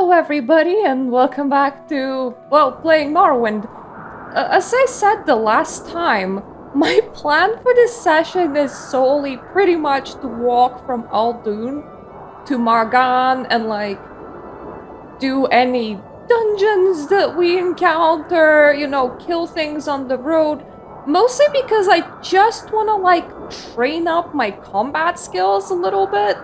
Hello everybody and welcome back to, well, playing Morrowind. As I said the last time, my plan for this session is solely pretty much to walk from Aldun to Margan and do any dungeons that we encounter, kill things on the road. Mostly because I just want to train up my combat skills a little bit.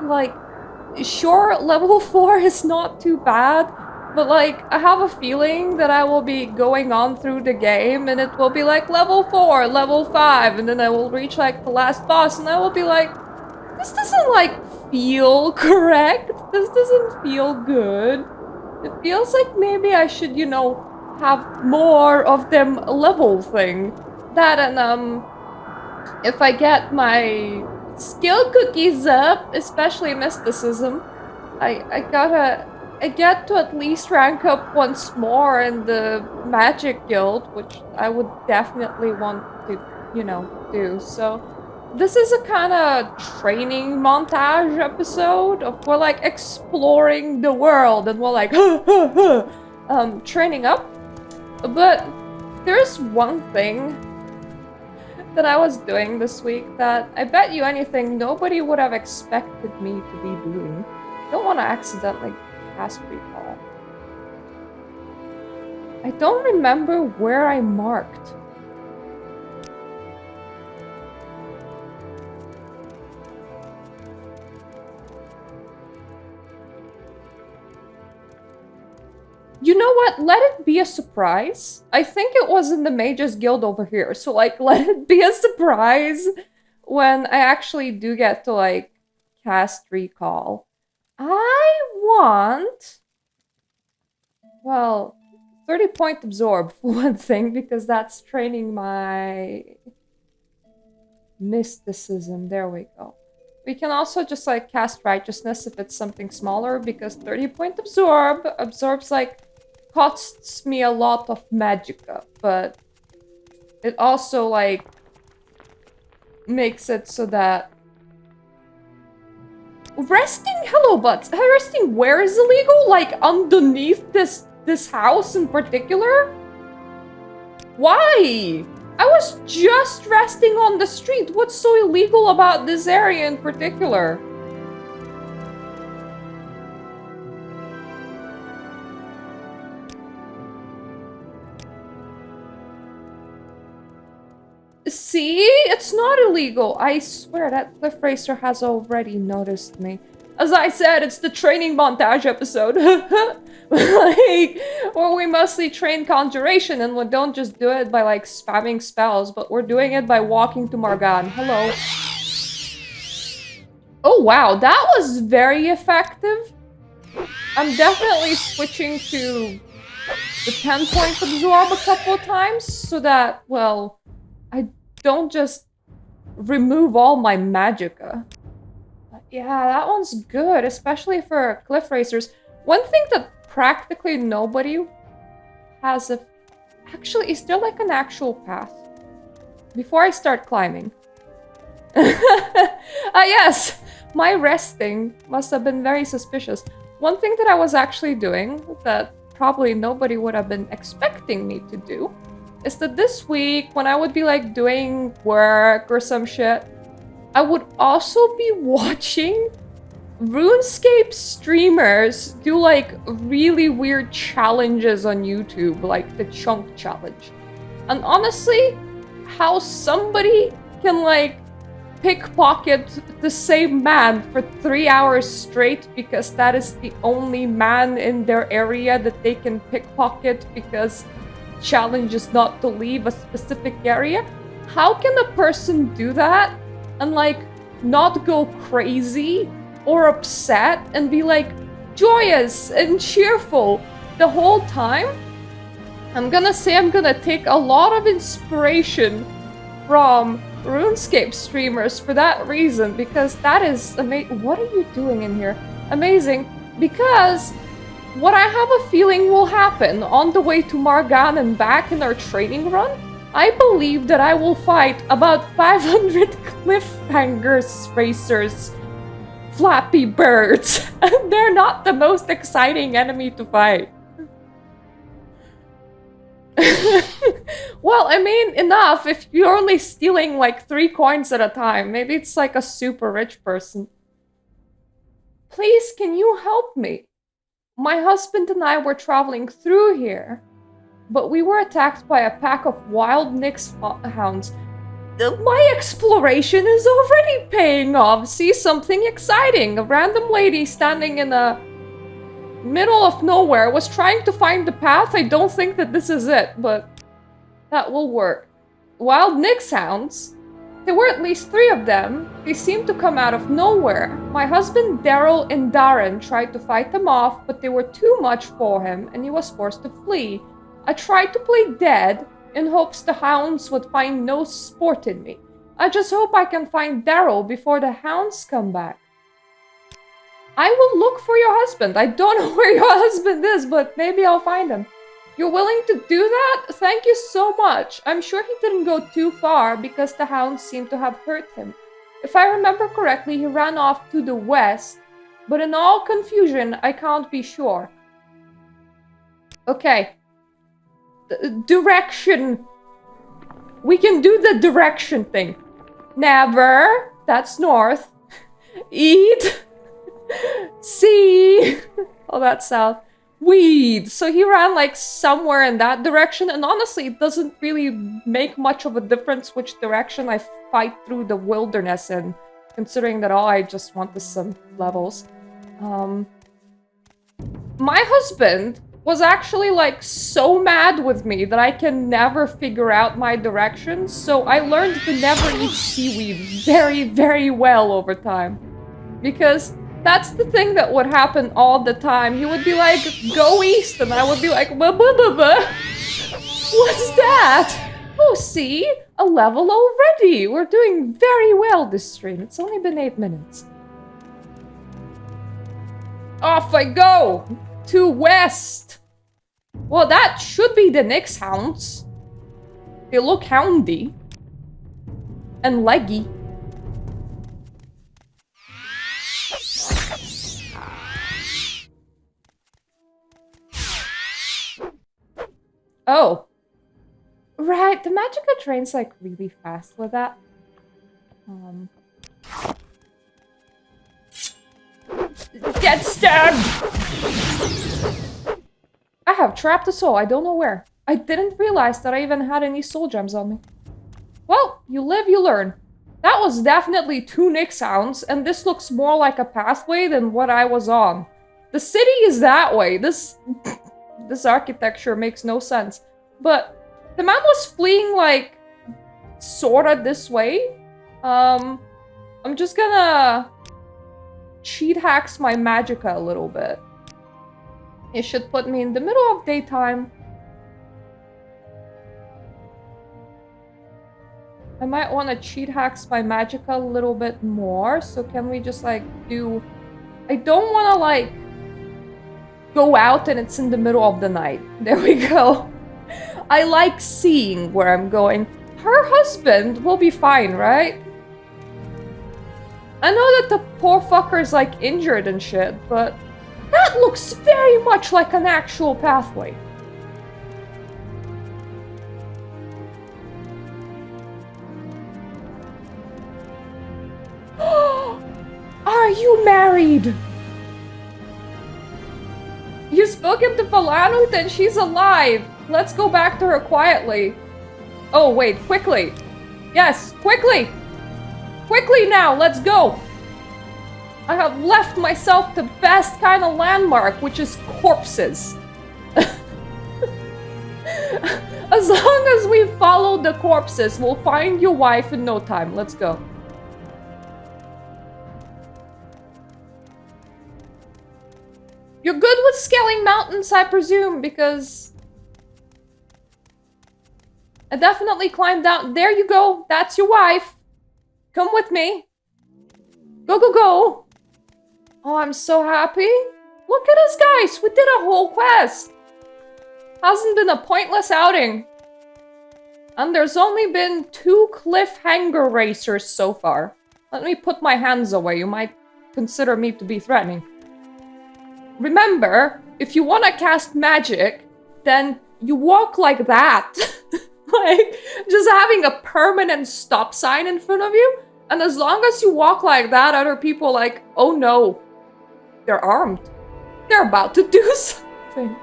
Sure, level 4 is not too bad, but I have a feeling that I will be going on through the game and it will be level 4, level 5, and then I will reach the last boss and I will be this doesn't feel correct. This doesn't feel good. It feels like maybe I should, have more of them level thing. That and if I get my skill cookies up, especially mysticism, I get to at least rank up once more in the magic guild, which I would definitely want to, do. So this is a kind of training montage episode of we're exploring the world and we're training up. But there's one thing that I was doing this week that I bet you anything nobody would have expected me to be doing. Don't want to accidentally cast recall. I don't remember where I marked. You know what? Let it be a surprise. I think it was in the Mages Guild over here. So, let it be a surprise when I actually do get to, cast recall. I want... well, 30 point absorb for one thing, because that's training my mysticism. There we go. We can also just, cast righteousness if it's something smaller, because 30 point absorb absorbs, costs me a lot of magicka, but it also makes it so that resting, hello butts, resting where is illegal? Underneath this house in particular? Why? I was just resting on the street. What's so illegal about this area in particular? See? It's not illegal. I swear that Cliff Racer has already noticed me. As I said, it's the training montage episode. Where we mostly train conjuration and we don't just do it by spamming spells, but we're doing it by walking to Margan. Hello. Oh wow, that was very effective. I'm definitely switching to the 10 point absorb a couple of times so that, well, I don't just remove all my magicka. But yeah, that one's good, especially for cliff racers. One thing that practically nobody has actually, is there an actual path? Before I start climbing. Yes! My resting must have been very suspicious. One thing that I was actually doing that probably nobody would have been expecting me to do is that this week, when I would be doing work or some shit, I would also be watching RuneScape streamers do really weird challenges on YouTube, like the chunk challenge. And honestly, how somebody can pickpocket the same man for 3 hours straight because that is the only man in their area that they can pickpocket because challenge is not to leave a specific area. How can a person do that and not go crazy or upset and be joyous and cheerful the whole time? I'm gonna say I'm gonna take a lot of inspiration from RuneScape streamers for that reason, because that is amazing. What are you doing in here? Amazing, because what I have a feeling will happen on the way to Margan and back in our training run, I believe that I will fight about 500 cliffhangers racers flappy birds. And they're not the most exciting enemy to fight. Well, I mean, enough if you're only stealing like 3 coins at a time. Maybe it's like a super rich person. Please, can you help me? My husband and I were traveling through here, but we were attacked by a pack of wild Nyx hounds. My exploration is already paying off. See, something exciting. A random lady standing in the middle of nowhere was trying to find the path. I don't think that this is it, but that will work. Wild Nyx hounds? There were at least 3 of them. They seemed to come out of nowhere. My husband Daryl and Darren tried to fight them off, but they were too much for him and he was forced to flee. I tried to play dead in hopes the hounds would find no sport in me. I just hope I can find Daryl before the hounds come back. I will look for your husband. I don't know where your husband is, but maybe I'll find him. You're willing to do that? Thank you so much. I'm sure he didn't go too far because the hounds seem to have hurt him. If I remember correctly, he ran off to the west, but in all confusion, I can't be sure. Okay. Direction. We can do the direction thing. Never. That's north. Eat. See. Oh, that's south. Weed. So he ran like somewhere in that direction, and honestly, it doesn't really make much of a difference which direction I fight through the wilderness in, considering that all I just want is some levels. My husband was actually like so mad with me that I can never figure out my directions, so I learned to never eat seaweed very, very well over time. Because that's the thing that would happen all the time. He would be like, go east, and I would be like, buh, buh, buh, buh. What's that? Oh, see? A level already. We're doing very well this stream. It's only been 8 minutes. Off I go! To west! Well, that should be the Nyx hounds. They look houndy. And leggy. Oh. Right, the Magicka train's like really fast with that. Get stabbed! I have trapped a soul, I don't know where. I didn't realize that I even had any soul gems on me. Well, you live, you learn. That was definitely 2 Nyx hounds, and this looks more like a pathway than what I was on. The city is that way. This architecture makes no sense. But the man was fleeing, like, sorta this way. I'm just gonna cheat hacks my Magicka a little bit. It should put me in the middle of daytime. I might want to cheat hacks my Magicka a little bit more. So can we just, like, do... I don't want to, like, go out and it's in the middle of the night. There we go. I like seeing where I'm going. Her husband will be fine, right? I know that the poor fucker's like injured and shit, but that looks very much like an actual pathway. Are you married? You've spoken to Falanut and she's alive. Let's go back to her quietly. Oh, wait, quickly. Yes, quickly. Quickly now, let's go. I have left myself the best kind of landmark, which is corpses. As long as we follow the corpses, we'll find your wife in no time. Let's go. You're good with scaling mountains, I presume, because I definitely climbed down. There you go. That's your wife. Come with me. Go, go, go. Oh, I'm so happy. Look at us, guys. We did a whole quest. Hasn't been a pointless outing. And there's only been 2 cliffhanger racers so far. Let me put my hands away. You might consider me to be threatening. Remember, if you want to cast magic, then you walk like that. Like, just having a permanent stop sign in front of you. And as long as you walk like that, other people are like, oh no, they're armed. They're about to do something.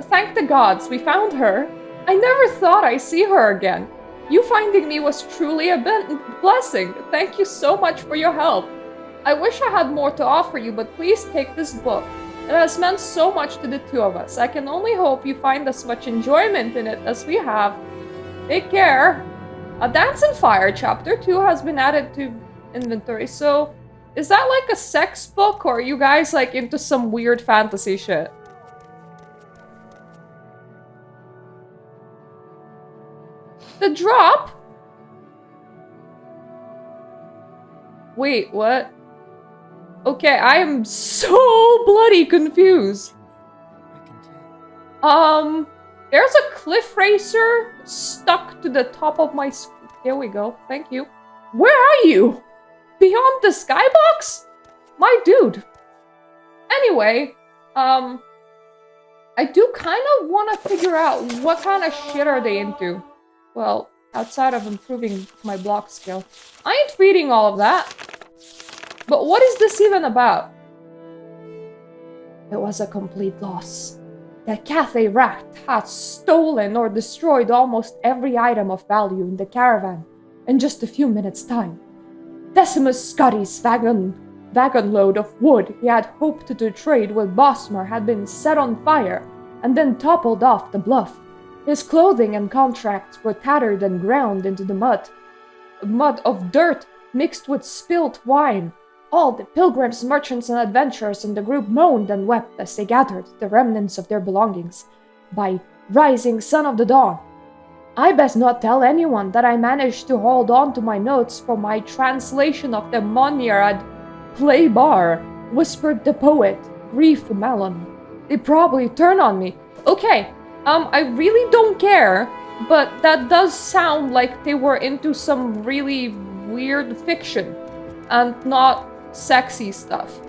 Thank the gods, we found her. I never thought I'd see her again. You finding me was truly a blessing. Thank you so much for your help. I wish I had more to offer you, but please take this book. It has meant so much to the two of us. I can only hope you find as much enjoyment in it as we have. Take care. A Dance and Fire chapter 2 has been added to inventory. So, is that like a sex book, or are you guys like into some weird fantasy shit? The drop? Wait, what? Okay, I am so bloody confused. There's a cliff racer stuck to the top of my Here we go, thank you. Where are you? Beyond the skybox? My dude. Anyway, I do kind of want to figure out what kind of shit are they into. Well, outside of improving my block skill. I ain't reading all of that. But what is this even about? It was a complete loss. The Cathay Rat had stolen or destroyed almost every item of value in the caravan in just a few minutes' time. Decimus Scotty's wagon load of wood he had hoped to trade with Bosmer had been set on fire and then toppled off the bluff. His clothing and contracts were tattered and ground into the mud of dirt mixed with spilt wine. All the pilgrims, merchants, and adventurers in the group moaned and wept as they gathered the remnants of their belongings by rising sun of the dawn. I best not tell anyone that I managed to hold on to my notes for my translation of the Monyard play bar, whispered the poet, Grief Melon. They probably turn on me. Okay, I really don't care, but that does sound like they were into some really weird fiction and not sexy stuff,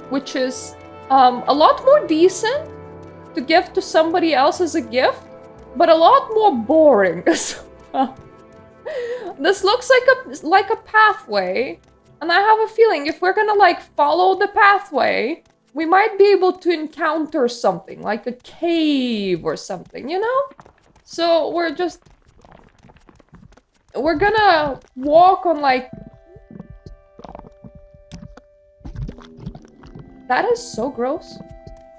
which is a lot more decent to give to somebody else as a gift, but a lot more boring as well. This looks like a pathway, and I have a feeling if we're gonna like follow the pathway, we might be able to encounter something like a cave or something, you know? So we're gonna walk on like... That is so gross.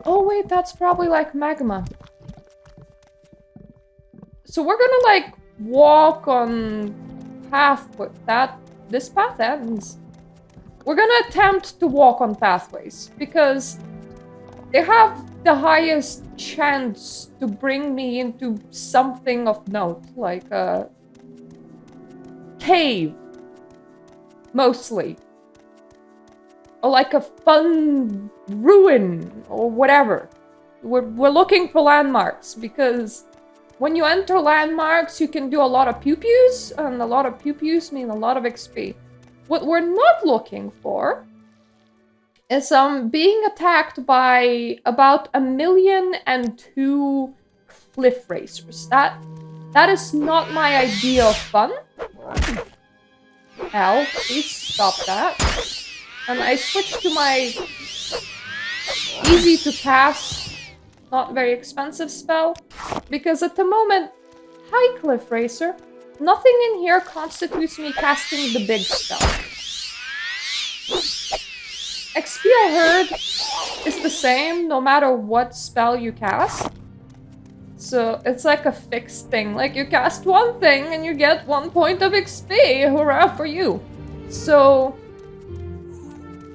Oh wait, that's probably like magma. So we're gonna like walk on path with that. This path ends. We're gonna attempt to walk on pathways because they have the highest chance to bring me into something of note, like a cave, mostly. Or like a fun ruin or whatever. We're looking for landmarks because when you enter landmarks, you can do a lot of pew-pews, and a lot of pew-pews mean a lot of XP. What we're not looking for is being attacked by about 1,000,002 cliff racers. That is not my idea of fun. Al, please stop that. And I switched to my easy to cast, not very expensive spell, because at the moment, hi Cliff Racer, nothing in here constitutes me casting the big spell. XP I heard is the same no matter what spell you cast. So it's like a fixed thing, like you cast one thing and you get 1 point of XP, hurrah for you. So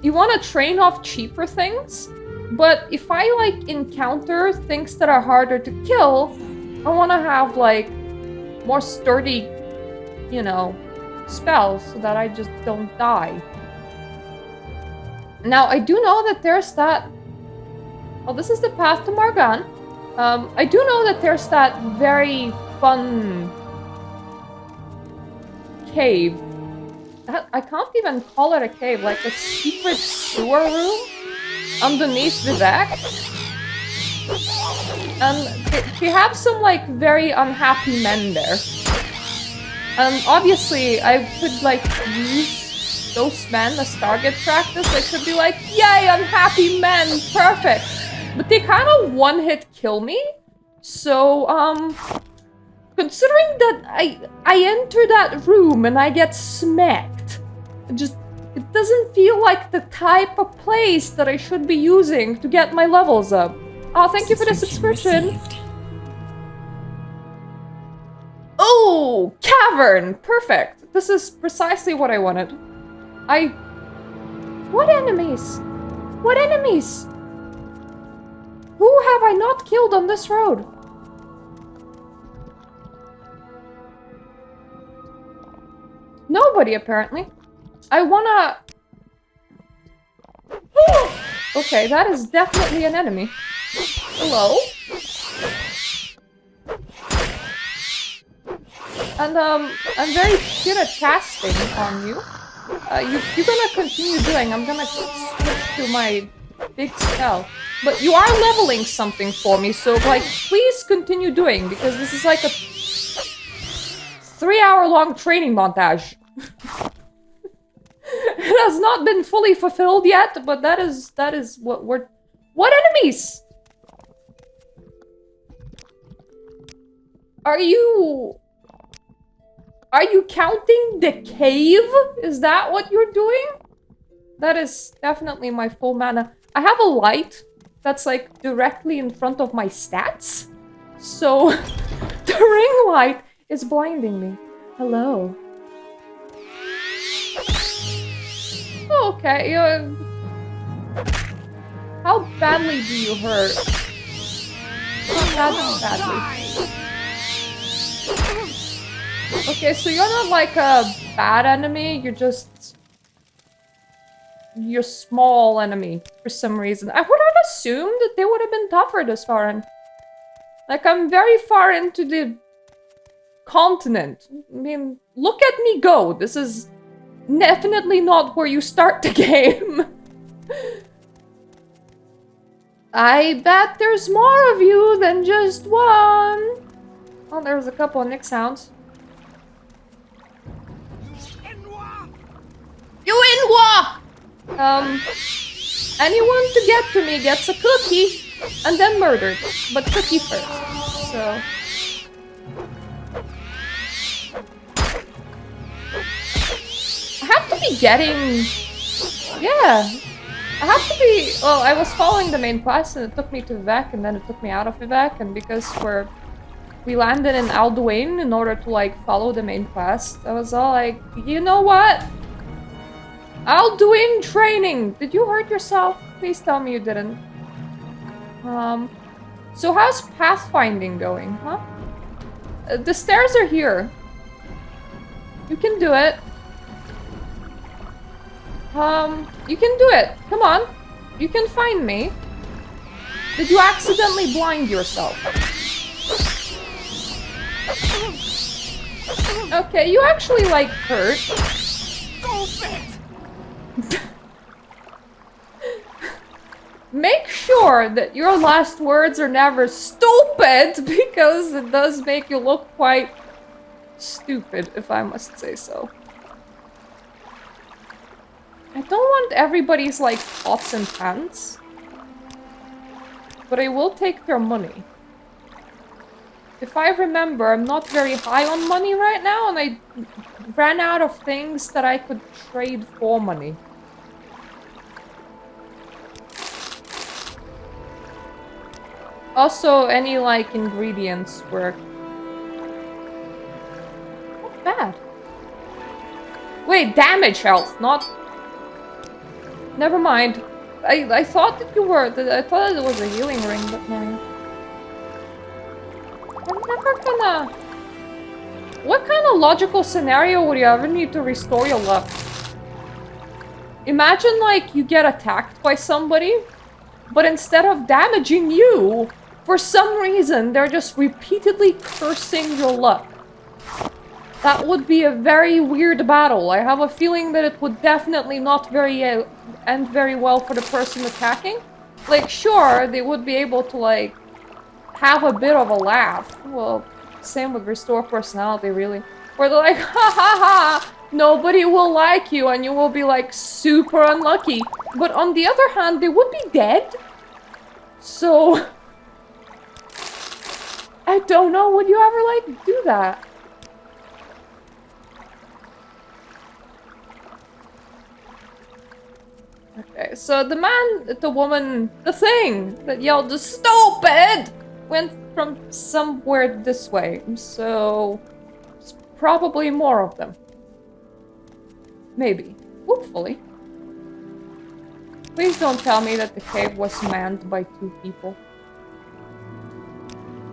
you want to train off cheaper things, but if I like encounter things that are harder to kill, I want to have like more sturdy, you know, spells so that I just don't die. Now I do know that there's that... Oh, this is the path to Margan. I do know that there's that very fun cave I can't even call it a cave, like a secret sewer room underneath the deck. And they have some, like, very unhappy men there. And obviously, I could, like, use those men as target practice. I could be like, yay, unhappy men, perfect! But they kind of one-hit kill me. So, considering that I enter that room and I get smacked, it doesn't feel like the type of place that I should be using to get my levels up. Oh, thank you for the subscription. Received. Oh, cavern! Perfect. This is precisely what I wanted. What enemies? What enemies? Who have I not killed on this road? Nobody, apparently. I wanna... Okay, that is definitely an enemy. Hello? And, I'm very shit at casting on you. You're gonna continue doing. I'm gonna switch to my big spell. But you are leveling something for me, so, like, please continue doing, because this is like a 3-hour-long training montage. It has not been fully fulfilled yet, but that is what we're... What enemies? Are you counting the cave? Is that what you're doing? That is definitely my full mana. I have a light that's, like, directly in front of my stats. So, the ring light is blinding me. Hello. Okay, how badly do you hurt? Not badly. Okay, so you're not like a bad enemy, you're small enemy for some reason. I would have assumed that they would have been tougher this far in. Like, I'm very far into the continent. I mean, look at me go. This is definitely not where you start the game. I bet there's more of you than just one. Oh, there's a couple of Nick sounds. You Inwa! Anyone to get to me gets a cookie and then murdered. But cookie first. So... I have to be getting... Yeah. I have to be... Well, I was following the main quest and it took me to Vivek and then it took me out of Vivek, and because we landed in Alduin in order to, like, follow the main quest, I was all like, you know what? Alduin training! Did you hurt yourself? Please tell me you didn't. So how's pathfinding going, huh? The stairs are here. You can do it. You can do it. Come on. You can find me. Did you accidentally blind yourself? Okay, you actually, like, hurt. Make sure that your last words are never stupid, because it does make you look quite stupid, if I must say so. I don't want everybody's, like, pots and pans. But I will take their money. If I remember, I'm not very high on money right now, and I ran out of things that I could trade for money. Also, any, like, ingredients work. Not bad. Wait, damage health, not... Never mind. I thought that you were... I thought that it was a healing ring, but no. I'm never gonna... What kind of logical scenario would you ever need to restore your luck? Imagine, like, you get attacked by somebody, but instead of damaging you, for some reason, they're just repeatedly cursing your luck. That would be a very weird battle. I have a feeling that it would definitely not end very well for the person attacking. Like, sure, they would be able to, like, have a bit of a laugh. Well, same with Restore Personality, really. Where they're like, ha ha ha, nobody will like you, and you will be, like, super unlucky. But on the other hand, they would be dead. So... I don't know, would you ever, like, do that? Okay, so the man, the woman, the thing that yelled the stupid went from somewhere this way. So it's probably more of them. Maybe. Hopefully. Please don't tell me that the cave was manned by 2 people.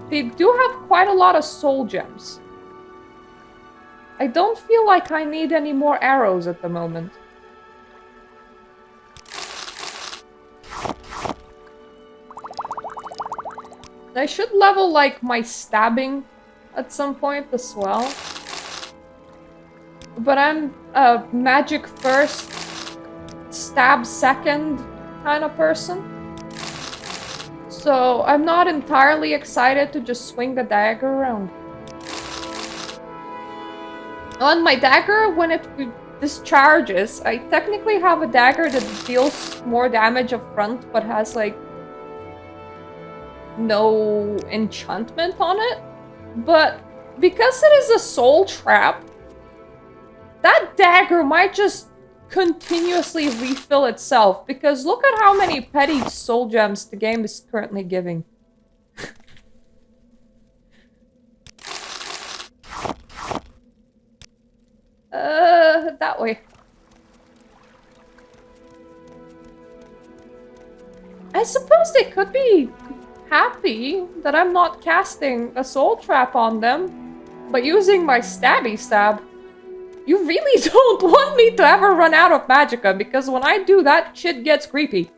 They do have quite a lot of soul gems. I don't feel like I need any more arrows at the moment. I should level, like, my stabbing at some point as well. But I'm a magic first, stab second kind of person. So I'm not entirely excited to just swing the dagger around. On my dagger, when it discharges, I technically have a dagger that deals more damage up front, but has, like, no enchantment on it. But because it is a soul trap, that dagger might just continuously refill itself, because look at how many petty soul gems the game is currently giving. That way. I suppose they could be happy that I'm not casting a soul trap on them, but using my stabby stab. You really don't want me to ever run out of magicka, because when I do, that shit gets creepy.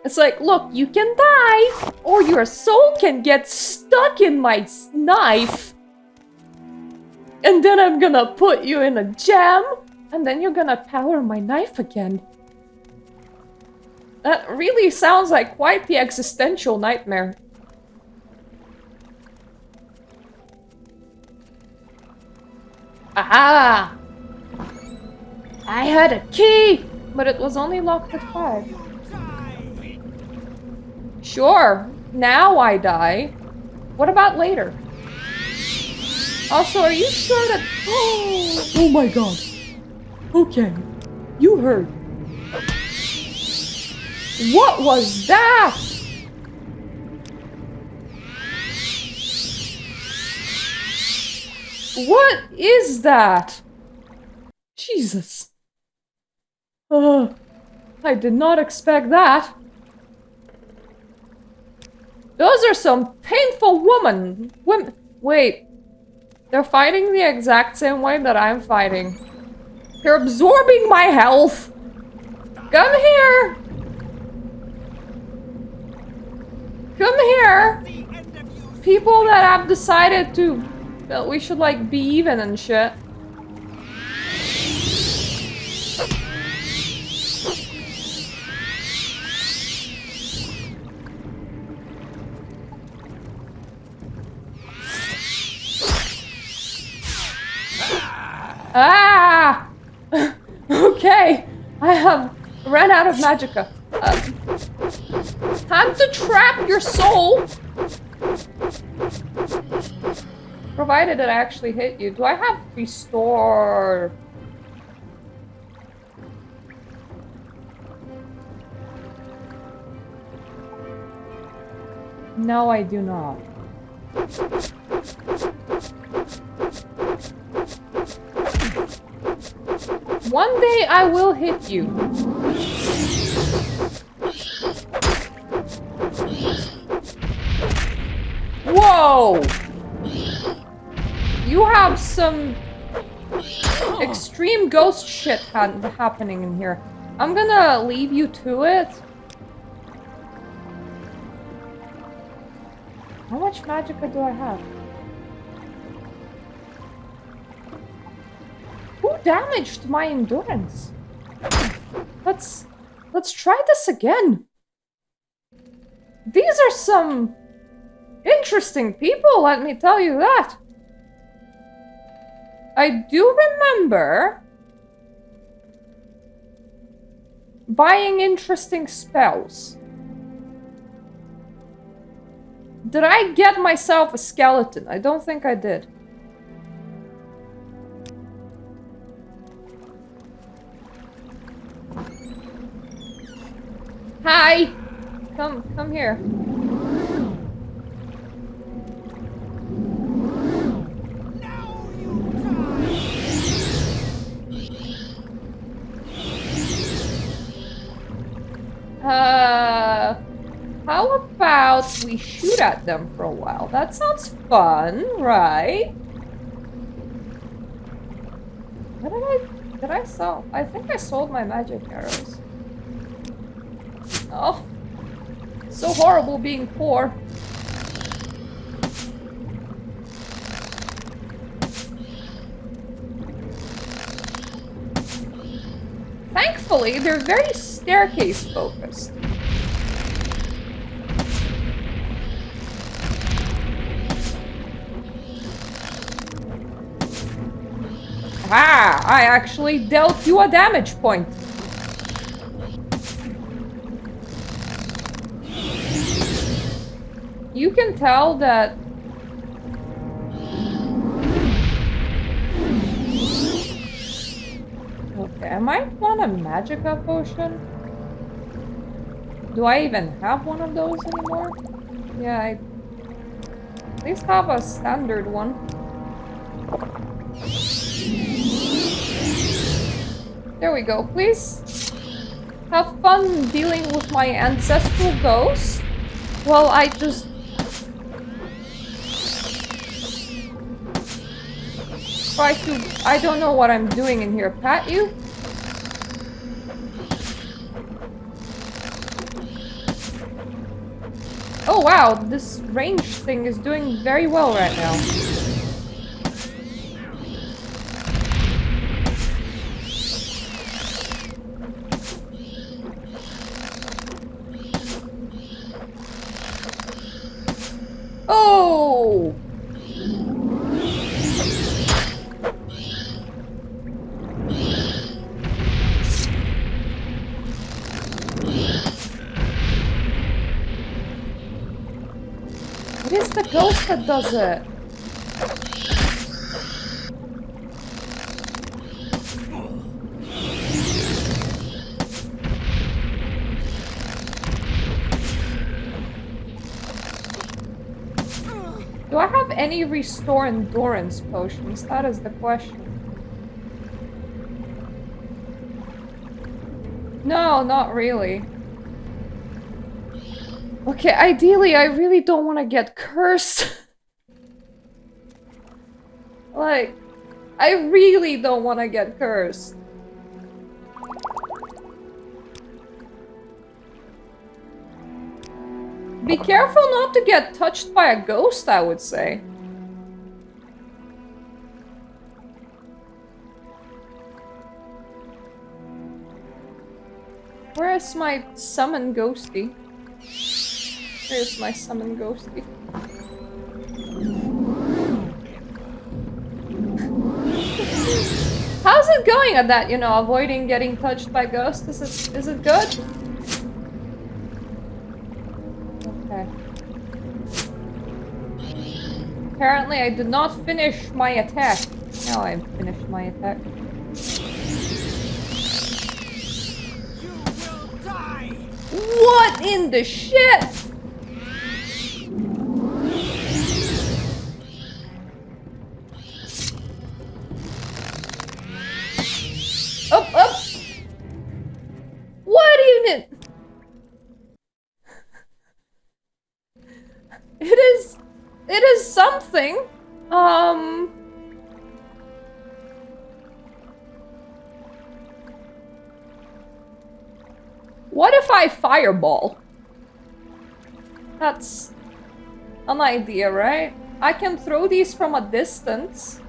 It's like, look, you can die, or your soul can get stuck in my knife. And then I'm gonna put you in a gem, and then you're gonna power my knife again. That really sounds like quite the existential nightmare. Aha! I had a key, but it was only locked at 5. Sure, now I die. What about later? Also, are you sure that... Oh my god. Okay, you heard. What was that? What is that? Jesus. I did not expect that. Those are some painful women. Wait. They're fighting the exact same way that I'm fighting. They're absorbing my health. Come here. Come here. People that have decided that we should, like, be even and shit. Ah! Okay, I have ran out of magicka. Time to trap your soul! Provided it actually hit you. Do I have restore? No, I do not. One day I will hit you. Whoa! You have some extreme ghost shit happening in here. I'm gonna leave you to it. How much magicka do I have? damaged my endurance. Let's try this again. These are some interesting people, let me tell you that. I do remember buying interesting spells. Did I get myself a skeleton? I don't think I did. Hi! Come here. How about we shoot at them for a while? That sounds fun, right? What did I sell? I think I sold my magic arrows. Oh, so horrible being poor. Thankfully, they're very staircase focused. Ah, I actually dealt you a damage point. You can tell that... Okay, I might want a magicka potion. Do I even have one of those anymore? Yeah, I at least have a standard one. There we go. Please have fun dealing with my ancestral ghost. Well, I just... try to... I don't know what I'm doing in here. Pat you? Oh wow, this range thing is doing very well right now. Oh! It is the ghost that does it. Do I have any restore endurance potions? That is the question. No, not really. Okay, ideally, I really don't want to get cursed. Like, I really don't want to get cursed. Be careful not to get touched by a ghost, I would say. Where is my summon ghosty? There's my summon ghosty. How's it going at that, you know, avoiding getting touched by ghosts? Is it good? Okay. Apparently I did not finish my attack. Now I finished my attack. You will die. What in the shit? Up! What unit? It is something. What if I fireball? That's an idea, right? I can throw these from a distance.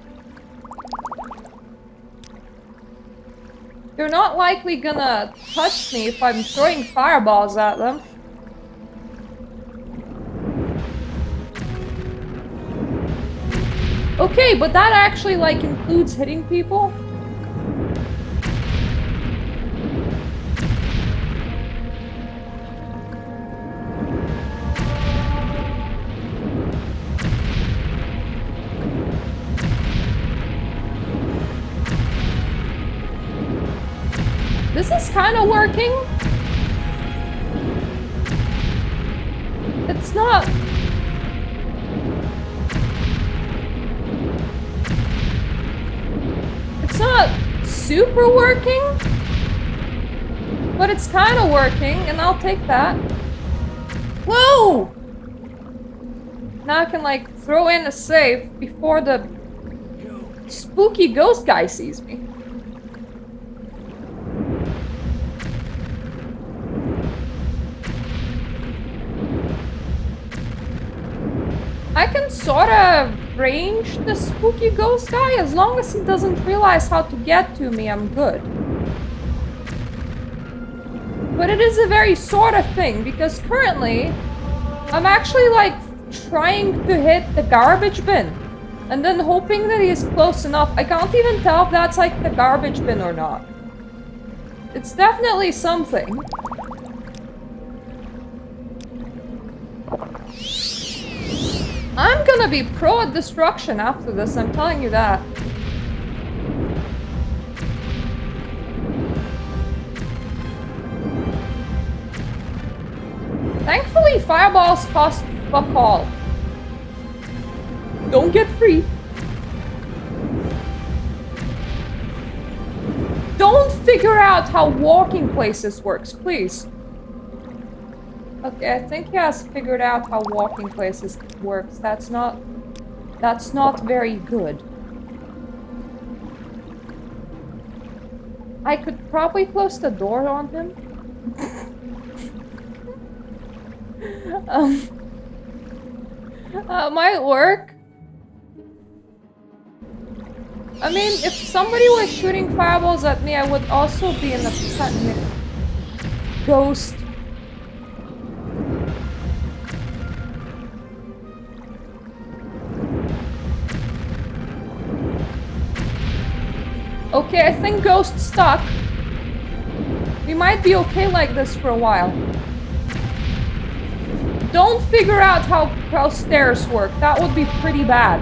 They're not likely gonna touch me if I'm throwing fireballs at them. Okay, but that actually, like, includes hitting people? This is kind of working. It's not... It's not super working, but it's kind of working, and I'll take that. Whoa! Now I can, like, throw in a safe before the spooky ghost guy sees me. I can sort of range the spooky ghost guy. As long as he doesn't realize how to get to me, I'm good. But it is a very sort of thing, because currently I'm actually, like, trying to hit the garbage bin and then hoping that he's close enough. I can't even tell if that's, like, the garbage bin or not. It's definitely something. I'm gonna be pro at destruction after this, I'm telling you that. Thankfully, fireballs cost fuck all. Don't get free. Don't figure out how walking places works, please. Okay, I think he has figured out how walking places works. That's not very good. I could probably close the door on him. Might work. I mean, if somebody was shooting fireballs at me, I would also be in a panic. Ghost. Okay, I think Ghost stuck. We might be okay like this for a while. Don't figure out how stairs work. That would be pretty bad.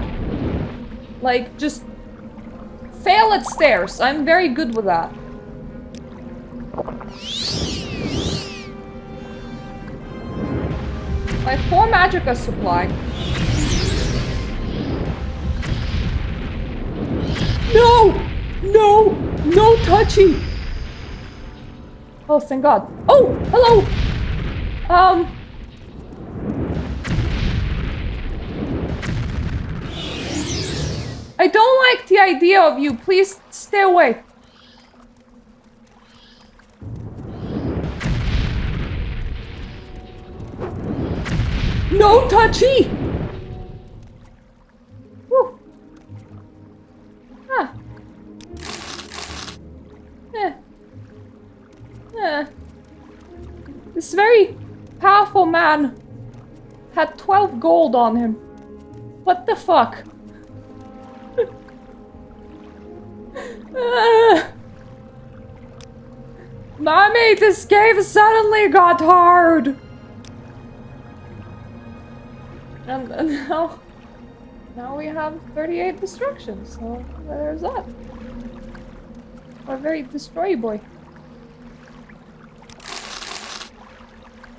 Like, just fail at stairs. I'm very good with that. My poor magicka supply. No! No! No touchy! Oh, thank God. Oh! Hello! I don't like the idea of you. Please stay away. No touchy! Whew. Huh. This very powerful man had 12 gold on him. What the fuck? Mommy, this game suddenly got hard! And now we have 38 destructions, so there's that. A very destroy boy.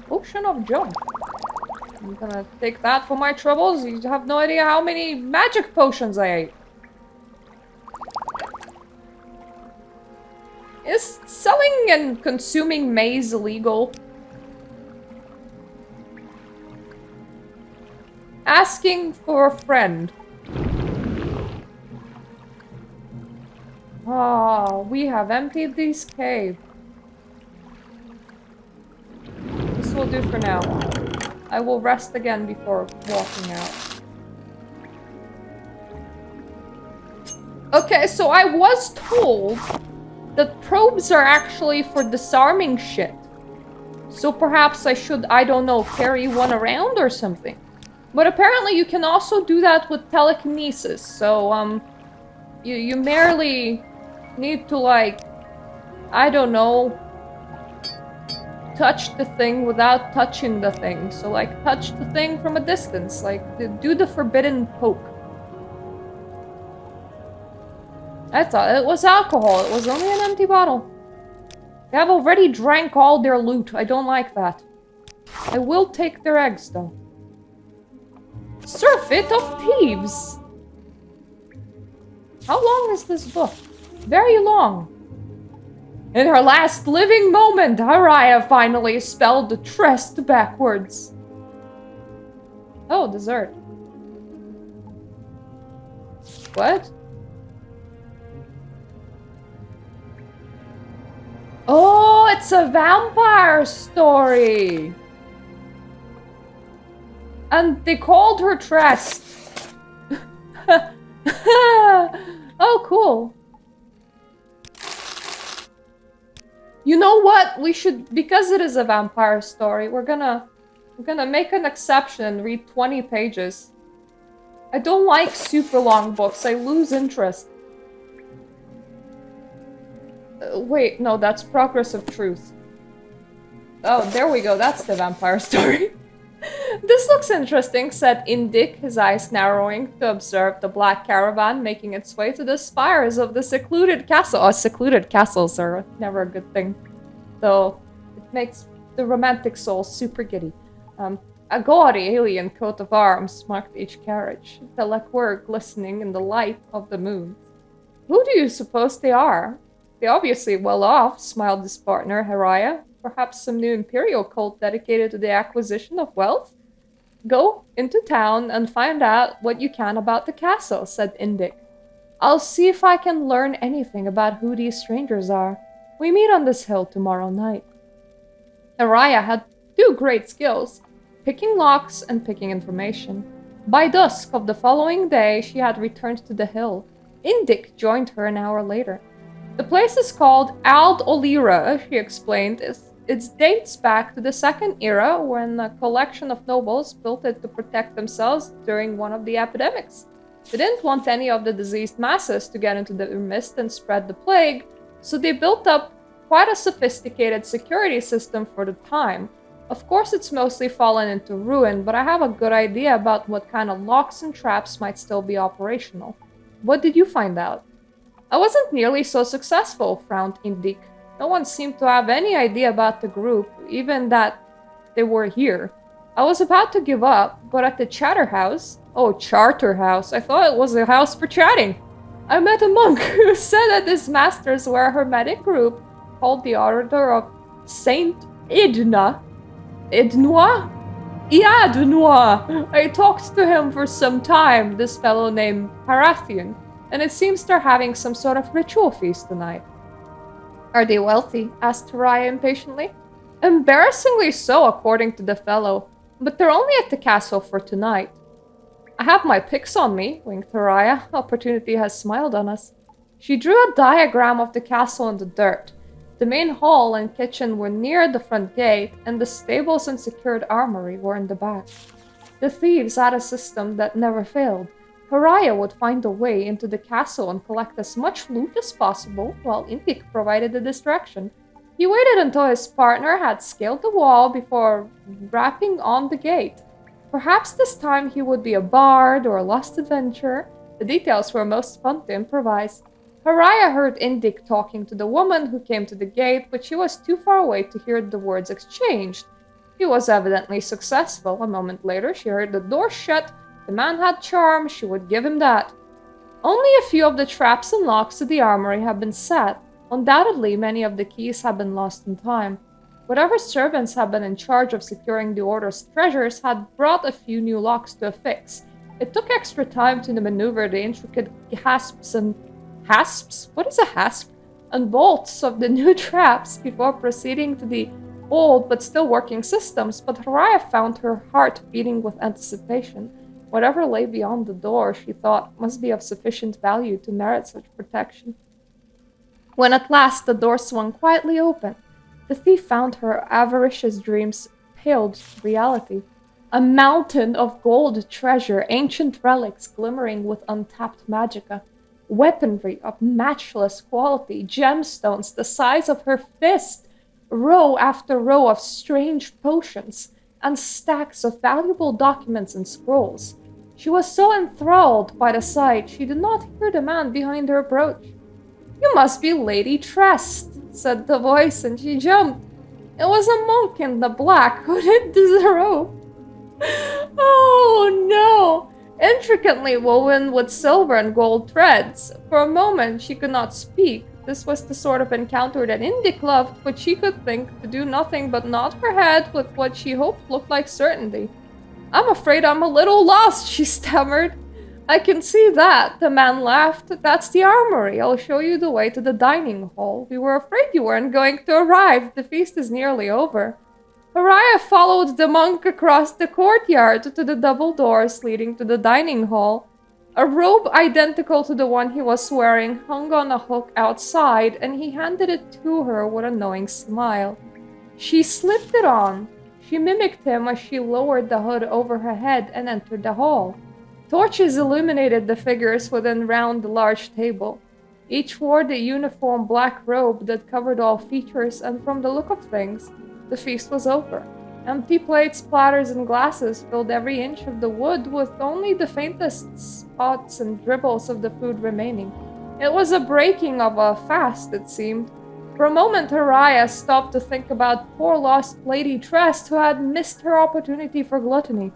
Potion of jump. I'm gonna take that for my troubles. You have no idea how many magic potions I ate. Is selling and consuming maize illegal? Asking for a friend. Ah, we have emptied this cave. This will do for now. I will rest again before walking out. Okay, so I was told The probes are actually for disarming shit. So perhaps I should, I don't know, carry one around or something. But apparently you can also do that with telekinesis. So, you merely need to, like, I don't know, touch the thing without touching the thing. So, like, touch the thing from a distance. Like, do the forbidden poke. I thought it was alcohol. It was only an empty bottle. They have already drank all their loot. I don't like that. I will take their eggs, though. Surfeit of Thieves! How long is this book? Very long. In her last living moment, Haraya finally spelled the trust backwards. Oh, dessert. What? Oh, it's a vampire story! And they called her Trest. Oh, cool. You know what? We should, because it is a vampire story, we're gonna make an exception and read 20 pages. I don't like super long books. I lose interest. Wait, no, that's Progress of Truth. Oh, there we go. That's the vampire story. This looks interesting, said Indik, his eyes narrowing to observe the black caravan making its way to the spires of the secluded castle. Oh, secluded castles are never a good thing. Though it makes the romantic soul super giddy. A gaudy alien coat of arms marked each carriage, the lacquer glistening in the light of the moon. Who do you suppose they are? They're obviously well off, smiled his partner, Haraya. Perhaps some new imperial cult dedicated to the acquisition of wealth? Go into town and find out what you can about the castle, said Indik. I'll see if I can learn anything about who these strangers are. We meet on this hill tomorrow night. Haraya had two great skills, picking locks and picking information. By dusk of the following day, she had returned to the hill. Indik joined her an hour later. The place is called Ald Olira, she explained. It dates back to the Second Era, when a collection of nobles built it to protect themselves during one of the epidemics. They didn't want any of the diseased masses to get into their midst and spread the plague, so they built up quite a sophisticated security system for the time. Of course, it's mostly fallen into ruin, but I have a good idea about what kind of locks and traps might still be operational. What did you find out? I wasn't nearly so successful, frowned Indik. No one seemed to have any idea about the group, even that they were here. I was about to give up, but at the Charterhouse... Oh, Charterhouse. I thought it was a house for chatting. I met a monk who said that his masters were a hermetic group called the Order of Saint Idna. Idnois? Iadnois. I talked to him for some time, this fellow named Parathion, and it seems they're having some sort of ritual feast tonight. Are they wealthy? Asked Haraya impatiently. Embarrassingly so, according to the fellow, but they're only at the castle for tonight. I have my picks on me, winked Haraya. Opportunity has smiled on us. She drew a diagram of the castle in the dirt. The main hall and kitchen were near the front gate, and the stables and secured armory were in the back. The thieves had a system that never failed. Haraya would find a way into the castle and collect as much loot as possible, while Indik provided the distraction. He waited until his partner had scaled the wall before rapping on the gate. Perhaps this time he would be a bard or a lost adventurer. The details were most fun to improvise. Haraya heard Indik talking to the woman who came to the gate, but she was too far away to hear the words exchanged. He was evidently successful. A moment later, she heard the door shut. The man had charm, she would give him that. Only a few of the traps and locks to the armory had been set. Undoubtedly, many of the keys had been lost in time. Whatever servants had been in charge of securing the Order's treasures had brought a few new locks to a fix. It took extra time to maneuver the intricate hasps and... Hasps? What is a hasp? And bolts of the new traps before proceeding to the old but still working systems, but Haraya found her heart beating with anticipation. Whatever lay beyond the door, she thought, must be of sufficient value to merit such protection. When at last the door swung quietly open, the thief found her avaricious dreams paled to reality. A mountain of gold treasure, ancient relics glimmering with untapped magicka, weaponry of matchless quality, gemstones the size of her fist, row after row of strange potions, and stacks of valuable documents and scrolls. She was so enthralled by the sight, she did not hear the man behind her approach. "You must be Lady Trest," said the voice, and she jumped. It was a monk in the black hooded robe. Oh no! Intricately woven with silver and gold threads. For a moment she could not speak. This was the sort of encounter that Indic loved, but she could think to do nothing but nod her head with what she hoped looked like certainty. "I'm afraid I'm a little lost," she stammered. "I can see that," the man laughed. "That's the armory. I'll show you the way to the dining hall. We were afraid you weren't going to arrive. The feast is nearly over." Haraya followed the monk across the courtyard to the double doors leading to the dining hall. A robe identical to the one he was wearing hung on a hook outside, and he handed it to her with a knowing smile. She slipped it on. She mimicked him as she lowered the hood over her head and entered the hall. Torches illuminated the figures within round the large table. Each wore the uniform black robe that covered all features, and from the look of things, the feast was over. Empty plates, platters, and glasses filled every inch of the wood, with only the faintest spots and dribbles of the food remaining. It was a breaking of a fast, it seemed. For a moment, Haraya stopped to think about poor lost Lady Trest, who had missed her opportunity for gluttony.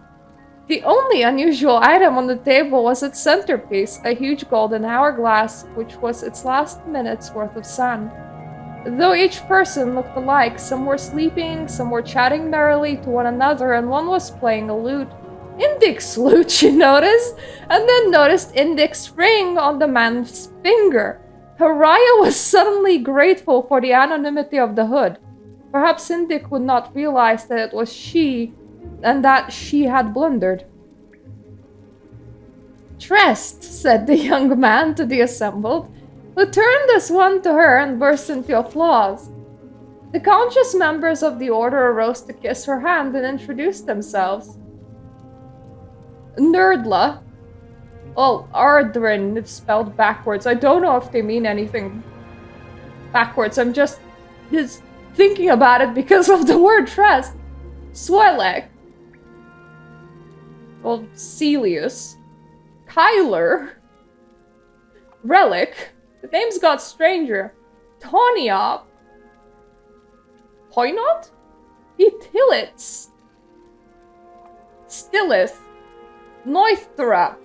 The only unusual item on the table was its centerpiece, a huge golden hourglass, which was its last minute's worth of sand. Though each person looked alike, some were sleeping, some were chatting merrily to one another, and one was playing a lute. Indic's lute, she noticed, and then noticed Indic's ring on the man's finger. Haraya was suddenly grateful for the anonymity of the hood. Perhaps Indic would not realize that it was she, and that she had blundered. "Trest," said the young man to the assembled, who turned as one to her and burst into applause. The conscious members of the order arose to kiss her hand and introduce themselves. Nerdla. Well, Ardrin is spelled backwards. I don't know if they mean anything backwards. I'm just thinking about it because of the word Trest. Swelek. Well, Celius. Kyler. Relic. The names got stranger. Toniop. Poinot? Etilitz. Stillith. Noithrap.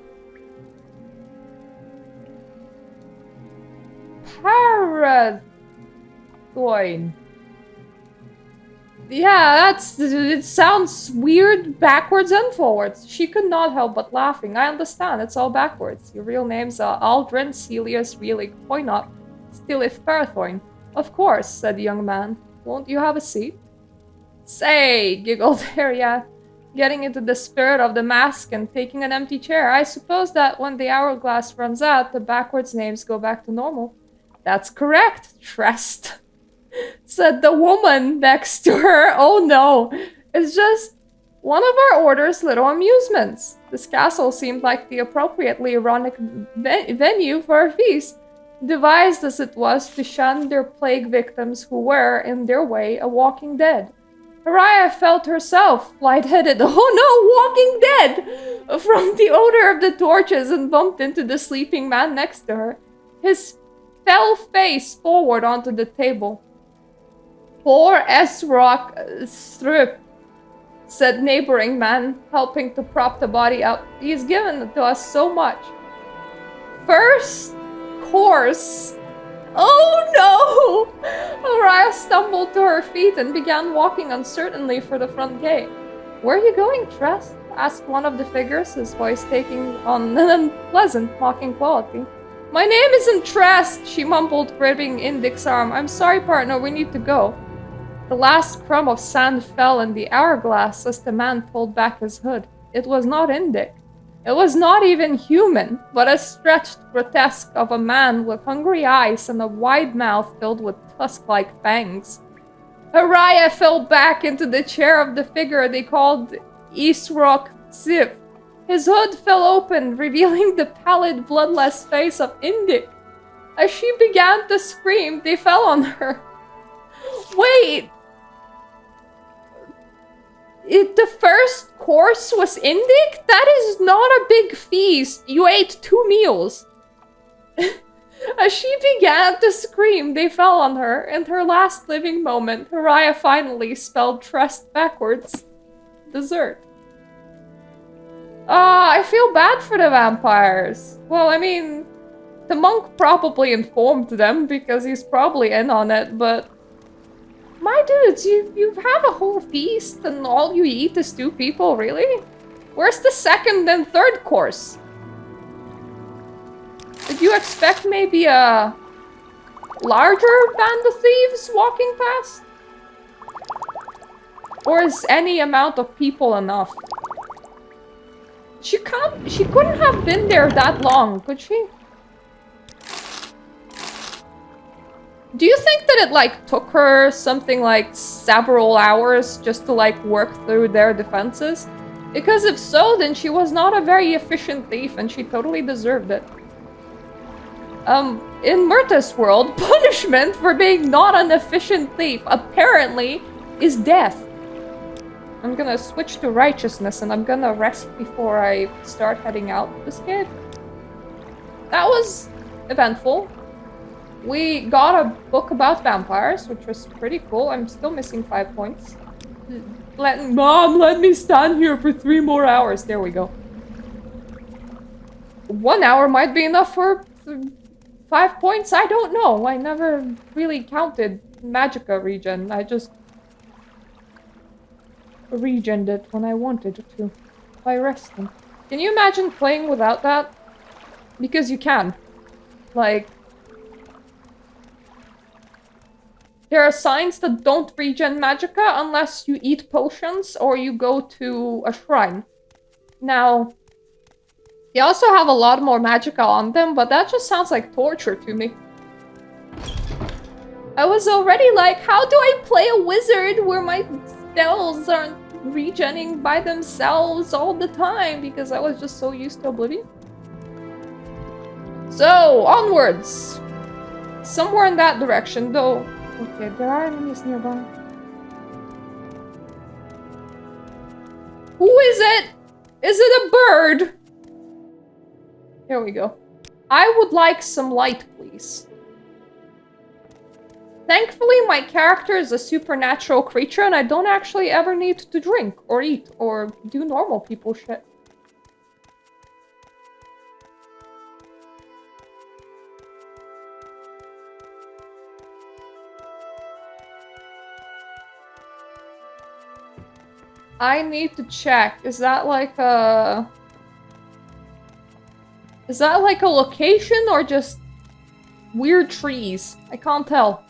Parathoin. Yeah, it sounds weird backwards and forwards. She could not help but laughing. I understand, it's all backwards. Your real names are Aldrin, Celius, Relic, Poinot, Stillith, Parathoin. Of course, said the young man. Won't you have a seat? Say, giggled Harriet, getting into the spirit of the mask and taking an empty chair. I suppose that when the hourglass runs out, the backwards names go back to normal. That's correct, Trest, said the woman next to her. Oh no, it's just one of our order's little amusements. This castle seemed like the appropriately ironic venue for a feast, devised as it was to shun their plague victims who were, in their way, a walking dead. Haraya felt herself lightheaded. Oh no, walking dead! From the odor of the torches, and bumped into the sleeping man next to her. His fell face forward onto the table. Poor S-Rock Strip, said neighboring man, helping to prop the body up. He's given to us so much. First course. Oh no! Araya stumbled to her feet and began walking uncertainly for the front gate. Where are you going, Trest? Asked one of the figures, his voice taking on an unpleasant, mocking quality. My name isn't Trest, she mumbled, gripping Indic's arm. I'm sorry, partner, we need to go. The last crumb of sand fell in the hourglass as the man pulled back his hood. It was not Indic. It was not even human, but a stretched grotesque of a man with hungry eyes and a wide mouth filled with tusk-like fangs. Araya fell back into the chair of the figure they called Isrok Ziv. His hood fell open, revealing the pallid, bloodless face of Indik. As she began to scream, they fell on her. Wait! The first course was Indik? That is not a big feast. You ate 2 meals. As she began to scream, they fell on her. In her last living moment, Araya finally spelled trust backwards. Dessert. I feel bad for the vampires. Well, I mean, the monk probably informed them because he's probably in on it, but... My dudes, you have a whole feast and all you eat is 2 people, really? Where's the second and third course? Did you expect maybe a larger band of thieves walking past? Or is any amount of people enough? She couldn't have been there that long, could she? Do you think that it, like, took her something like several hours just to, like, work through their defenses? Because if so, then she was not a very efficient thief and she totally deserved it. In Myrta's world, punishment for being not an efficient thief, apparently, is death. I'm gonna switch to righteousness and I'm gonna rest before I start heading out this cave. That was eventful. We got a book about vampires, which was pretty cool. I'm still missing 5 points. Mom, let me stand here for 3 more hours. There we go. 1 hour might be enough for 5 points. I don't know. I never really counted Magicka regen. I just regened it when I wanted to by resting. Can you imagine playing without that? Because you can. Like, there are signs that don't regen Magicka unless you eat potions or you go to a shrine. Now, they also have a lot more Magicka on them, but that just sounds like torture to me. I was already like, how do I play a wizard where my spells aren't regenning by themselves all the time? Because I was just so used to Oblivion. So, onwards. Somewhere in that direction, though. Okay, there are enemies nearby. Who is it? Is it a bird? Here we go. I would like some light, please. Thankfully, my character is a supernatural creature and I don't actually ever need to drink or eat or do normal people shit. I need to check. Is that like a location or just weird trees? I can't tell.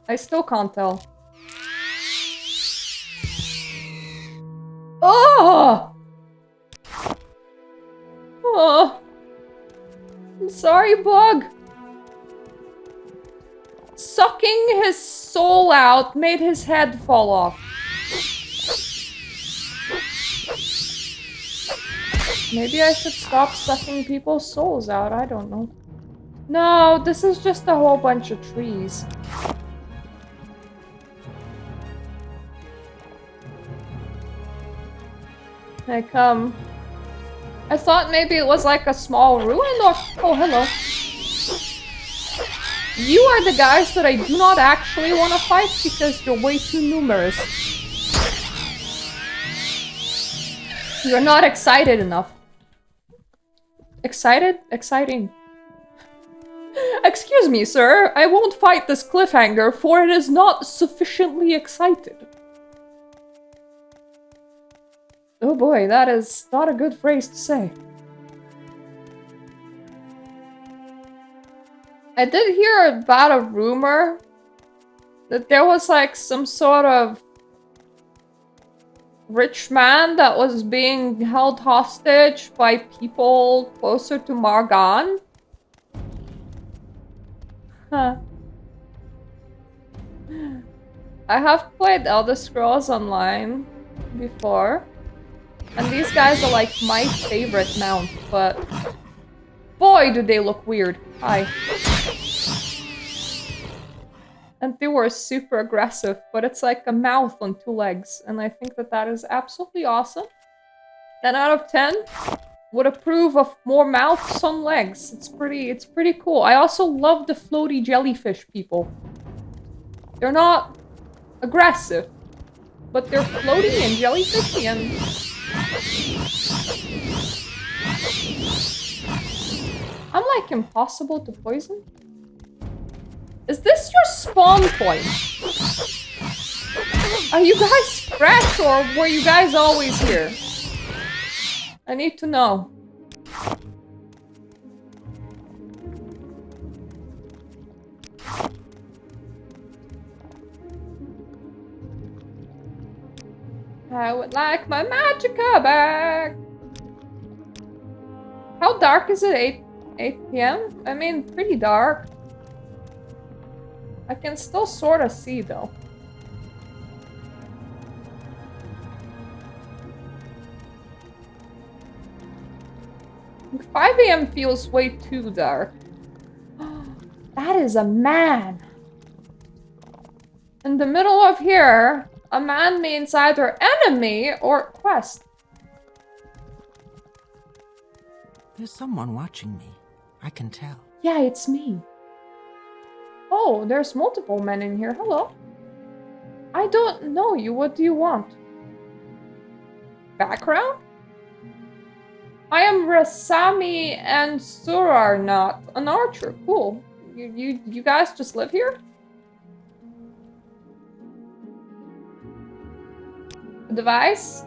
I still can't tell. Oh! Oh! I'm sorry, Bug. Sucking his soul out made his head fall off. Maybe I should stop sucking people's souls out, I don't know. No, this is just a whole bunch of trees. Like, I thought maybe it was like a small ruin or... Oh, hello. You are the guys that I do not actually want to fight because you're way too numerous. You're not excited enough. Excited? Exciting. Excuse me, sir. I won't fight this cliffhanger, for it is not sufficiently excited. Oh boy, that is not a good phrase to say. I did hear about a rumor that there was like some sort of rich man that was being held hostage by people closer to Margan? Huh. I have played Elder Scrolls Online before, and these guys are like my favorite mount, but boy do they look weird. Hi. And they were super aggressive, but it's like a mouth on 2 legs, and I think that that is absolutely awesome. 10 out of 10 would approve of more mouths on legs. It's pretty cool. I also love the floaty jellyfish people. They're not aggressive, but they're floaty and jellyfishy and... I'm like impossible to poison? Is this your spawn point? Are you guys fresh or were you guys always here? I need to know. I would like my magicka back. How dark is it? 8 p.m? I mean, pretty dark. I can still sort of see, though. Like 5 a.m. feels way too dark. That is a man. In the middle of here, a man means either enemy or quest. There's someone watching me. I can tell. Yeah, it's me. Oh, there's multiple men in here. Hello. I don't know you. What do you want? Background? I am Rasami and Surarnat, an archer. Cool. You guys just live here? A device?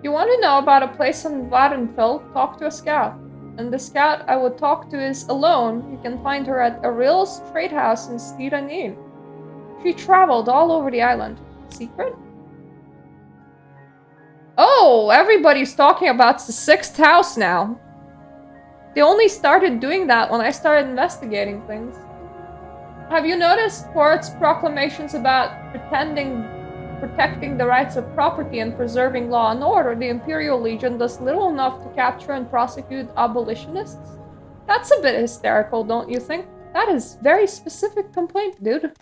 You want to know about a place in Varenfell? Talk to a scout. And the scout I would talk to is alone. You can find her at Aril's trade house in Stiranil. She traveled all over the island. Secret? Oh, everybody's talking about the 6th house now. They only started doing that when I started investigating things. Have you noticed Port's proclamations about protecting the rights of property and preserving law and order? The Imperial Legion does little enough to capture and prosecute abolitionists? That's a bit hysterical, don't you think? That is very specific complaint, dude.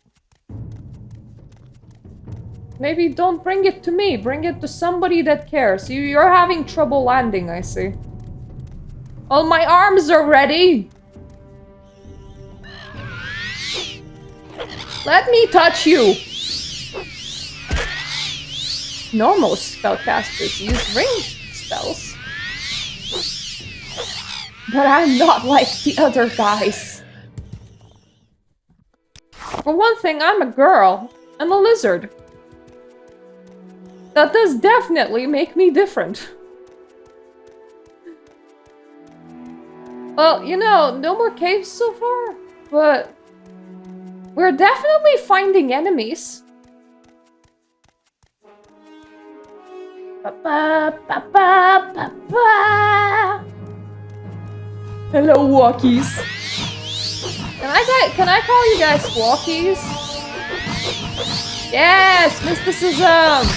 Maybe don't bring it to me. Bring it to somebody that cares. You're having trouble landing, I see. All my arms are ready. Let me touch you. Normal spellcasters use ranged spells. But I'm not like the other guys. For one thing, I'm a girl. I'm a lizard. That does definitely make me different. Well, you know, no more caves so far, but we're definitely finding enemies. Hello, walkies. Can I call you guys walkies? Yes, mysticism.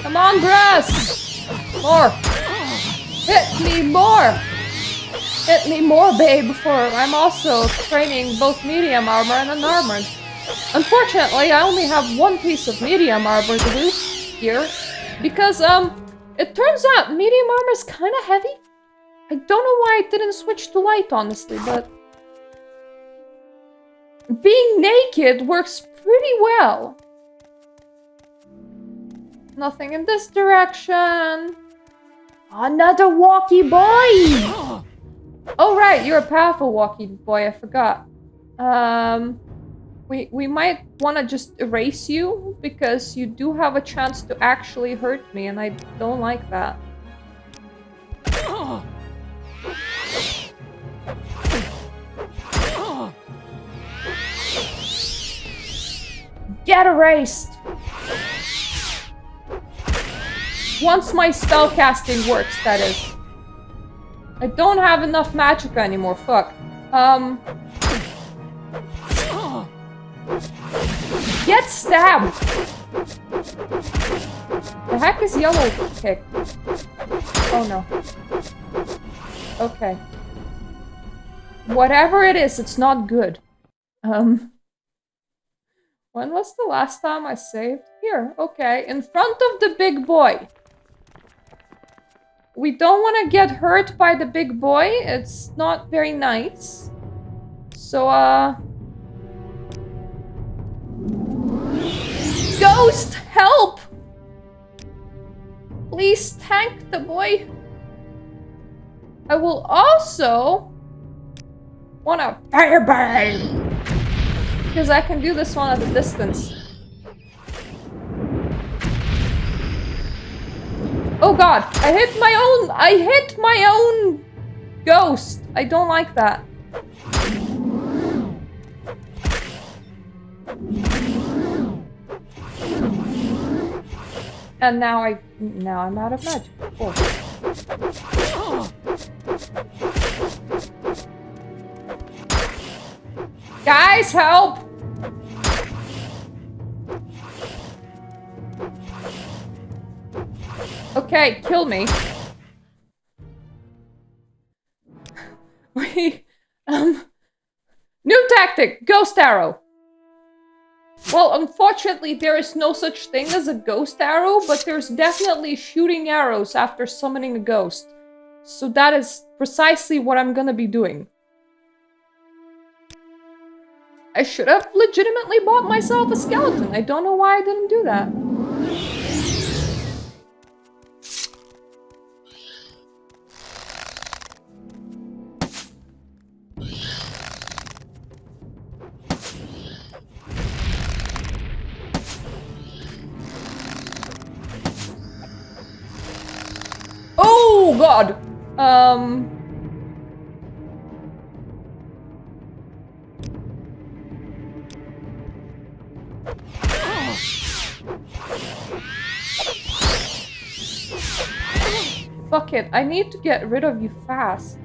Come on, Bruss. More. Hit me more. Hit me more, babe, for I'm also training both medium armor and unarmored. Unfortunately, I only have one piece of medium armor to do here. Because, it turns out medium armor is kind of heavy. I don't know why I didn't switch to light, honestly, but... being naked works pretty well. Nothing in this direction. Another walkie boy! Oh right, you're a powerful walkie boy, I forgot. We might want to just erase you, because you do have a chance to actually hurt me, and I don't like that. Get erased! Once my spell casting works, that is. I don't have enough magicka anymore, fuck. Get stabbed! The heck is yellow kick? Oh no. Okay. Whatever it is, it's not good. When was the last time I saved? Here, okay. In front of the big boy. We don't want to get hurt by the big boy. It's not very nice. So, Ghost, help! Please tank the boy. I will also want to fireball. Because I can do this one at a distance. Oh god, I hit my own ghost. I don't like that. And now I'm out of magic. Cool. Guys, help! Okay, kill me. New tactic, ghost arrow. Well, unfortunately, there is no such thing as a ghost arrow, but there's definitely shooting arrows after summoning a ghost. So that is precisely what I'm gonna be doing. I should have legitimately bought myself a skeleton. I don't know why I didn't do that. Oh god! Fuck it, I need to get rid of you fast.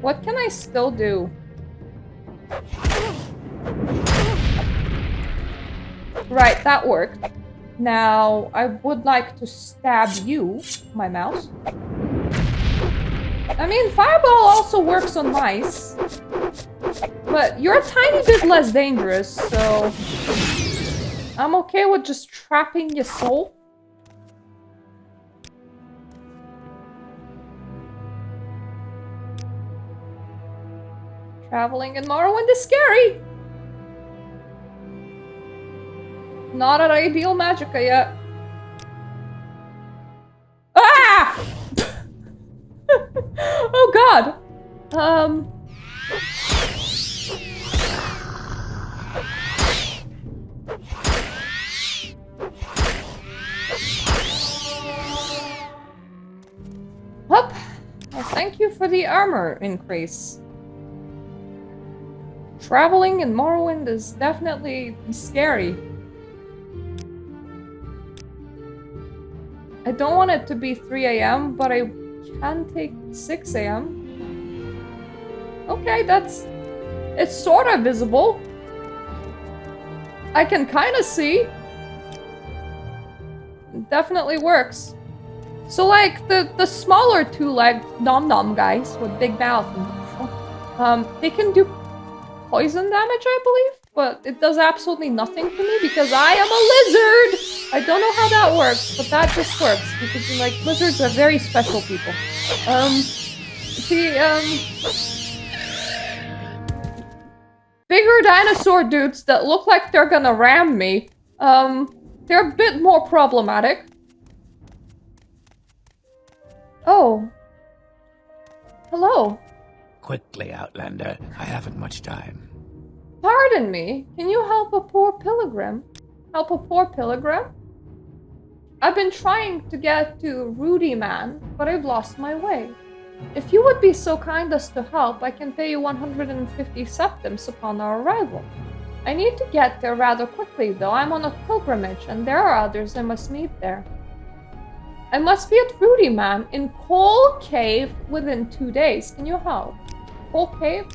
What can I still do? Right, that worked. Now, I would like to stab you, my mouse. I mean, fireball also works on mice. But you're a tiny bit less dangerous, so... I'm okay with just trapping your soul. Traveling in Morrowind is scary! Not an ideal magicka yet. Ah! Oh god! Well, thank you for the armor increase. Traveling in Morrowind is definitely scary. I don't want it to be 3 AM, but I can take 6 AM. Okay, it's sort of visible. I can kind of see. It definitely works. So like the smaller two-legged nom-nom guys with big mouth, and, they can do poison damage, I believe, but it does absolutely nothing to me because I am a lizard! I don't know how that works, but that just works because like lizards are very special people. Bigger dinosaur dudes that look like they're gonna ram me, they're a bit more problematic. Oh. Hello. Quickly, Outlander. I haven't much time. Pardon me. Can you help a poor pilgrim? Help a poor pilgrim? I've been trying to get to Rudy Man, but I've lost my way. If you would be so kind as to help, I can pay you 150 septims upon our arrival. I need to get there rather quickly, though. I'm on a pilgrimage, and there are others I must meet there. I must be at Rudy Man in Coal Cave within 2 days. Can you help? Coal Cave?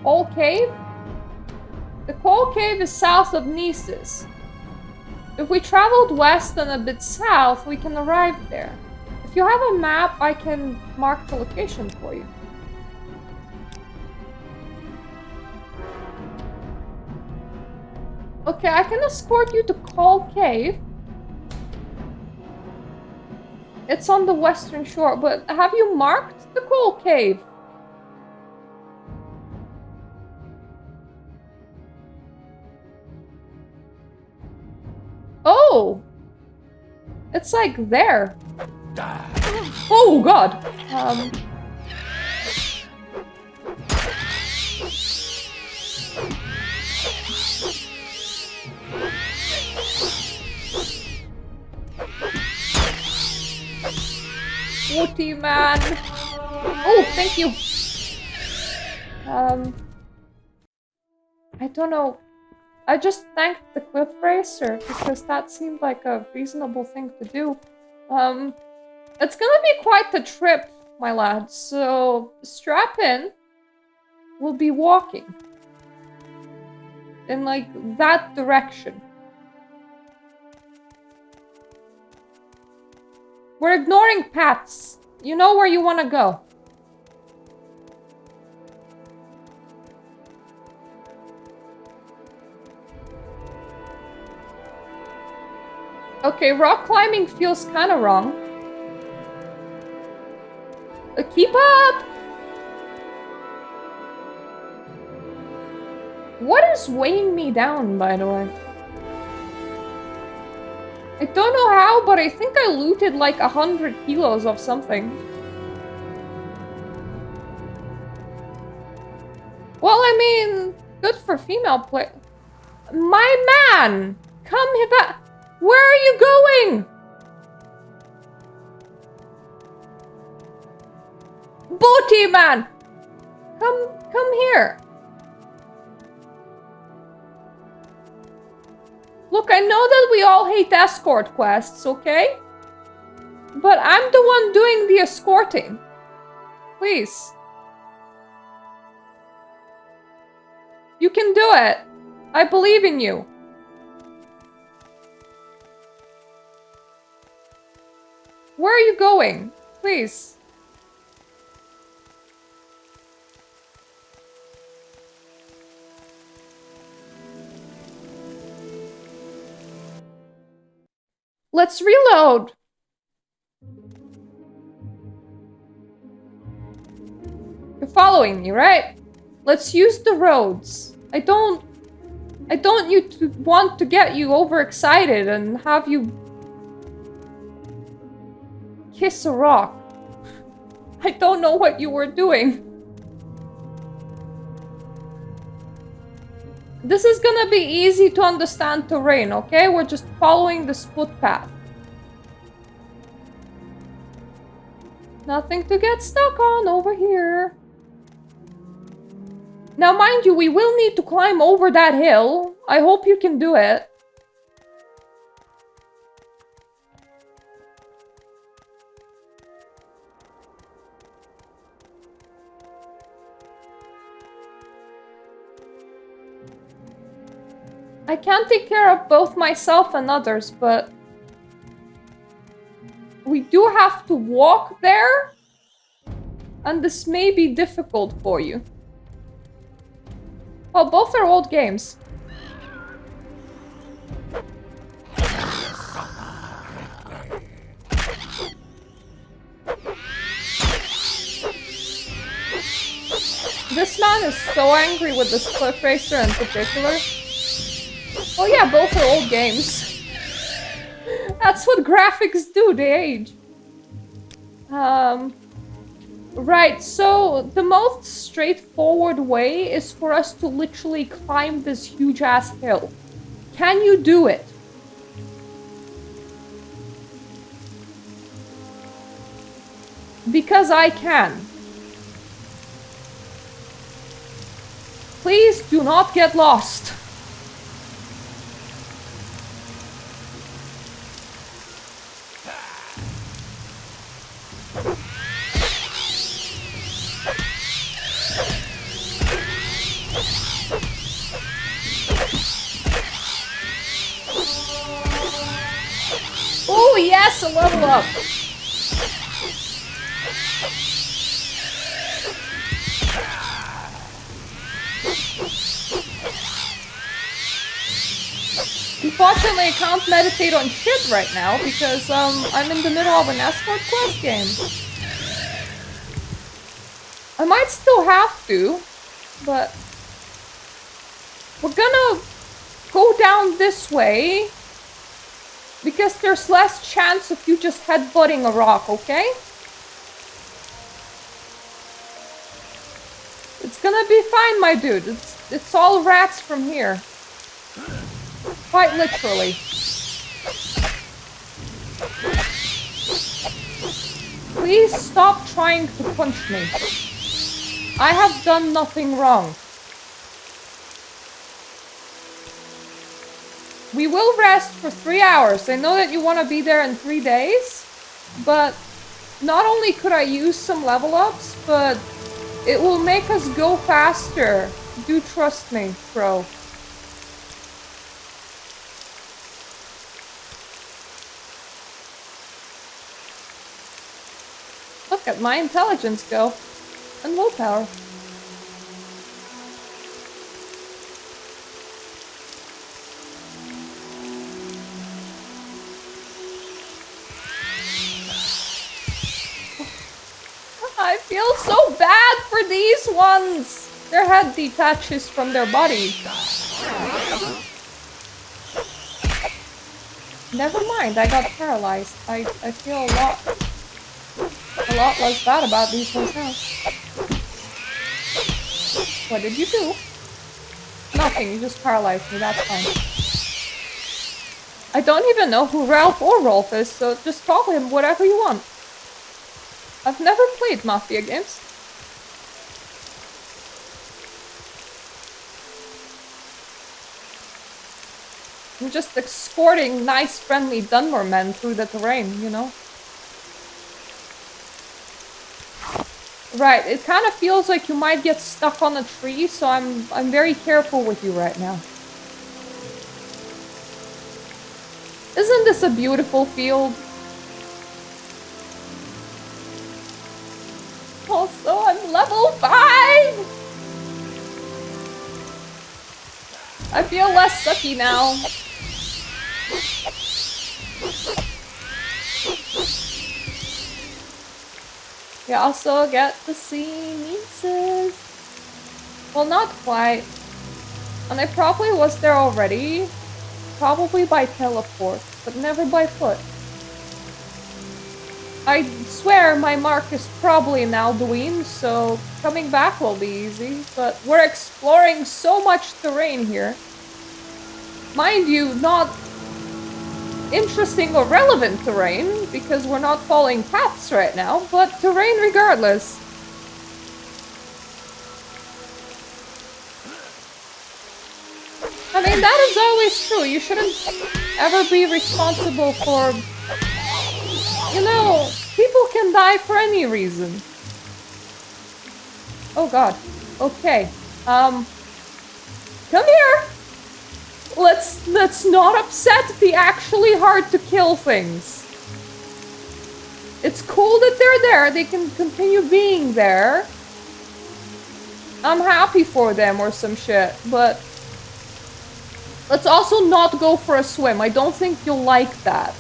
Coal Cave? The Coal Cave is south of Nices. If we traveled west and a bit south, we can arrive there. If you have a map, I can mark the location for you. Okay, I can escort you to Coal Cave. It's on the western shore, but have you marked the Coal Cave? Oh! It's like there. Oh god! Woody man! Oh, thank you! I don't know. I just thanked the cliff racer because that seemed like a reasonable thing to do. It's gonna be quite the trip, my lads, so strap in. We'll be walking. In, like, that direction. We're ignoring paths. You know where you want to go. Okay, rock climbing feels kind of wrong. Keep up! What is weighing me down, by the way? I don't know how, but I think I looted like 100 kilos of something. Well, I mean, good for female play. My man! Come here back! Where are you going? Booty man! Come here. Look, I know that we all hate escort quests, okay? But I'm the one doing the escorting. Please. You can do it. I believe in you. Where are you going? Please. Let's reload. You're following me, right? Let's use the roads. I don't want to get you overexcited and have you kiss a rock. I don't know what you were doing. This is gonna be easy to understand terrain, okay? We're just following this footpath. Nothing to get stuck on over here. Now, mind you, we will need to climb over that hill. I hope you can do it. I can't take care of both myself and others, but we do have to walk there, and this may be difficult for you. Well, both are old games. This man is so angry with this cliff racer in particular. Oh yeah, both are old games. That's what graphics do, they age. Right, so the most straightforward way is for us to literally climb this huge-ass hill. Can you do it? Because I can. Please do not get lost. Oh yes, a level up. Unfortunately, I can't meditate on shit right now because I'm in the middle of an escort quest game. I might still have to, but we're gonna go down this way because there's less chance of you just headbutting a rock, okay? It's gonna be fine, my dude. It's all rats from here. Quite literally. Please stop trying to punch me. I have done nothing wrong. We will rest for 3 hours. I know that you want to be there in 3 days, but not only could I use some level ups, but it will make us go faster. Do trust me, bro. Look at my intelligence go. And willpower. I feel so bad for these ones. Their head detaches from their body. Never mind, I got paralyzed. I feel a lot less bad about these ones now. What did you do? Nothing, you just paralyzed me, that's fine. I don't even know who Ralph or Rolf is, so just call him whatever you want. I've never played Mafia games. I'm just escorting nice, friendly Dunmore men through the terrain, you know? Right, it kind of feels like you might get stuck on a tree, so I'm very careful with you right now. Isn't this a beautiful field? Also, I'm level 5! I feel less sucky now. You also get to see nieces. Well, not quite. And I probably was there already. Probably by teleport, but never by foot. I swear my mark is probably in Alduin, so coming back will be easy. But we're exploring so much terrain here. Mind you, not interesting or relevant terrain, because we're not following paths right now, but terrain regardless. I mean, that is always true. You shouldn't ever be responsible for... You know, people can die for any reason. Oh god. Okay. Come here! Let's not upset the actually hard to kill things. It's cool that they're there. They can continue being there. I'm happy for them or some shit, but... Let's also not go for a swim. I don't think you'll like that.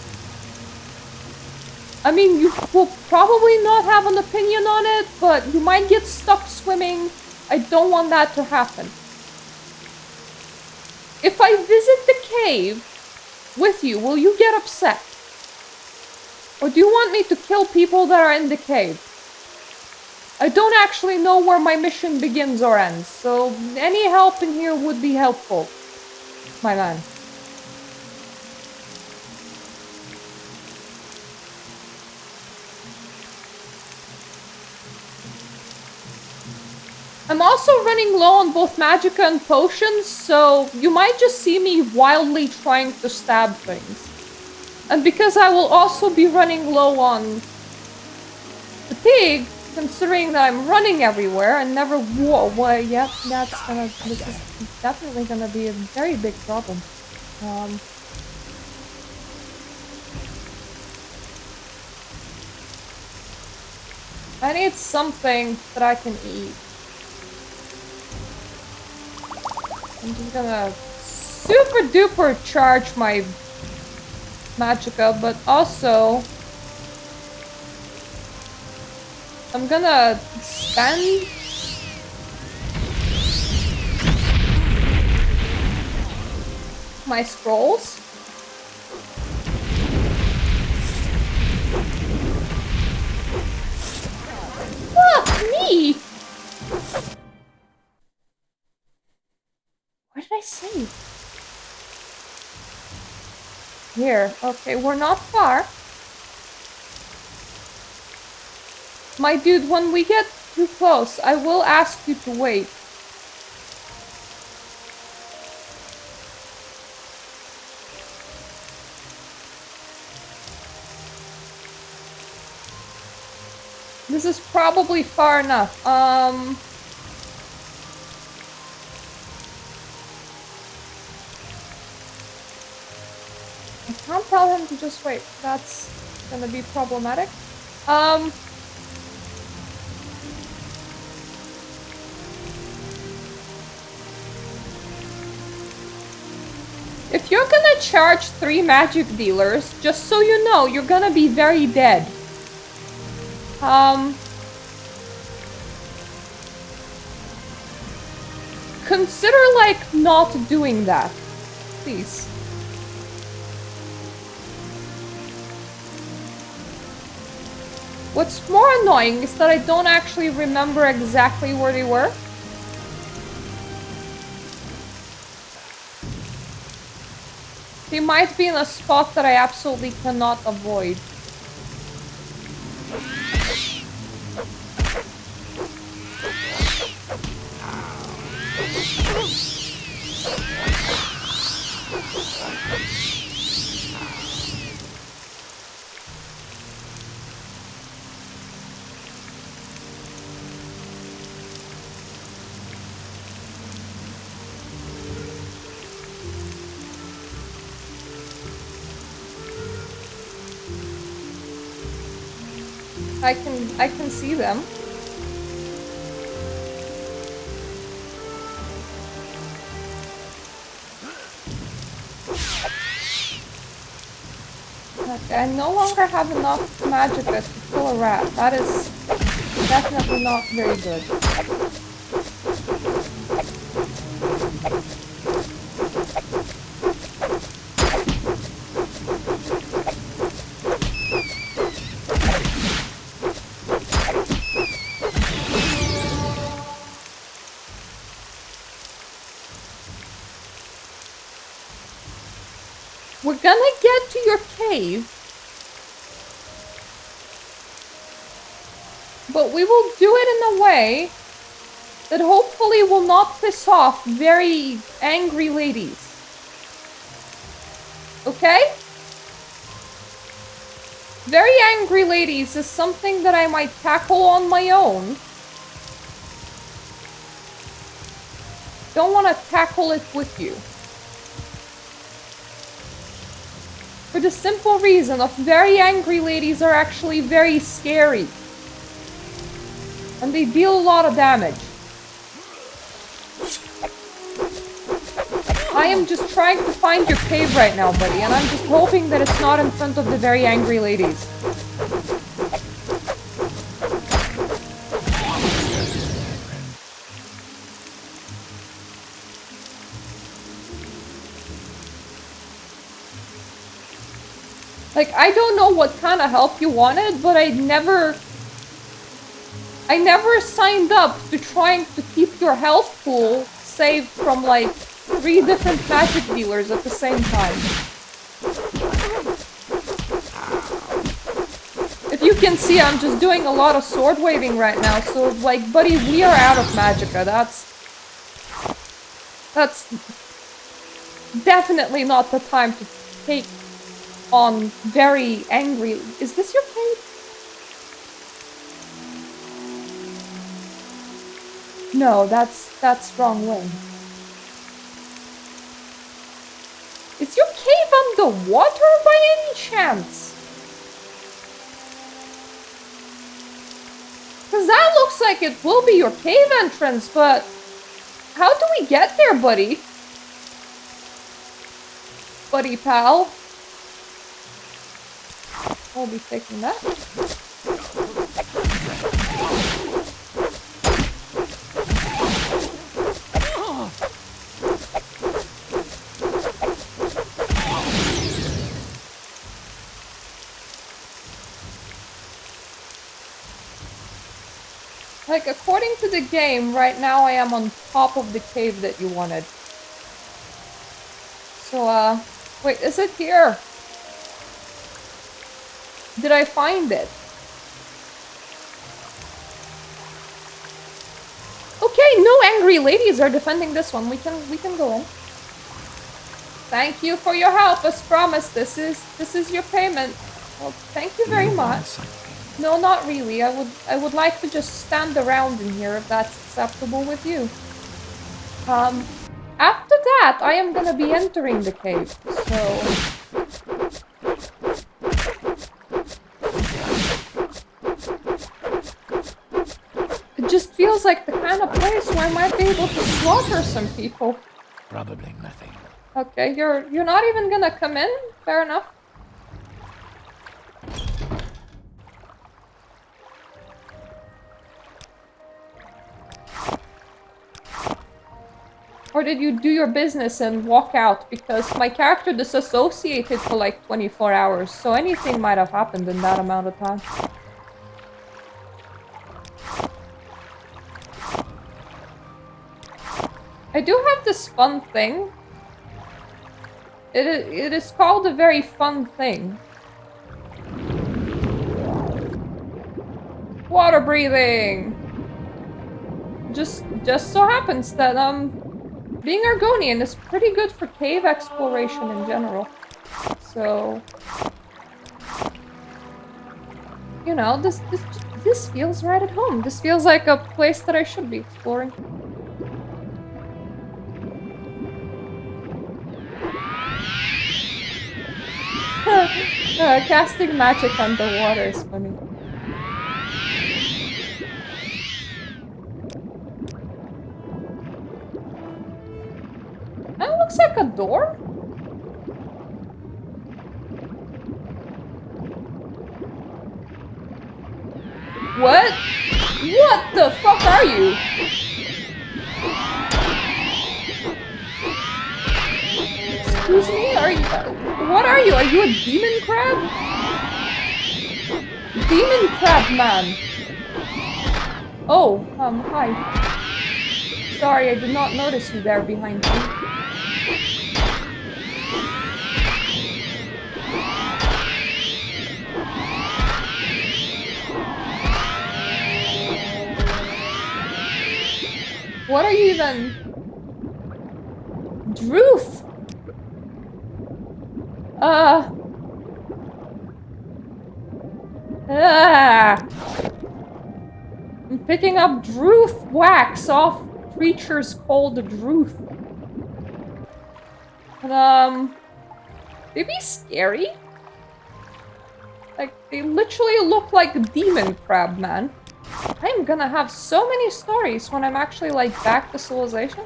I mean, you will probably not have an opinion on it, but you might get stuck swimming. I don't want that to happen. If I visit the cave with you, will you get upset? Or do you want me to kill people that are in the cave? I don't actually know where my mission begins or ends, so any help in here would be helpful, my man. I'm also running low on both magicka and potions, so you might just see me wildly trying to stab things. And because I will also be running low on fatigue, considering that I'm running everywhere and never... Whoa, well, yep, this is definitely gonna be a very big problem. I need something that I can eat. I'm just gonna super duper charge my magicka, but also I'm gonna spend my scrolls. Fuck me! What did I say? Here. Okay, we're not far. My dude, when we get too close, I will ask you to wait. This is probably far enough. I can't tell him to just wait. That's gonna be problematic. If you're gonna charge 3 magic dealers, just so you know, you're gonna be very dead. Consider, like, not doing that. Please. What's more annoying is that I don't actually remember exactly where they were. They might be in a spot that I absolutely cannot avoid. I can see them. Okay, I no longer have enough magicka to kill a rat. That is definitely not very good. We're gonna get to your cave, but we will do it in a way that hopefully will not piss off very angry ladies. Okay? Very angry ladies is something that I might tackle on my own. Don't want to tackle it with you. For the simple reason of very angry ladies are actually very scary. And they deal a lot of damage. I am just trying to find your cave right now, buddy, and I'm just hoping that it's not in front of the very angry ladies. Like, I don't know what kind of help you wanted, but I never signed up to trying to keep your health pool saved from, like, 3 different magic dealers at the same time. It If you can see, I'm just doing a lot of sword waving right now, so, like, buddy, we are out of magicka. That's definitely not the time to take on very angry... Is this your cave? No, that's wrong way. Is your cave underwater by any chance? Because that looks like it will be your cave entrance, but how do we get there, buddy? Buddy pal. I'll be taking that. Like, according to the game, right now I am on top of the cave that you wanted. So, wait, is it here? Did I find it? Okay, no angry ladies are defending this one. We can go in. Thank you for your help. As promised, this is your payment. Well, thank you very much. No, not really. I would like to just stand around in here if that's acceptable with you. After that, I am gonna be entering the cave, so... It just feels like the kind of place where I might be able to slaughter some people. Probably nothing. Okay, you're not even gonna come in? Fair enough. Or did you do your business and walk out? Because my character disassociated for like 24 hours, so anything might have happened in that amount of time. I do have this fun thing. It is called a very fun thing. Water breathing! Just so happens that, being Argonian is pretty good for cave exploration in general. So... You know, this feels right at home. This feels like a place that I should be exploring. Casting magic underwater is funny. That looks like a door? What? What the fuck are you? Excuse me? Are you... What are you? Are you a demon crab? Demon crab man. Oh, hi. Sorry, I did not notice you there behind me. What are you even... Druth! I'm picking up Druth wax off creatures called Druth. And, they be scary? Like, they literally look like demon crab, man. I'm gonna have so many stories when I'm actually, like, back to civilization.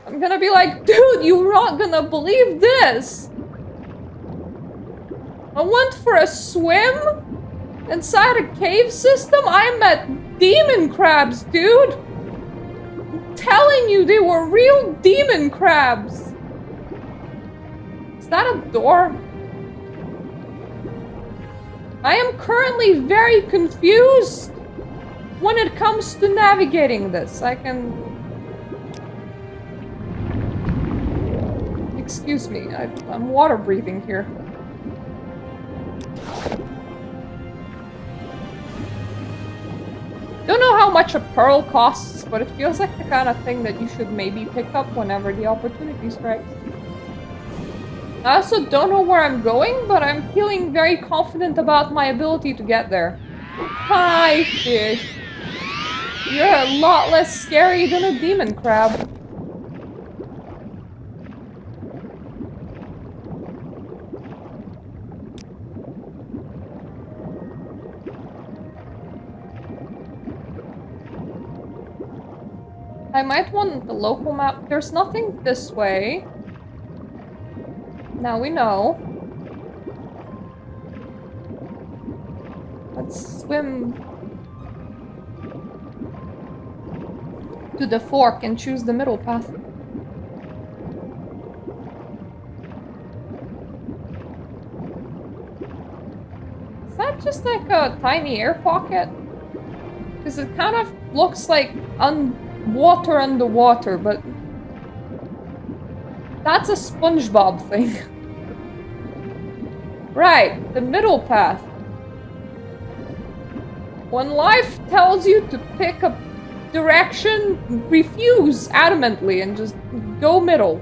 I'm gonna be like, dude, you're not gonna believe this! I went for a swim inside a cave system. I met demon crabs, dude! I'm telling you, they were real demon crabs! Is that a door? I am currently very confused when it comes to navigating this. I can... Excuse me, I'm water breathing here. how much a pearl costs, but it feels like the kind of thing that you should maybe pick up whenever the opportunity strikes. I also don't know where I'm going, but I'm feeling very confident about my ability to get there. Hi, fish. You're a lot less scary than a demon crab. I might want the local map. There's nothing this way. Now we know. Let's swim to the fork and choose the middle path. Is that just like a tiny air pocket? Because it kind of looks like water underwater, but that's a SpongeBob thing. Right, the middle path. When life tells you to pick a direction, refuse adamantly and just go middle.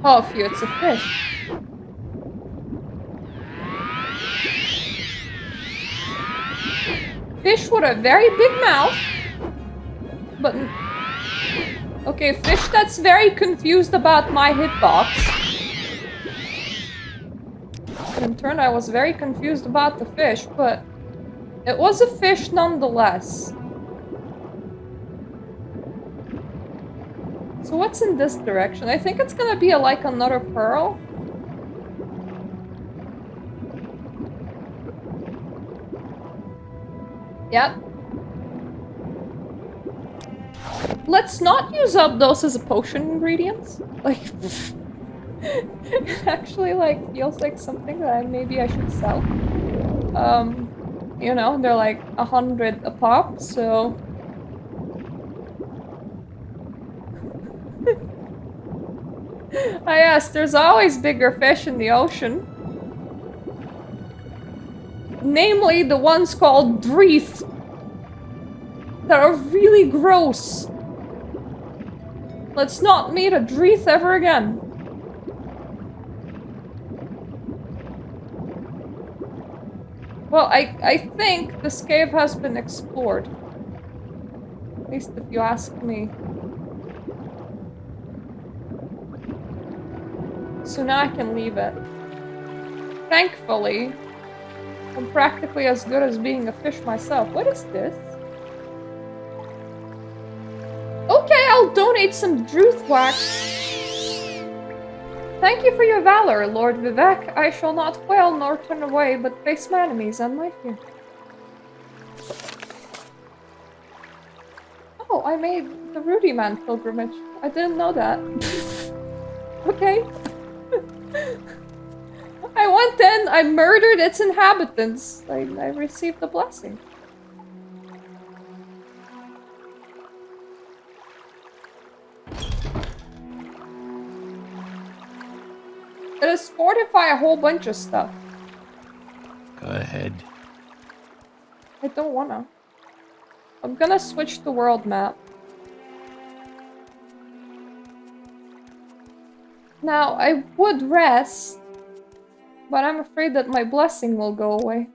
Oh, phew, it's a fish. Fish with a very big mouth. But... okay, fish that's very confused about my hitbox. In turn, I was very confused about the fish, but it was a fish nonetheless. So what's in this direction? I think it's gonna be like another pearl. Yep. Let's not use up those as a potion ingredients. Like, it actually, like, feels like something that maybe I should sell. You know, they're like 100 a pop, so... yes, there's always bigger fish in the ocean. Namely, the ones called Dreeth. That are really gross. Let's not meet a Dreeth ever again. Well, I think this cave has been explored. At least if you ask me. So now I can leave it. Thankfully, I'm practically as good as being a fish myself. What is this? Okay, I'll donate some Druth wax. Thank you for your valor, Lord Vivek. I shall not quail nor turn away, but face my enemies and my fear. Oh, I made the Rudy Man pilgrimage. I didn't know that. Okay. I went in, I murdered its inhabitants. I received the blessing. It is fortify a whole bunch of stuff. Go ahead. I don't wanna. I'm gonna switch the world map. Now, I would rest, but I'm afraid that my blessing will go away.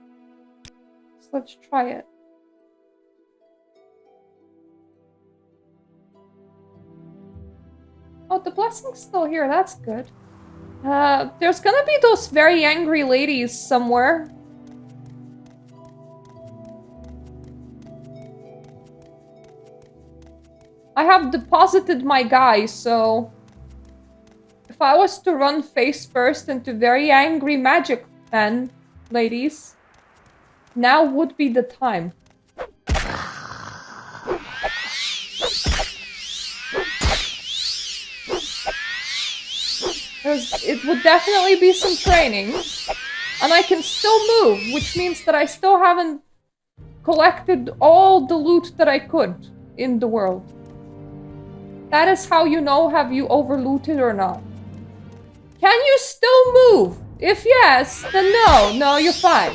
So let's try it. Oh, the blessing's still here, that's good. There's gonna be those very angry ladies somewhere. I have deposited my guy, so... if I was to run face first into very angry magic men, ladies, now would be the time. It would definitely be some training. And I can still move, which means that I still haven't collected all the loot that I could in the world. That is how you know have you overlooted or not. Can you still move? If yes, then no. No, you're fine.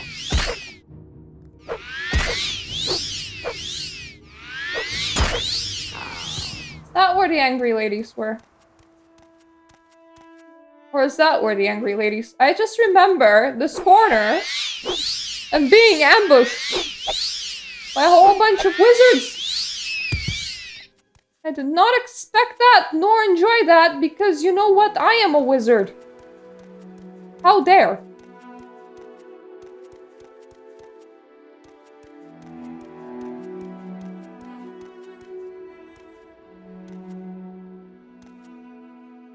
Is that where the angry ladies were? Or is that where the angry ladies... I just remember this corner and being ambushed by a whole bunch of wizards. I did not expect that, nor enjoy that, because you know what? I am a wizard. How dare.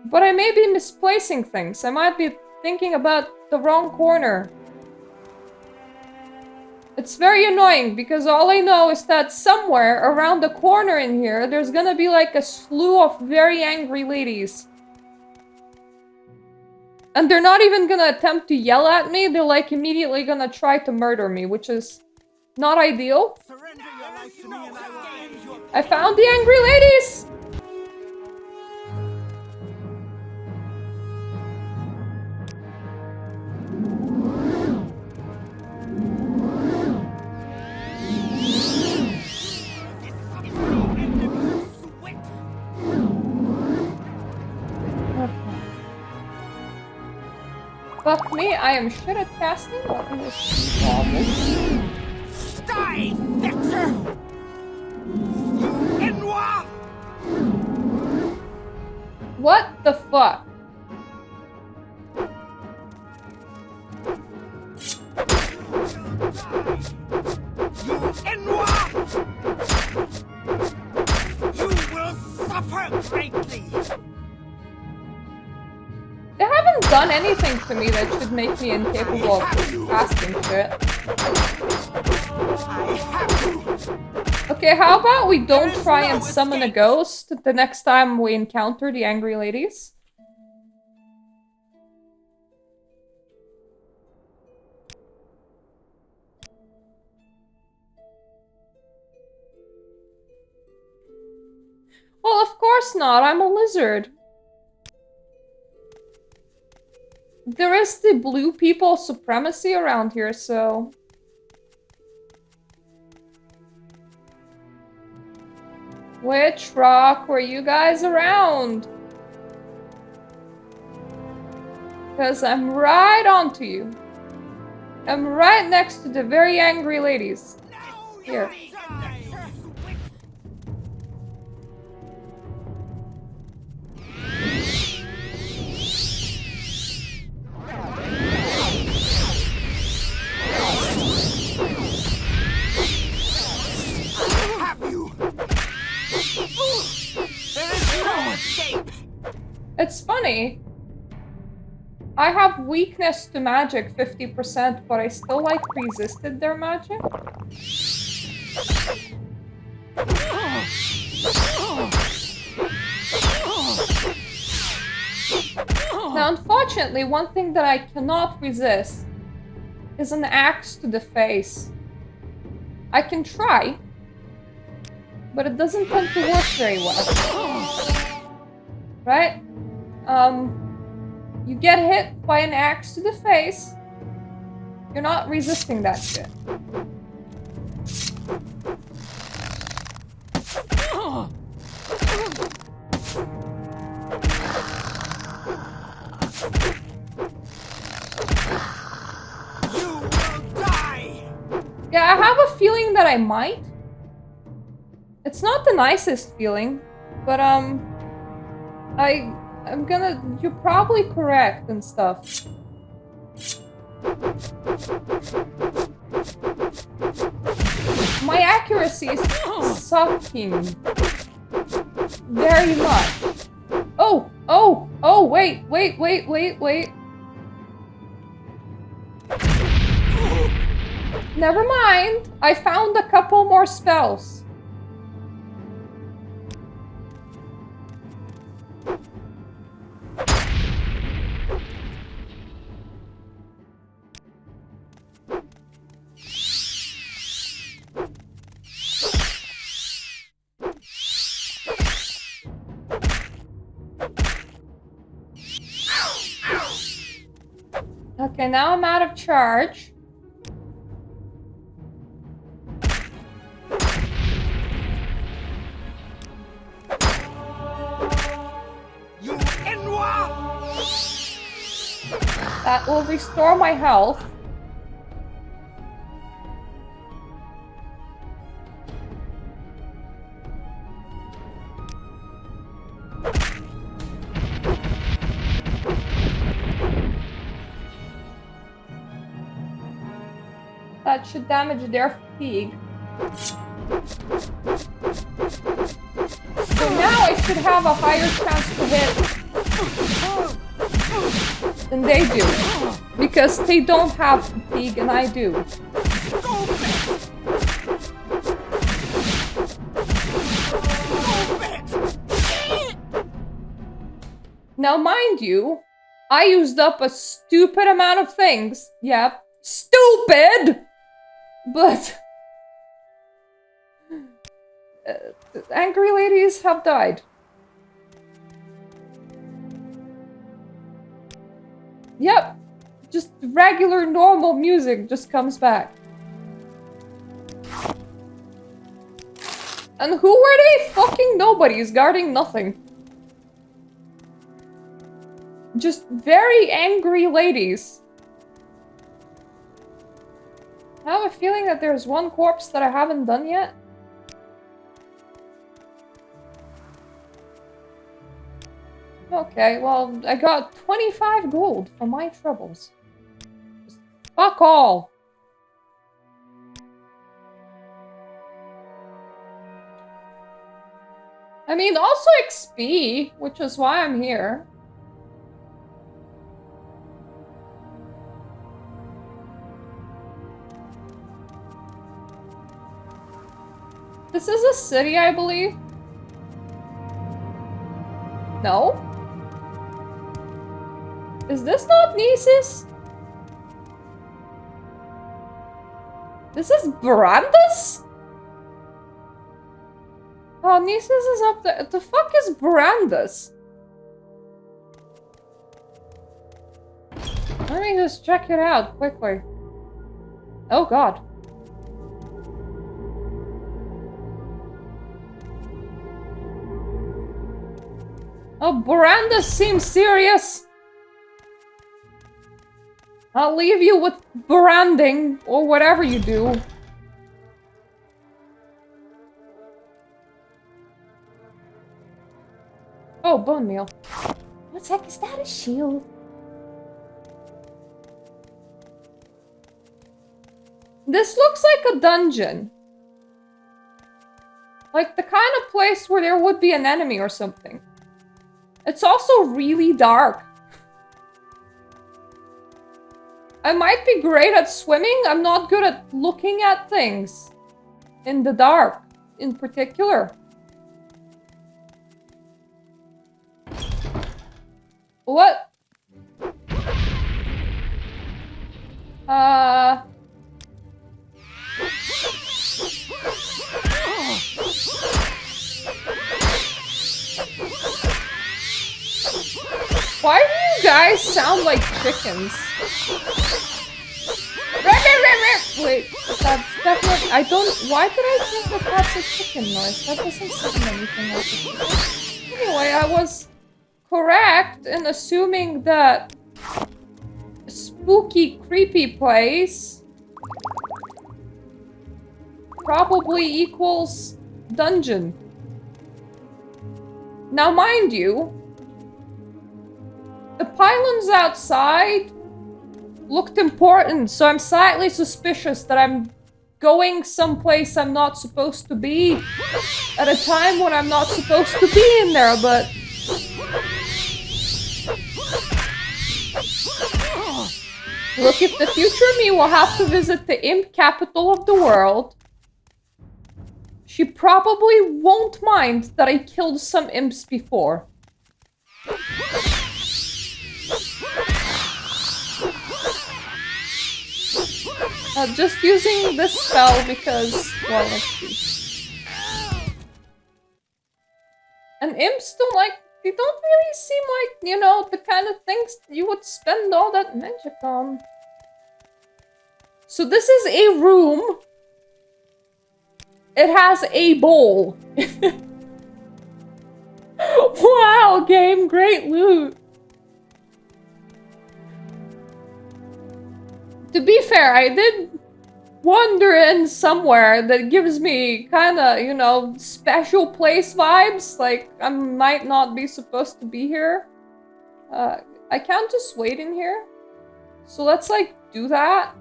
But I may be misplacing things. I might be thinking about the wrong corner. It's very annoying because all I know is that somewhere around the corner in here, there's gonna be like a slew of very angry ladies. And they're not even gonna attempt to yell at me, they're like immediately gonna try to murder me, which is not ideal. I found the angry ladies! Fuck me, I am shit at casting. Let me just Die, Vexer! You Enwa! What the fuck? You Enwa! You will suffer greatly! They haven't done anything to me that should make me incapable of casting shit. Okay, how about we don't try and summon a ghost the next time we encounter the angry ladies? Well, of course not. I'm a lizard. There is the blue people supremacy around here, so... Which rock were you guys around? Because I'm right onto you. I'm right next to the very angry ladies. Here. It's funny. I have weakness to magic 50%, but I still like resisted their magic. Now, unfortunately, one thing that I cannot resist is an axe to the face. I can try, but it doesn't tend to work very well. Right? You get hit by an axe to the face, you're not resisting that shit. You will die! Yeah, I have a feeling that I might. It's not the nicest feeling, but I'm gonna... You're probably correct and stuff. My accuracy is sucking. Very much. Oh, wait. Never mind. I found a couple more spells. Okay, now I'm out of charge. You Enwa! That will restore my health. That should damage their fatigue. So now I should have a higher chance to hit than they do. Because they don't have fatigue and I do. Now mind you, I used up a stupid amount of things. Yep, stupid! But angry ladies have died. Yep, just regular normal music just comes back. And who were they? Fucking nobodies guarding nothing. Just very angry ladies. I have a feeling that there's one corpse that I haven't done yet. Okay, well, I got 25 gold for my troubles. Just fuck all. I mean, also XP, which is why I'm here. This is a city, I believe. No? Is this not Nisus? This is Berandas? Oh, Nisus is up there. The fuck is Berandas? Let me just check it out quickly. Oh god. Oh, Berandas seems serious. I'll leave you with branding or whatever you do. Oh, bone meal. What the heck, is that a shield? This looks like a dungeon. Like the kind of place where there would be an enemy or something. It's also really dark. I might be great at swimming. I'm not good at looking at things in the dark, in particular. What? Why do you guys sound like chickens? Wait, that's definitely... I don't... Why did I think that that's a chicken noise? That doesn't sound anything like a chicken. Anyway, I was correct in assuming that spooky, creepy place probably equals dungeon. Now, mind you, the pylons outside looked important, so I'm slightly suspicious that I'm going someplace I'm not supposed to be at a time when I'm not supposed to be in there, but... Look, if the future me will have to visit the imp capital of the world, she probably won't mind that I killed some imps before. Just using this spell because, well, let's see. And imps don't like they don't really seem like, you know, the kind of things you would spend all that magic on. So this is a room. It has a bowl. Wow, game, great loot. To be fair, I did wander in somewhere that gives me kind of, you know, special place vibes. Like, I might not be supposed to be here. I can't just wait in here. So let's, like, do that.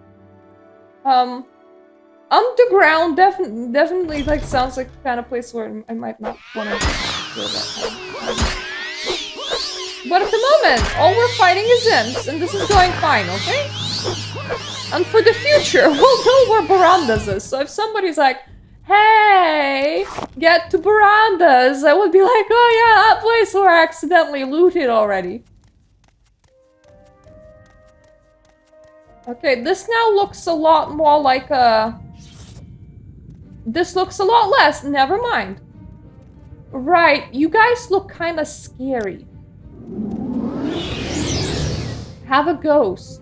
Underground definitely, like, sounds like the kind of place where I might not want to go that. But at the moment, all we're fighting is imps, and this is going fine, okay? And for the future, we'll know where Berandas is. So if somebody's like, hey, get to Berandas, I would be like, oh yeah, that place where I accidentally looted already. Okay, this now looks a lot more like a... This looks a lot less, never mind. Right, you guys look kind of scary. Have a ghost.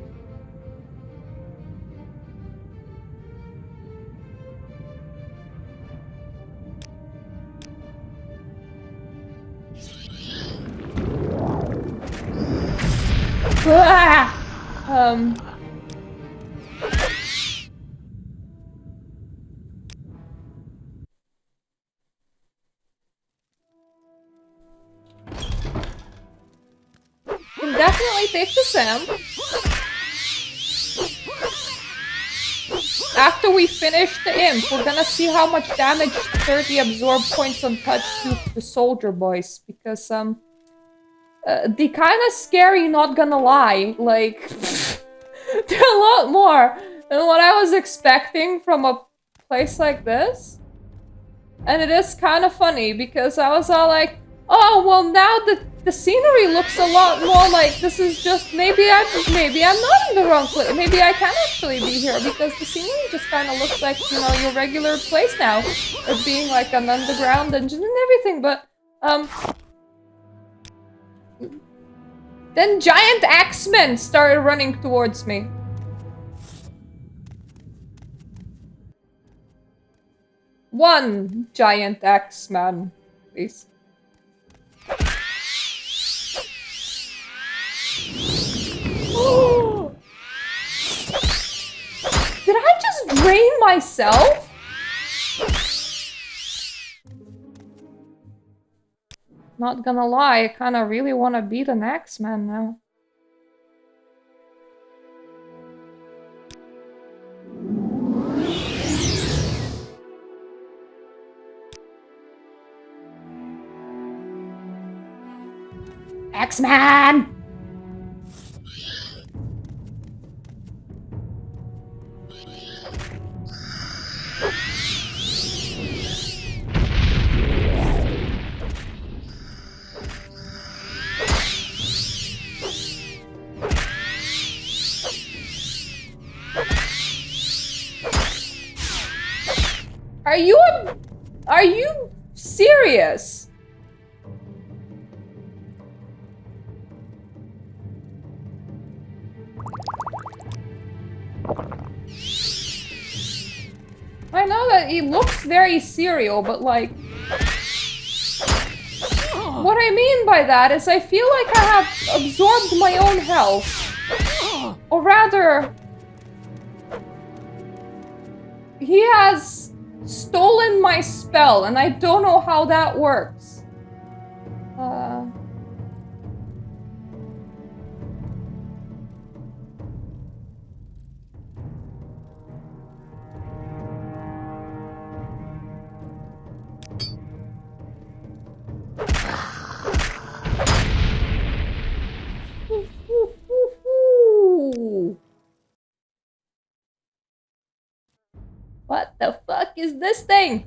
Ah! Can definitely take the Sam. After we finish the imp, we're gonna see how much damage 30 absorb points on touch do to the soldier boys, because they kind of scary, not gonna lie. Like, they're a lot more than what I was expecting from a place like this. And it is kind of funny, because I was all like, oh, well, now the scenery looks a lot more like this is just, maybe I'm not in the wrong place. Maybe I can actually be here, because the scenery just kind of looks like, you know, your regular place now. It being like an underground dungeon and everything, but, then giant axemen started running towards me. One giant axeman, please. Did I just drain myself? Not gonna lie, I kind of really want to beat an Axeman now. Axeman! Are you serious? I know that he looks very serial, but like... What I mean by that is I feel like I have absorbed my own health. Or rather... He has stolen my spell, and I don't know how that works. What the fuck is this thing?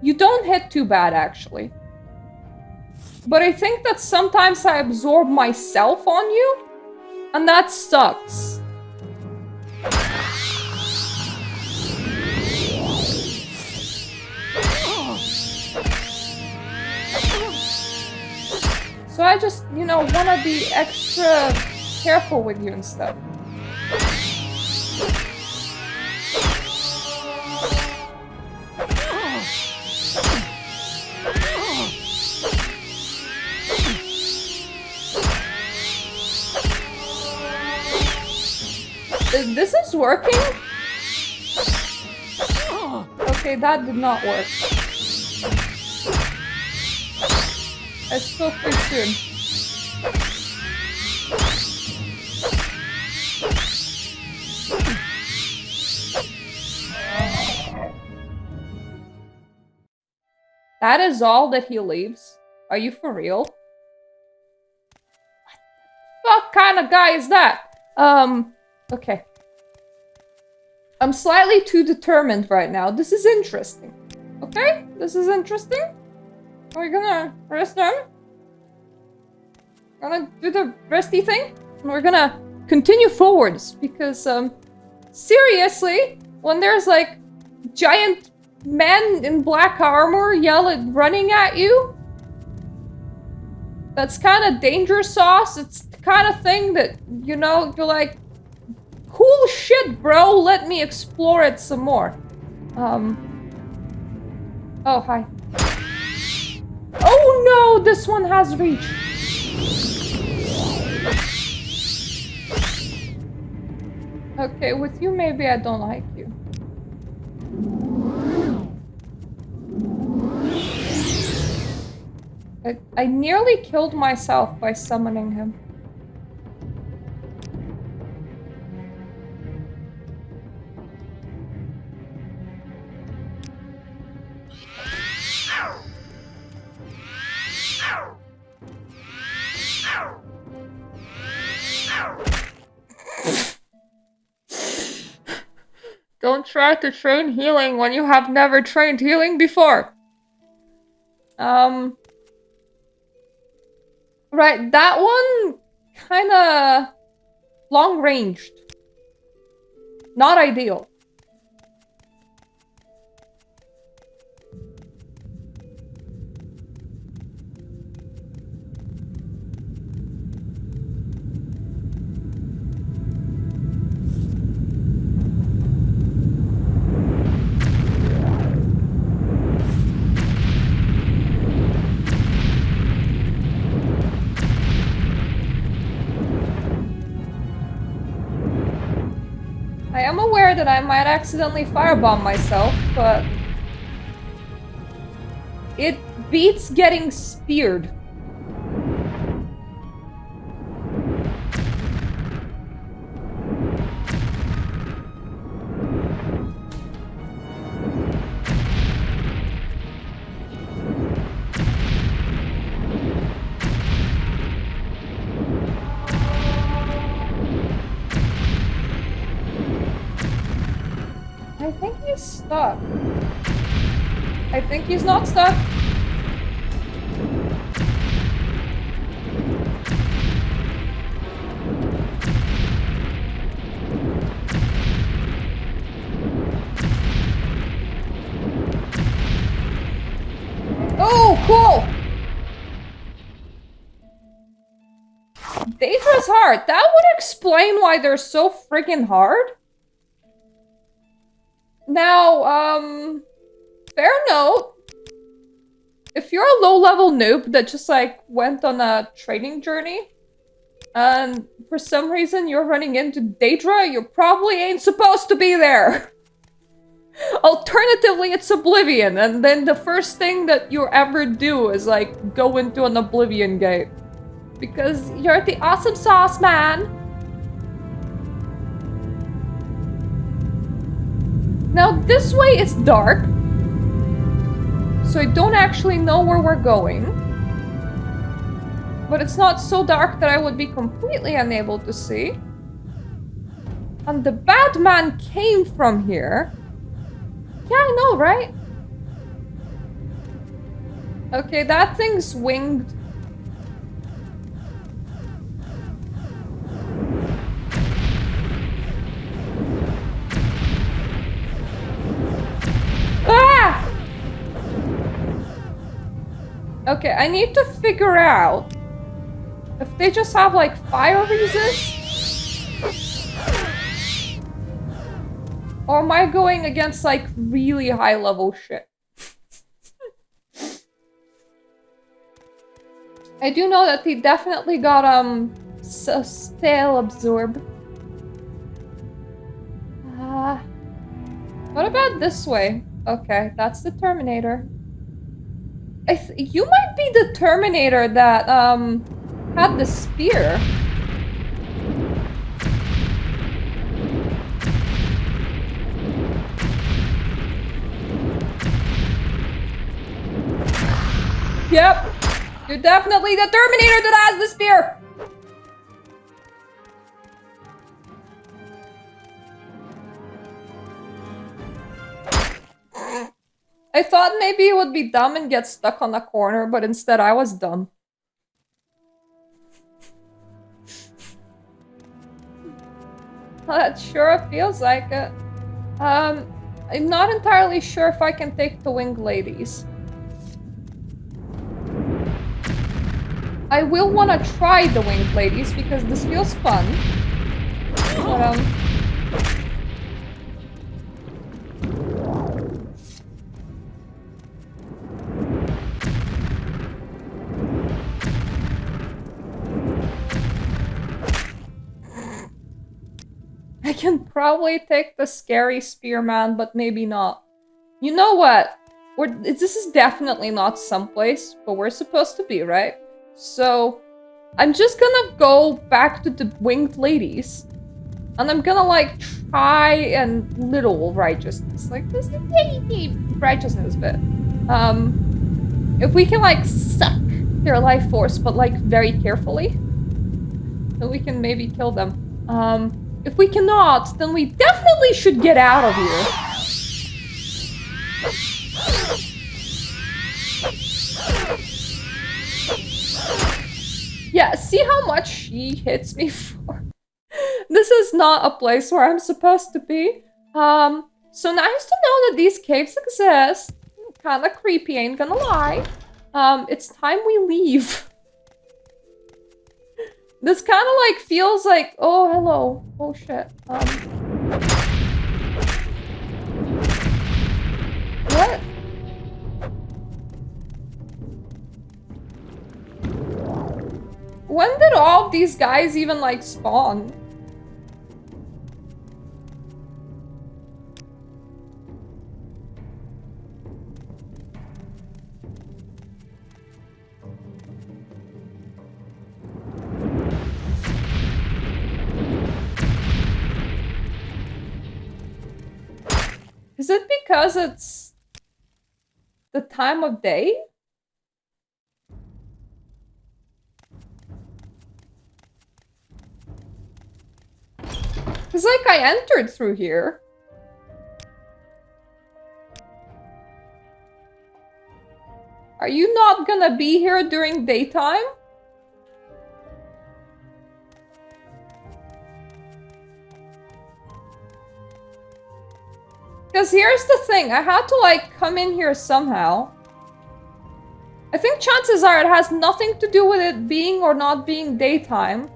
You don't hit too bad, actually. But I think that sometimes I absorb myself on you, and that sucks. just, you know, wanna be extra careful with you and stuff. This is working? Okay, that did not work. I spoke too soon. That is all that he leaves? Are you for real? What kind of guy is that? Okay. I'm slightly too determined right now. This is interesting. Okay? This is interesting. Are we gonna rest them? Gonna do the resty thing? And we're gonna continue forwards because, seriously, when there's like giant men in black armor running at you, that's kind of danger sauce. It's the kind of thing that, you know, you're like, cool shit, bro. Let me explore it some more. Oh, hi. Oh no, this one has reach. Okay, with you, maybe I don't like you. I nearly killed myself by summoning him. Don't try to train healing when you have never trained healing before. Right, that one kinda long-ranged. Not ideal. I am aware that I might accidentally firebomb myself, but it beats getting speared. I think he's stuck. I think he's not stuck. Oh, cool! Daedra's hard. That would explain why they're so freaking hard. Now, fair note. If you're a low-level noob that just, like, went on a training journey, and for some reason you're running into Daedra, you probably ain't supposed to be there. Alternatively, it's Oblivion, and then the first thing that you ever do is, like, go into an Oblivion gate. Because you're the awesome sauce, man! Now, this way it's dark, so I don't actually know where we're going. But it's not so dark that I would be completely unable to see. And the bad man came from here. Yeah, I know, right? Okay, that thing's winged. Ah! Okay, I need to figure out If they just have like fire resist? Or am I going against like really high level shit? I do know that he definitely got stale absorb. What about this way? Okay, that's the Terminator. You might be the Terminator that had the spear. Yep. You're definitely the Terminator that has the spear! I thought maybe it would be dumb and get stuck on a corner, but instead I was dumb. That sure feels like it. I'm not entirely sure if I can take the winged ladies. I will want to try the winged ladies because this feels fun. But, I can probably take the scary spearman, but maybe not. You know what? This is definitely not someplace, but we're supposed to be, right? So, I'm just gonna go back to the winged ladies. And I'm gonna, like, try and little righteousness. Like, this is righteousness bit. If we can, like, suck their life force, but, like, very carefully, then we can maybe kill them. If we cannot, then we definitely should get out of here. Yeah, see how much she hits me for? This is not a place where I'm supposed to be. So nice to know that these caves exist. Kinda creepy, ain't gonna lie. It's time we leave. This kind of like feels like, oh, hello. Oh shit. What? When did all of these guys even like spawn? Is it because it's the time of day? Because, like, I entered through here. Are you not gonna be here during daytime? Because here's the thing, I had to, like, come in here somehow. I think chances are it has nothing to do with it being or not being daytime.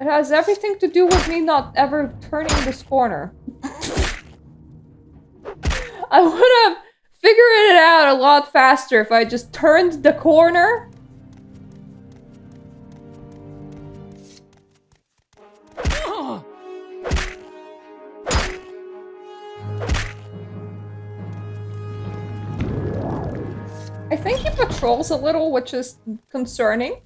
It has everything to do with me not ever turning this corner. I would have figured it out a lot faster if I just turned the corner. I think he patrols a little, which is concerning.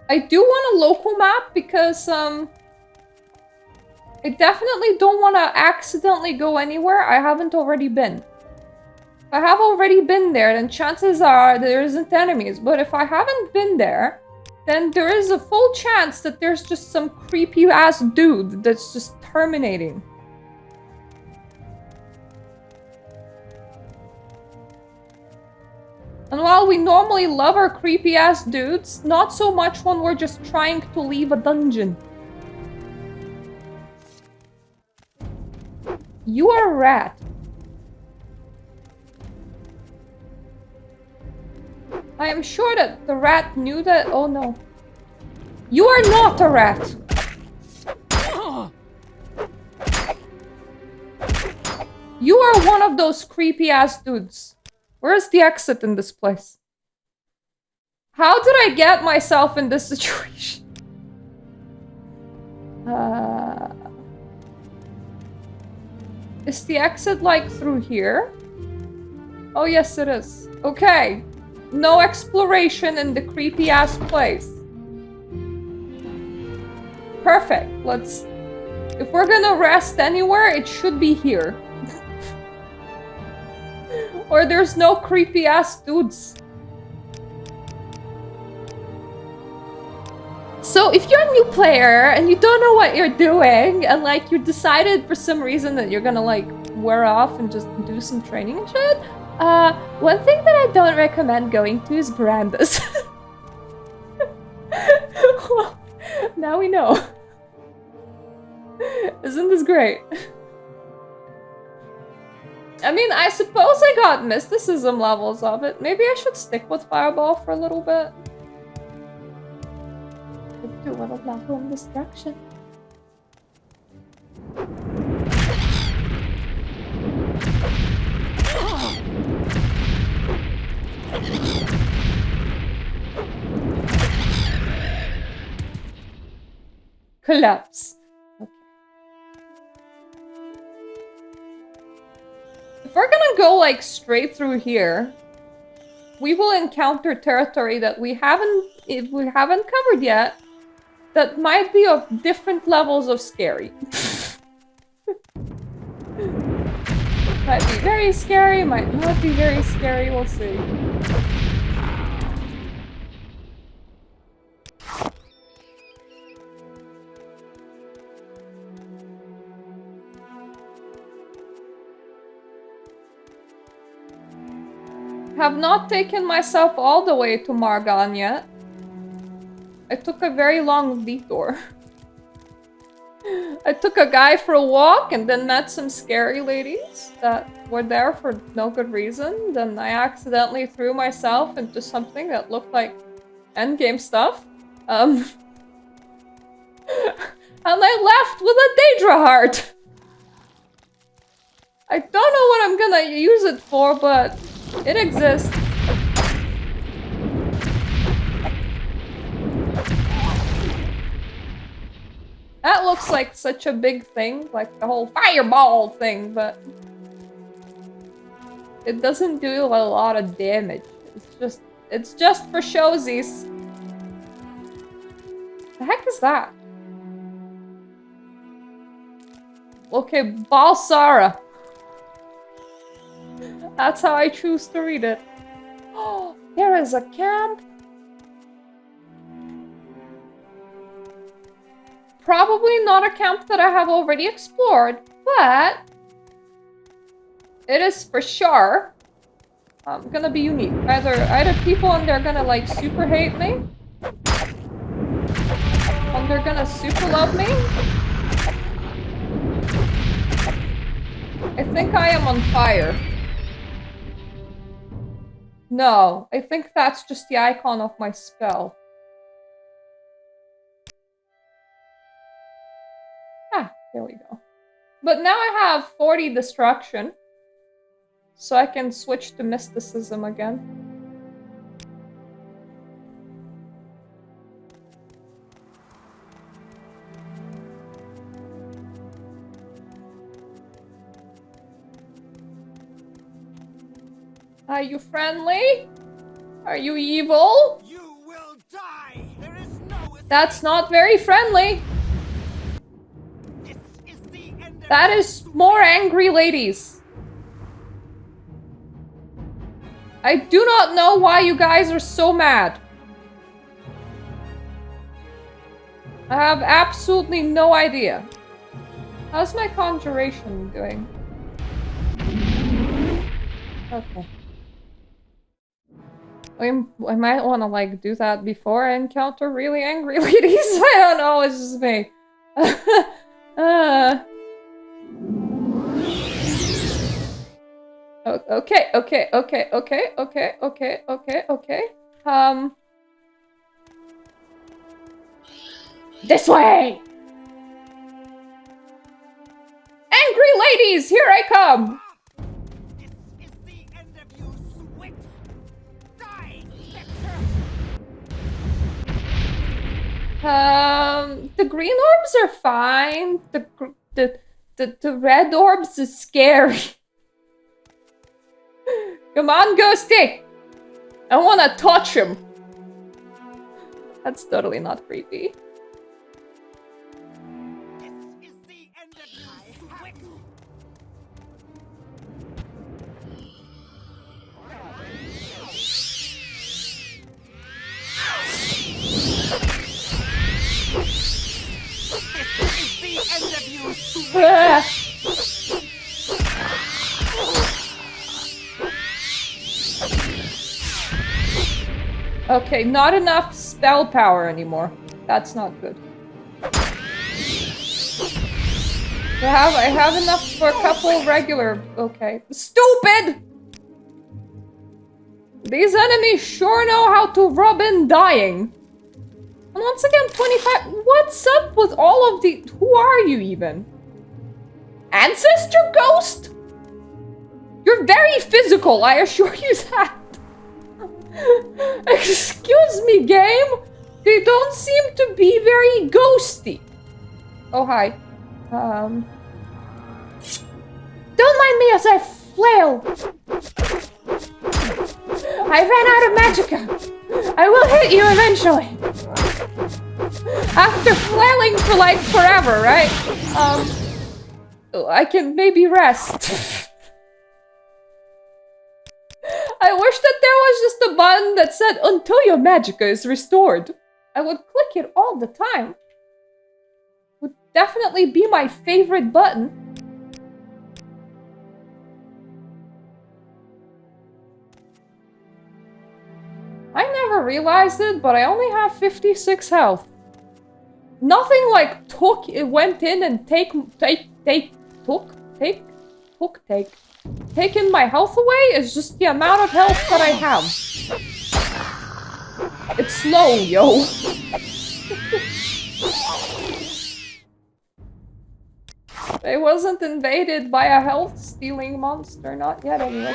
I do want a local map because, I definitely don't want to accidentally go anywhere I haven't already been. If I have already been there, then chances are there isn't enemies. But if I haven't been there, then there is a full chance that there's just some creepy-ass dude that's just terminating. And while we normally love our creepy-ass dudes, not so much when we're just trying to leave a dungeon. You are a rat. I am sure that the rat knew that. Oh no. You are not a rat! You are one of those creepy ass dudes. Where's the exit in this place? How did I get myself in this situation? Is the exit like through here? Oh yes it is. Okay. No exploration in the creepy ass place. Perfect. Let's... If we're gonna rest anywhere, it should be here. Or there's no creepy ass dudes. So if you're a new player and you don't know what you're doing and like you decided for some reason that you're gonna like wear off and just do some training and shit, one thing that I don't recommend going to is Berandas. Well, now we know. Isn't this great? I mean, I suppose I got mysticism levels of it. Maybe I should stick with Fireball for a little bit. Could do a little level in destruction. Collapse. Okay. If we're gonna go like straight through here, we will encounter territory that we haven't covered yet. That might be of different levels of scary. Might be very scary, might not be very scary, we'll see. Have not taken myself all the way to Margan yet. I took a very long detour. I took a guy for a walk and then met some scary ladies that were there for no good reason. Then I accidentally threw myself into something that looked like endgame stuff. And I left with a Daedra heart. I don't know what I'm gonna use it for, but it exists. That looks like such a big thing, like the whole fireball thing, but it doesn't do a lot of damage. It's just for showsies. The heck is that? Okay, Balsara. That's how I choose to read it. Oh, there is a camp. Probably not a camp that I have already explored, but it is for sure gonna be unique. Either people and they're gonna like super hate me, and they're gonna super love me. I think I am on fire. No, I think that's just the icon of my spell. Ah, there we go. But now I have 40 destruction, so I can switch to mysticism again. Are you friendly? Are you evil? You will die. There is no. That's not very friendly. This is the end of That is more angry ladies. I do not know why you guys are so mad. I have absolutely no idea. How's my conjuration doing? Okay. I might want to like do that before I encounter really angry ladies. I don't know, it's just me. Okay. This way! Angry ladies, here I come! This is the end of you, Swit! Die, The green orbs are fine. The red orbs is scary. Come on, Ghosty! I wanna touch him. That's totally not creepy. This is the end of you, Swit! This is the end of you, Swit! Ah. Okay, not enough spell power anymore. That's not good. I have enough for a couple regular... Okay. Stupid! These enemies sure know how to rub in dying. And once again, 25... What's up with all of the... Who are you even? Ancestor Ghost? You're very physical, I assure you that. Excuse me, game. They don't seem to be very ghosty. Oh, hi. Don't mind me as I flail. I ran out of magicka. I will hit you eventually. After flailing for like forever, right? I can maybe rest. I wish that there was just a button that said until your magicka is restored. I would click it all the time. Would definitely be my favorite button. I never realized it, but I only have 56 health. Nothing like it went in and taking my health away. Is just the amount of health that I have. It's slow, yo. I wasn't invaded by a health-stealing monster, not yet anyway.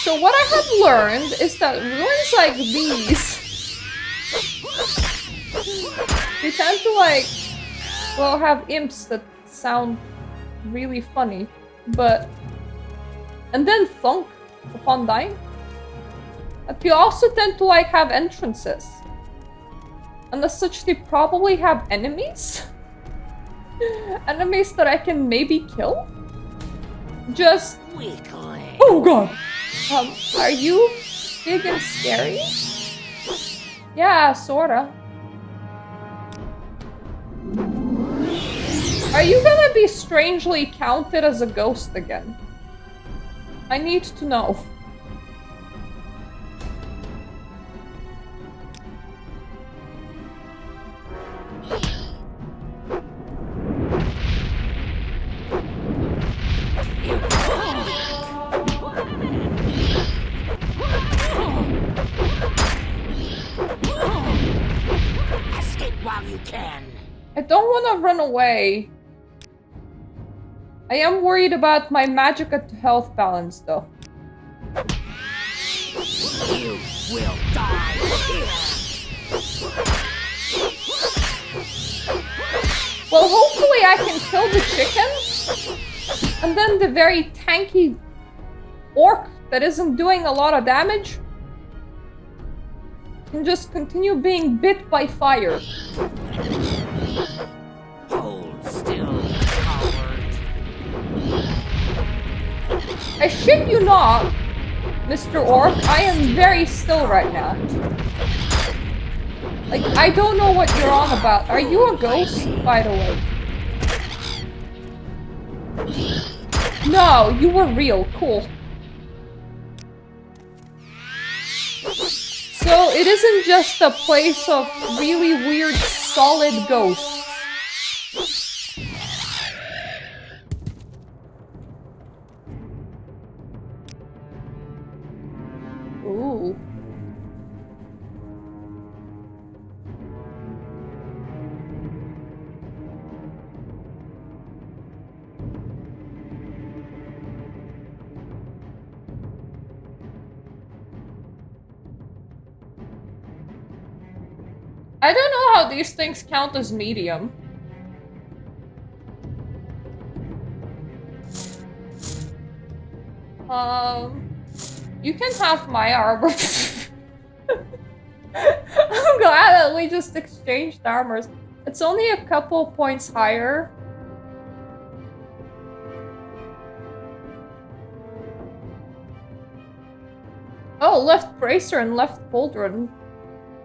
So what I have learned is that ruins like these, they tend to like, well, have imps that sound really funny, but... And then thunk upon dying. But you also tend to like have entrances. And as such, they probably have enemies. Enemies that I can maybe kill. Just... Weakling. Oh god! Are you big and scary? Yeah, sorta. Are you gonna be strangely counted as a ghost again? I need to know. Escape while you can. I don't want to run away. I am worried about my magicka to health balance, though. You will die here. Well, hopefully I can kill the chicken. And then the very tanky orc that isn't doing a lot of damage can just continue being bit by fire. Hold still, coward. I shit you not, Mr. Orc. I am very still right now. Like, I don't know what you're on about. Are you a ghost, by the way? No, you were real. Cool. So, it isn't just a place of really weird, solid ghosts. Ooh. I don't know how these things count as medium. You can have my armor. I'm glad that we just exchanged armors. It's only a couple points higher. Oh, left bracer and left pauldron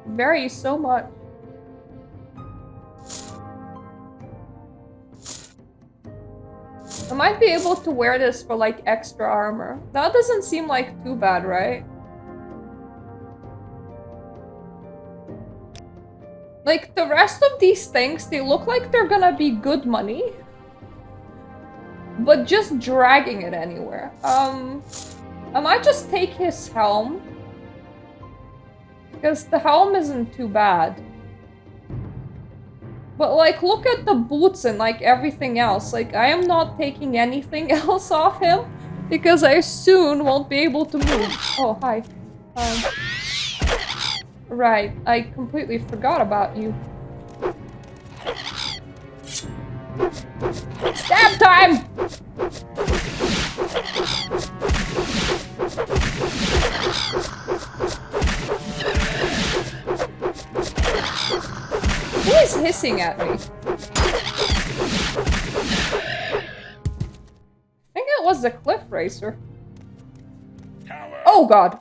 vary so much. I might be able to wear this for like extra armor. That doesn't seem like too bad, right? Like the rest of these things, they look like they're gonna be good money. But just dragging it anywhere. I might just take his helm. Because the helm isn't too bad. But like, look at the boots and like everything else. Like, I am not taking anything else off him. Because I soon won't be able to move. Oh, hi. Right, I completely forgot about you. Stab time! Who is hissing at me? I think it was the cliff racer. Oh god!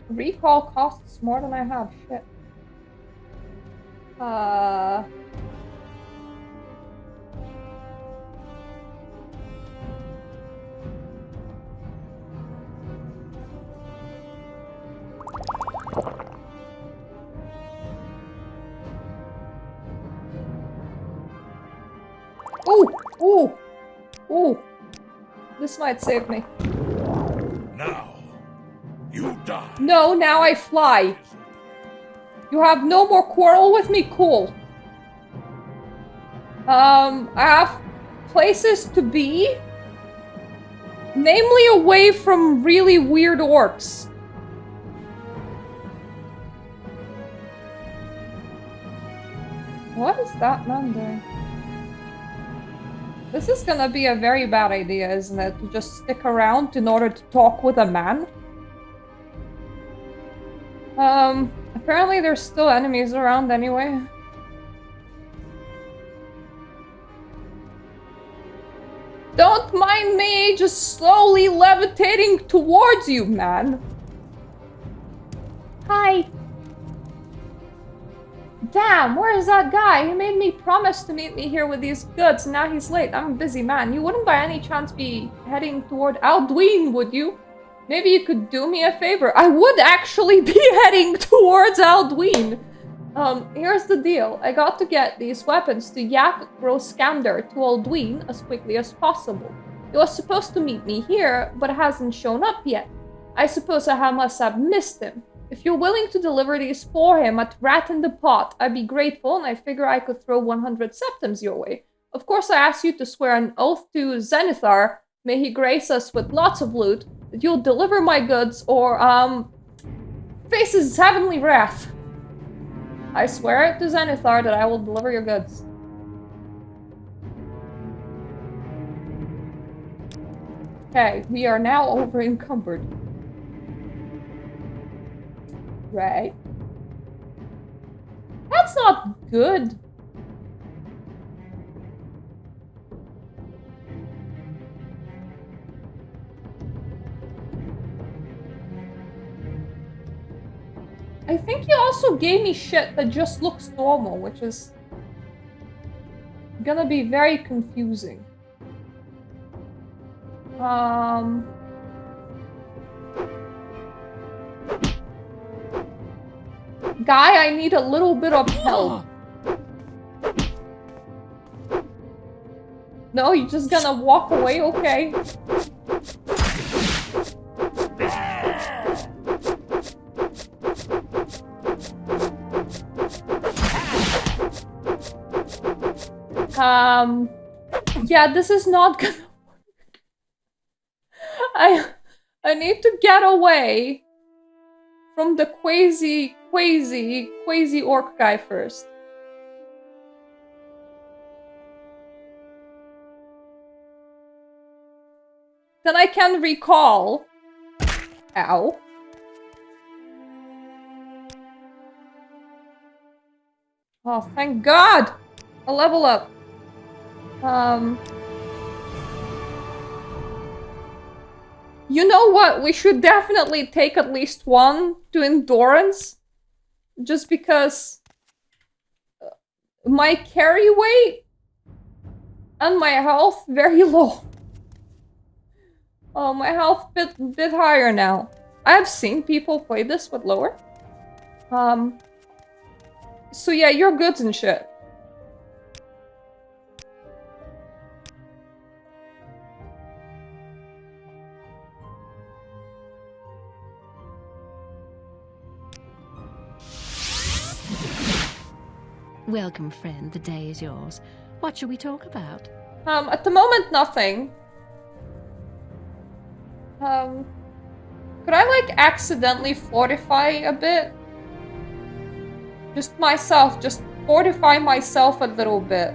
Recall costs more than I have. Shit. Ooh! Ooh! Ooh! This might save me. Now, you die. No, now I fly. You have no more quarrel with me? Cool. I have places to be. Namely away from really weird orcs. What is that man doing? This is gonna be a very bad idea, isn't it? To just stick around in order to talk with a man? Apparently there's still enemies around anyway. Don't mind me just slowly levitating towards you, man. Hi. Damn, where is that guy? He made me promise to meet me here with these goods, and now he's late. I'm a busy man. You wouldn't by any chance be heading toward Alduin, would you? Maybe you could do me a favor. I would actually be heading towards Alduin. Here's the deal. I got to get these weapons to Ashlander to Alduin as quickly as possible. He was supposed to meet me here, but hasn't shown up yet. I suppose I must have missed him. If you're willing to deliver these for him at Rat in the Pot, I'd be grateful, and I figure I could throw 100 septims your way. Of course, I ask you to swear an oath to Zenithar, may he grace us with lots of loot, that you'll deliver my goods, or, face his heavenly wrath. I swear it to Zenithar that I will deliver your goods. Okay, we are now over encumbered. Right. That's not good. I think you also gave me shit that just looks normal, which is gonna be very confusing. Guy, I need a little bit of help. No, you're just gonna walk away? Okay. Yeah, this is not gonna work. I need to get away from the crazy orc guy first. Then I can recall. Ow. Oh, thank God! A level up. You know what? We should definitely take at least one to endurance. Just because my carry weight and my health very low. Oh, my health bit higher now. I have seen people play this with lower. So yeah, you're good and shit. Welcome, friend. The day is yours. What shall we talk about? At the moment, nothing. Could I, like, accidentally fortify a bit? Just myself, just fortify myself a little bit.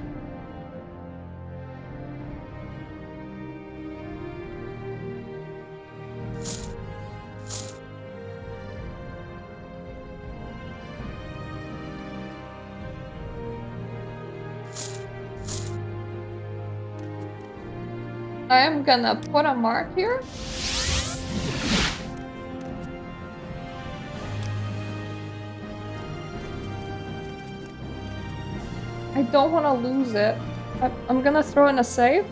I am gonna put a mark here. I don't want to lose it. I'm gonna throw in a save.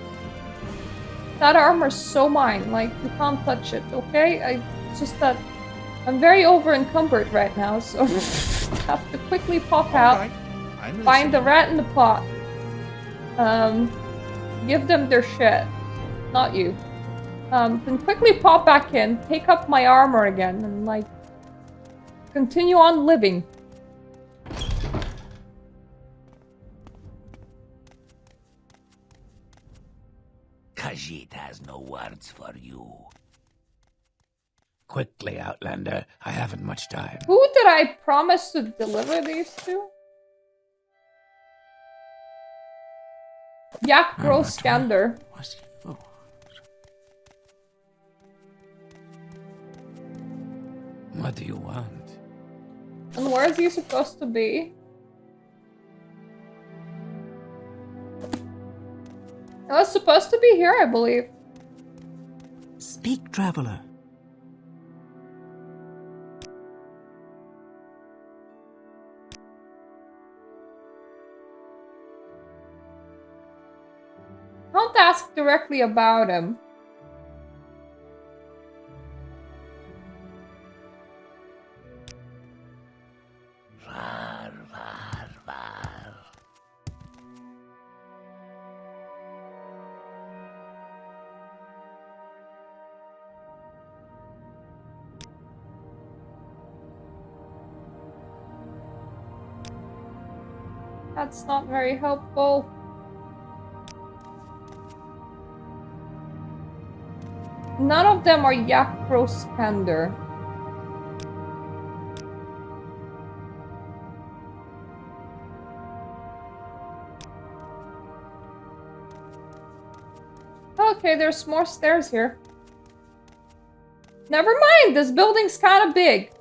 That armor's so mine, like, you can't touch it, okay? It's just that I'm very over-encumbered right now, so I have to quickly pop out, find the rat in the pot. Give them their shit. Not you. Then quickly pop back in, take up my armor again, and, like, continue on living. Khajiit has no words for you. Quickly, Outlander. I haven't much time. Who did I promise to deliver these to? Yak Bro Skander. What do you want? And where is he supposed to be? It was supposed to be here, I believe. Speak, traveler. Don't ask directly about him. Var, var, var. That's not very helpful. None of them are Yak Bro Skander. Okay, there's more stairs here. Never mind, this building's kind of big.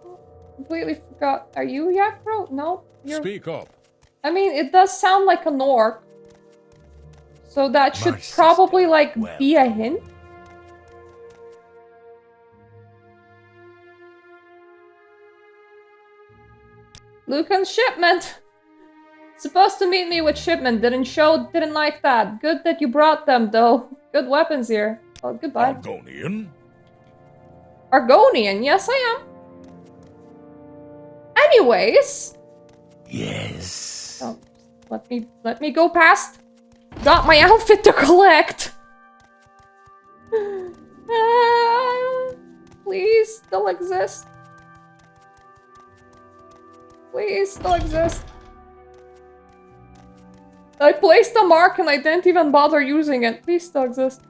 Completely forgot. Are you Yak Bro? No, you're... Speak up. I mean, it does sound like an orc. So that should My probably, sister. like, Well. be a hint. Lucan's shipment! Supposed to meet me with shipment, didn't like that. Good that you brought them, though. Good weapons here. Oh, goodbye. Argonian? Argonian, yes I am. Anyways... Yes. Oh, let me go past. Got my outfit to collect. Please, still exist. Please, still exist. I placed a mark and I didn't even bother using it. These still exist.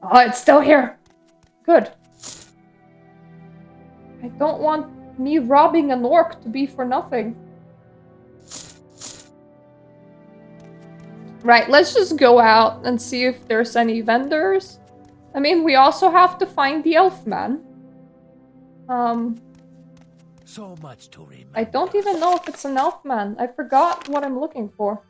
Oh, it's still here. Good. I don't want me robbing an orc to be for nothing. Right, let's just go out and see if there's any vendors. I mean, we also have to find the elf man. So much to remember. I don't even know if it's an elf man. I forgot what I'm looking for.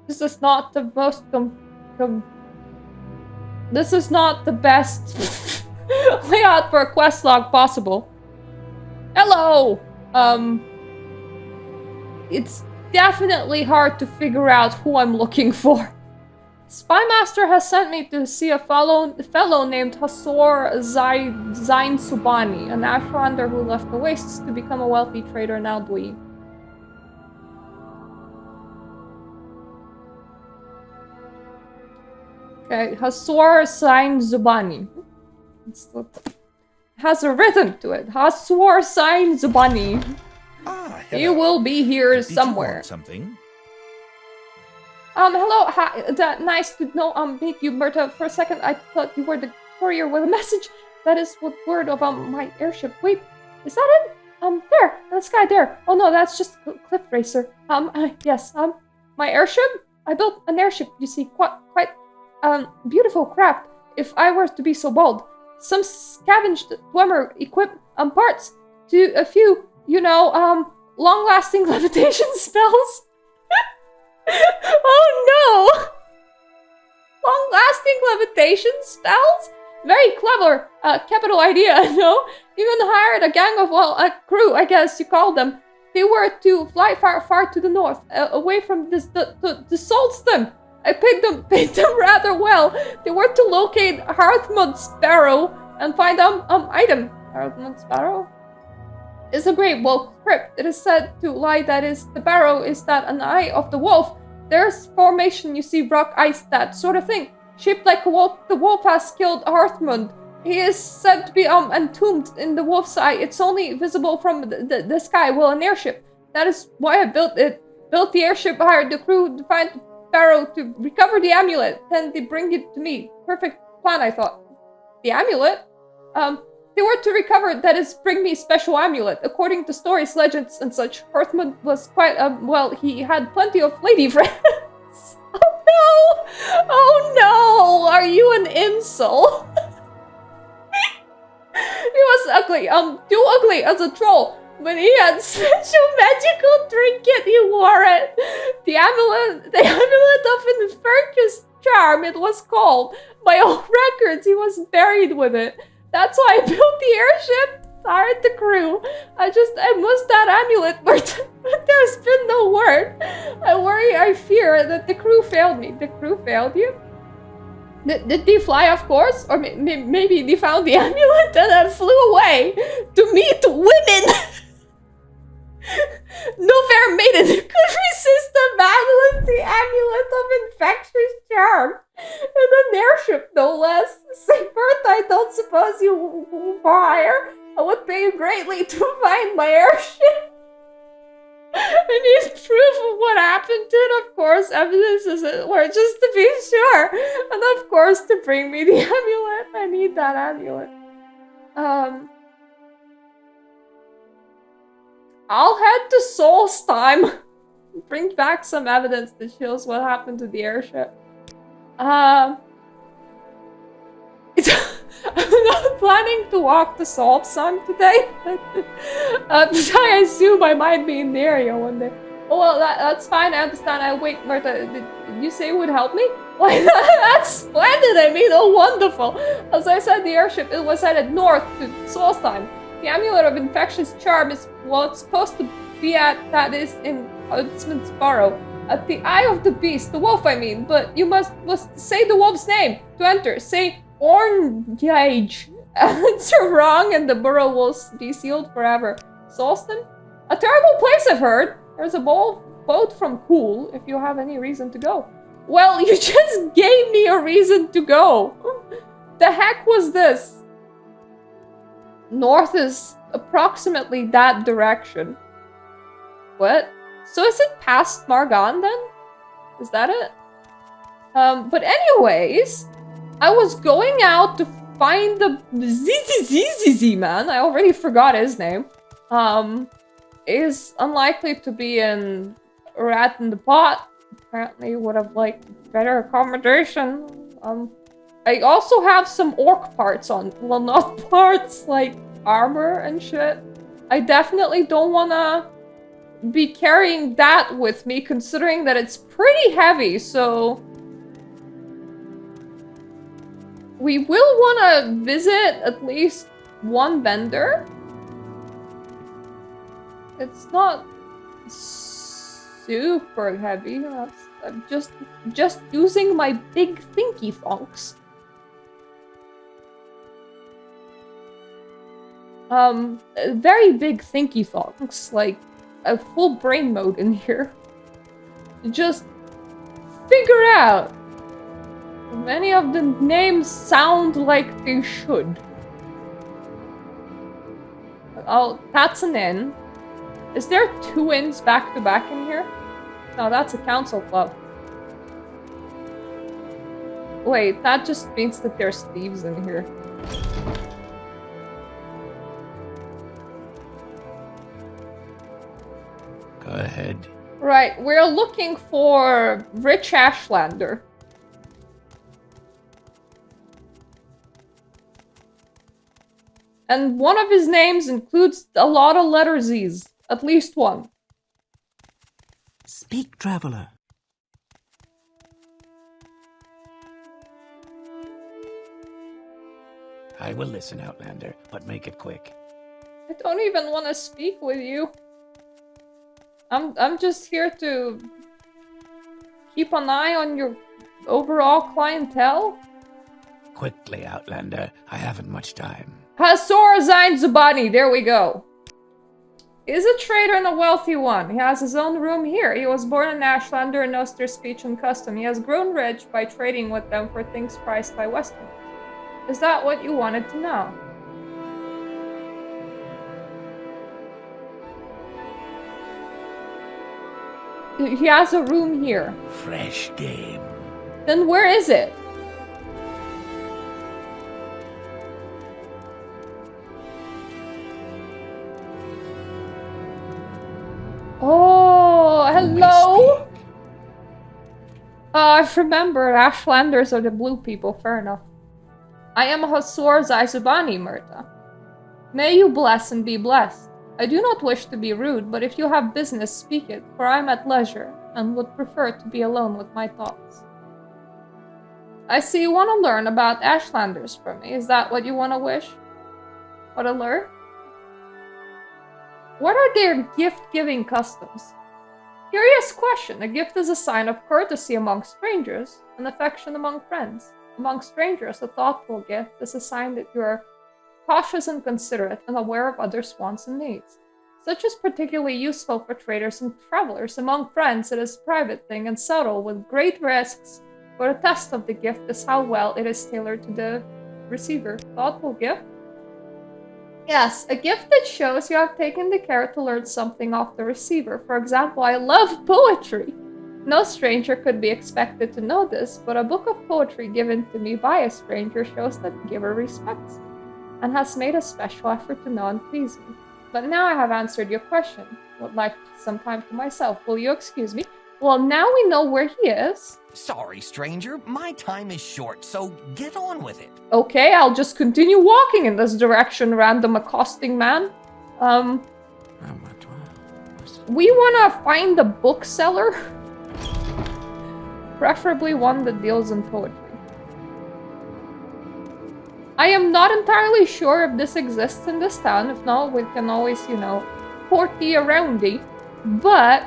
This is not the most this is not the best layout for a quest log possible. Hello! It's definitely hard to figure out who I'm looking for. Spymaster has sent me to see a fellow named Hasor Zain Subani, an Ashlander who left the Wastes to become a wealthy trader in Aldui. Okay, Hasor Zain Zubani. Has a rhythm to it. Hasor Zain Zubani. Ah, He hello. will be here Did you somewhere. want something? Hello, hi, nice to meet you, Berta. For a second, I thought you were the courier with a message. That is what word about my airship. Wait, is that it? There, that sky there. Oh no, that's just Cliff Racer. Yes, my airship? I built an airship, you see, quite, beautiful craft, if I were to be so bold. Some scavenged Dwemer equip, parts to a few, long-lasting levitation spells. Oh no! Long-lasting levitation spells? Very clever, capital idea, no? Even hired a gang of, a crew, I guess you call them. They were to fly far to the north, away from the Solston. I paid them rather well. They were to locate Hearthmud's Barrow and find item. Hearthmud's Barrow? Is a great wolf crypt. It is said to lie that is the barrow is that an eye of the wolf. There's formation, you see, rock, ice, that sort of thing. Shaped like a wolf, the wolf has killed Hearthmund. He is said to be entombed in the wolf's eye. It's only visible from the sky, well, an airship. That is why I built it. Built the airship, hired the crew to find the barrow to recover the amulet. Then they bring it to me. Perfect plan, I thought. The amulet? They were to recover, that is, bring me special amulet. According to stories, legends, and such, Hearthmund was quite, he had plenty of lady friends. Oh no! Oh no! Are you an incel? He was ugly, too ugly as a troll. When he had special magical trinket, he wore it. The amulet of infectious charm, it was called. By all records, he was buried with it. That's why I built the airship, hired the crew. I must that amulet, but there's been no word. I fear that the crew failed me. The crew failed you? Did they fly, of course? Or maybe they found the amulet and then flew away to meet women. No fair maiden could resist the battle with the amulet of infectious charm. And an airship, no less. St. Bertha, I don't suppose you will hire. I would pay you greatly to find my airship. I need proof of what happened to it, of course. Evidence isn't worth, just to be sure. And of course, to bring me the amulet. I need that amulet. I'll head to Solstheim. Bring back some evidence that shows what happened to the airship. I'm not planning to walk to Solstheim today. I assume I might be in the area one day. Oh, well, that's fine. I understand. Wait, Martha, did you say it would help me? Why, that's splendid. I mean, oh, wonderful. As I said, the airship, it was headed north to Solstheim. The amulet of infectious charm is what it's supposed to be at, that is in Huntsman's Barrow. At the eye of the beast, the wolf I mean, but you must say the wolf's name to enter. Say Orngage. It's wrong and the burrow will be sealed forever. Solston? A terrible place, I've heard. There's a boat from Cool if you have any reason to go. Well, you just gave me a reason to go. The heck was this? North is approximately that direction. What? So is it past Margan then? Is that it? But anyways, I was going out to find the ZZZZZ man. I already forgot his name. Is unlikely to be in Rat in the Pot. Apparently would have liked better accommodation. I also have some orc parts on. Well, not parts, like armor and shit. I definitely don't wanna be carrying that with me, considering that it's pretty heavy, so... We will wanna visit at least one vendor. It's not super heavy. I'm just using my big thinky funks. Very big thinky funks, like a full brain mode in here. Just figure out. Many of the names sound like they should. Oh, that's an inn. Is there 2 inns back to back in here? No, that's a council club. Wait, that just means that there's thieves in here. Go ahead. Right, we're looking for Rich Ashlander. And one of his names includes a lot of letter Z's. At least one. Speak, traveler. I will listen, Outlander, but make it quick. I don't even want to speak with you. I'm just here to keep an eye on your overall clientele. Quickly, Outlander. I haven't much time. Hasor Zain Zubani, there we go. He's a trader and a wealthy one. He has his own room here. He was born in Ashlander and knows their speech and custom. He has grown rich by trading with them for things priced by Westerners. Is that what you wanted to know? He has a room here. Fresh game. Then where is it? Oh, hello? I remember Ashlanders are the blue people, fair enough. I am Hasor Zaizubani, Murta. May you bless and be blessed. I do not wish to be rude, but if you have business, speak it, for I am at leisure, and would prefer to be alone with my thoughts. I see you want to learn about Ashlanders from me. Is that what you want to wish? What to learn? What are their gift-giving customs? Curious question. A gift is a sign of courtesy among strangers, and affection among friends. Among strangers, a thoughtful gift is a sign that you are cautious and considerate and aware of others' wants and needs. Such is particularly useful for traders and travelers. Among friends, it is a private thing and subtle, with great risks, but a test of the gift is how well it is tailored to the receiver. Thoughtful gift? Yes, a gift that shows you have taken the care to learn something off the receiver. For example, I love poetry. No stranger could be expected to know this, but a book of poetry given to me by a stranger shows that the giver respects me and has made a special effort to know and please me. But now I have answered your question. Would like some time to myself. Will you excuse me? Well, now we know where he is. Sorry, stranger. My time is short, so get on with it. Okay, I'll just continue walking in this direction, random accosting man. We wanna find the bookseller. Preferably one that deals in poetry. I am not entirely sure if this exists in this town. If not, we can always, porty aroundy. But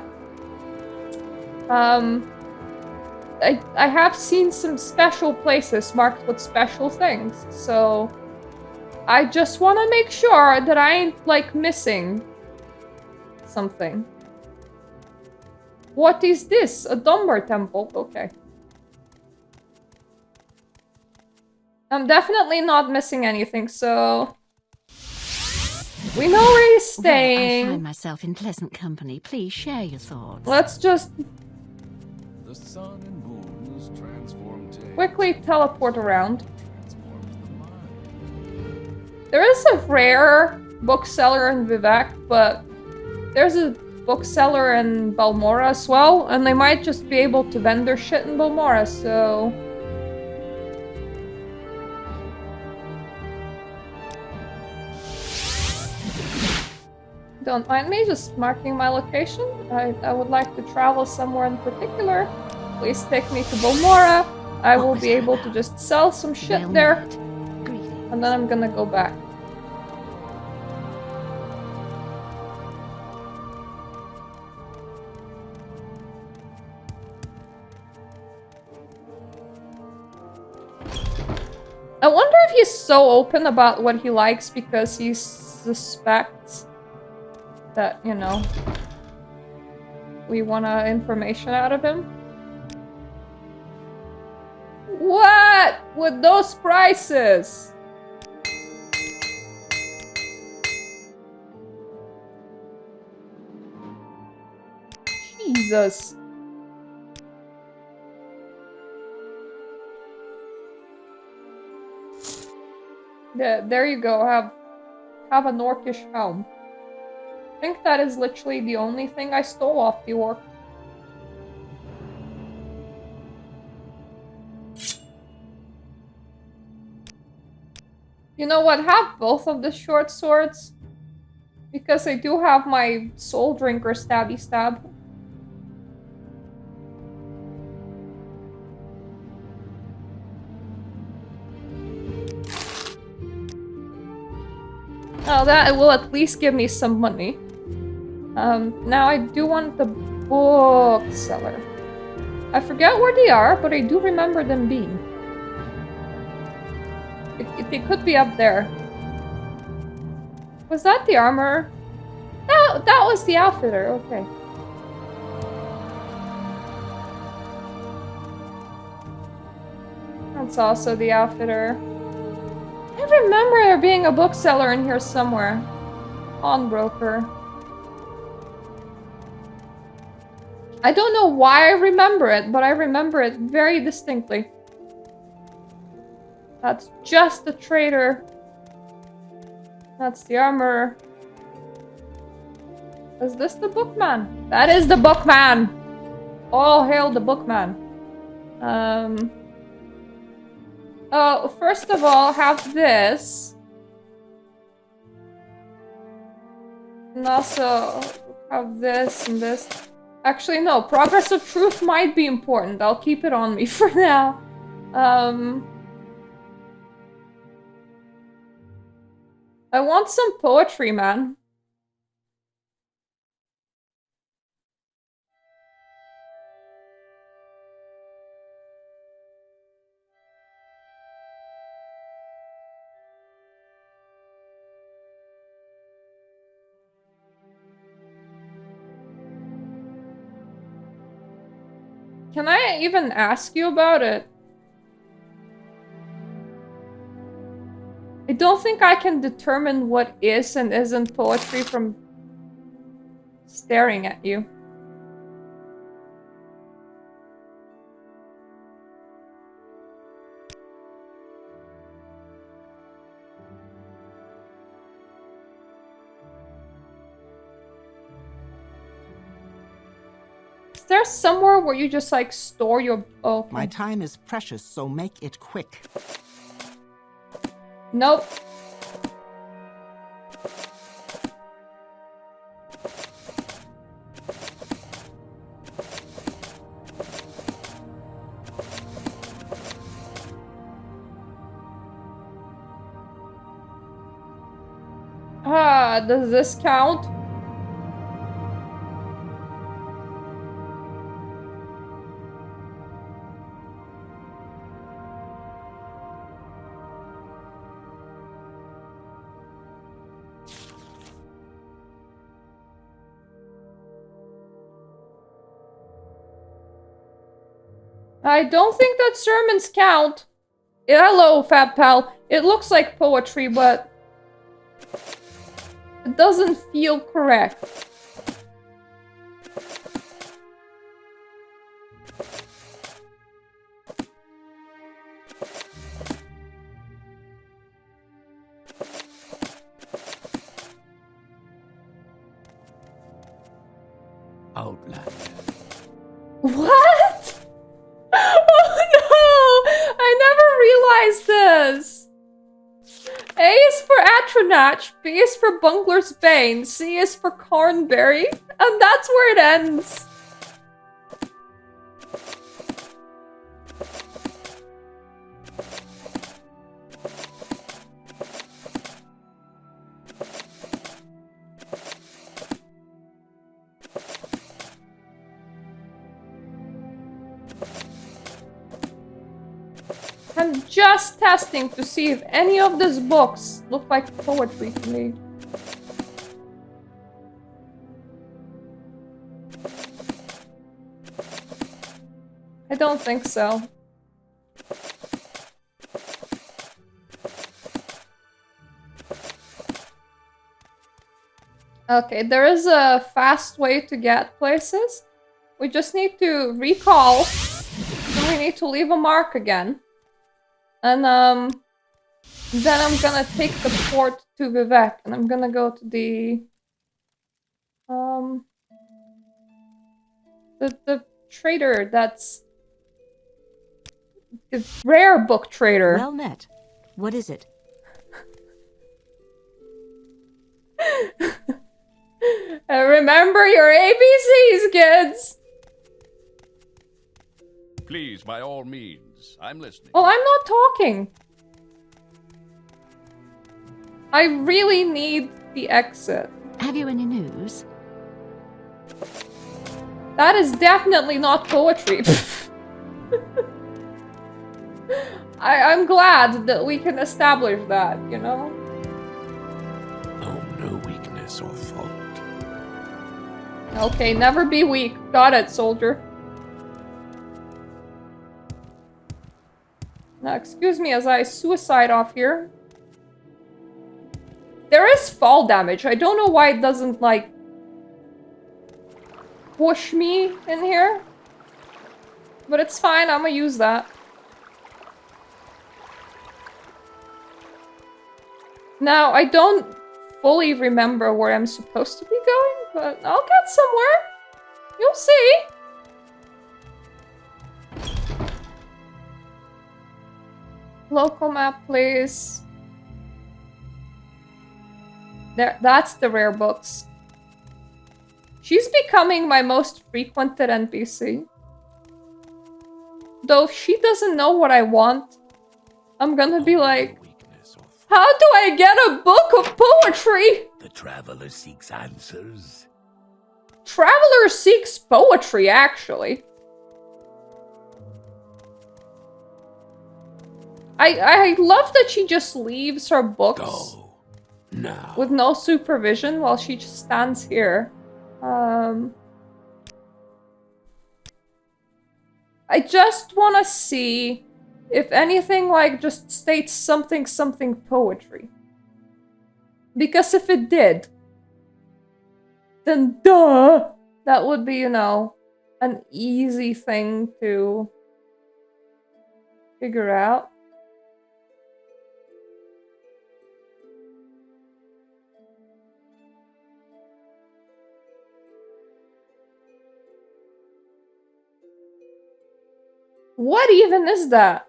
I have seen some special places marked with special things, so I just want to make sure that I ain't, like, missing something. What is this? A Dunbar temple? Okay. I'm definitely not missing anything, so... We know where he's staying. Well, I find myself in pleasant company. Please share your thoughts. Let's just The sun and moons transform taste. quickly teleport around. Transforms the mind. There is a rare bookseller in Vivek, but there's a bookseller in Balmora as well, and they might just be able to vend their shit in Balmora, so... Don't mind me just marking my location. I would like to travel somewhere in particular. Please take me to Balmora. I will be able to just sell some shit Well there, met. Greetings. and then I'm gonna go back. I wonder if he's so open about what he likes because he suspects that, you know, we want information out of him. What? With those prices? Jesus. There you go. Have an orcish helm. I think that is literally the only thing I stole off the orc. You know what? Have both of the short swords. Because I do have my soul drinker stabby stab. Oh, that will at least give me some money. Now I do want the bookseller. I forget where they are, but I do remember them being. They could be up there. Was that the armor? That was the outfitter, okay. That's also the outfitter. I remember there being a bookseller in here somewhere. Pawnbroker. I don't know why I remember it, but I remember it very distinctly. That's just the trader. That's the armor. Is this the bookman? That is the bookman! All hail the bookman. Oh, first of all, have this. And also have this and this. Actually, no. Progress of Truth might be important. I'll keep it on me for now. I want some poetry, man. Can I even ask you about it? I don't think I can determine what is and isn't poetry from staring at you. Is there somewhere where you just like store your... Oh, okay. My time is precious, so make it quick. Nope. Does this count? I don't think that sermons count. Hello, Fab Pal. It looks like poetry, but it doesn't feel correct. Outlander. What? Oh no! I never realized this! A is for Atronach, B is for Bungler's Bane, C is for Cornberry, and that's where it ends. I'm just testing to see if any of these books look like poetry to me. I don't think so. Okay, there is a fast way to get places. We just need to recall, and we need to leave a mark again. And then I'm gonna take the port to Vivek, and I'm gonna go to the trader that's the rare book trader. Well met. What is it? Remember your ABCs, kids! Please, by all means. I'm listening. Well, I'm not talking. I really need the exit. Have you any news? That is definitely not poetry. I'm glad that we can establish that, you know? Oh, no weakness or fault. Okay, never be weak. Got it, soldier. Now, excuse me as I suicide off here. There is fall damage. I don't know why it doesn't, like, push me in here. But it's fine, I'm gonna use that. Now, I don't fully remember where I'm supposed to be going, but I'll get somewhere. You'll see. Local map, please. There, that's the rare books. She's becoming my most frequented NPC. Though if she doesn't know what I want, I'm gonna be like, how do I get a book of poetry? The traveler seeks answers. Traveler seeks poetry, actually. I love that she just leaves her books Go now. with no supervision while she just stands here. I just want to see if anything like just states something poetry. Because if it did, then duh, that would be, you know, an easy thing to figure out. What even is that?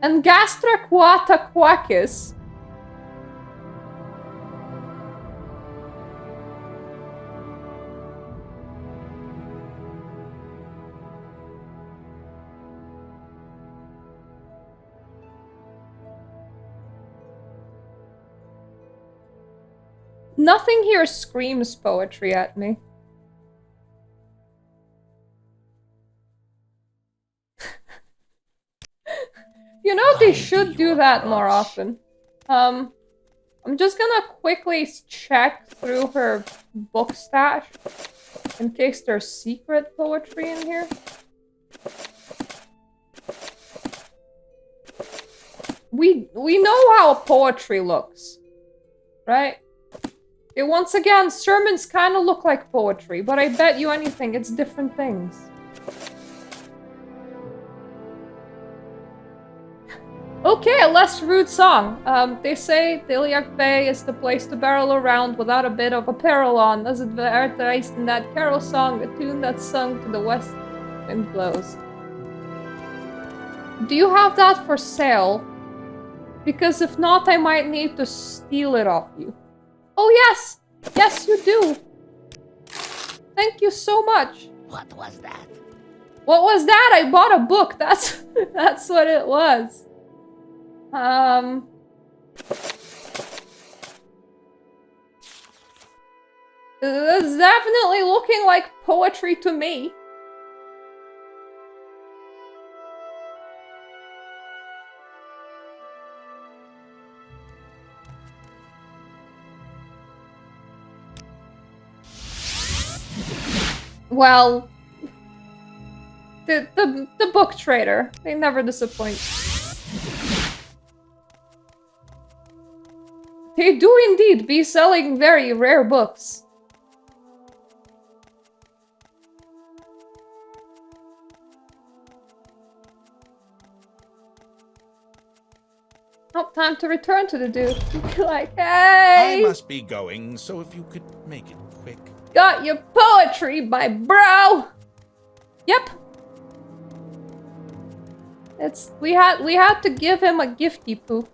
Angastra quata quackis. Nothing here screams poetry at me. You know, they should do that more often. I'm just gonna quickly check through her book stash in case there's secret poetry in here. we know how poetry looks, right? Once again, sermons kind of look like poetry, but I bet you anything, it's different things. Okay, a less rude song. They say Diliac Bay is the place to barrel around without a bit of apparel on, as advertised in that carol song, a tune that's sung to the west wind blows. Do you have that for sale? Because if not, I might need to steal it off you. Oh yes! Yes, you do! Thank you so much. What was that? What was that? I bought a book. That's what it was. It's definitely looking like poetry to me. Well, the book trader, they never disappoint. They do indeed be selling very rare books. Oh, time to return to the dude. Like, hey! I must be going, so if you could make it quick. Got your poetry, my bro! Yep. We had to give him a gifty poo.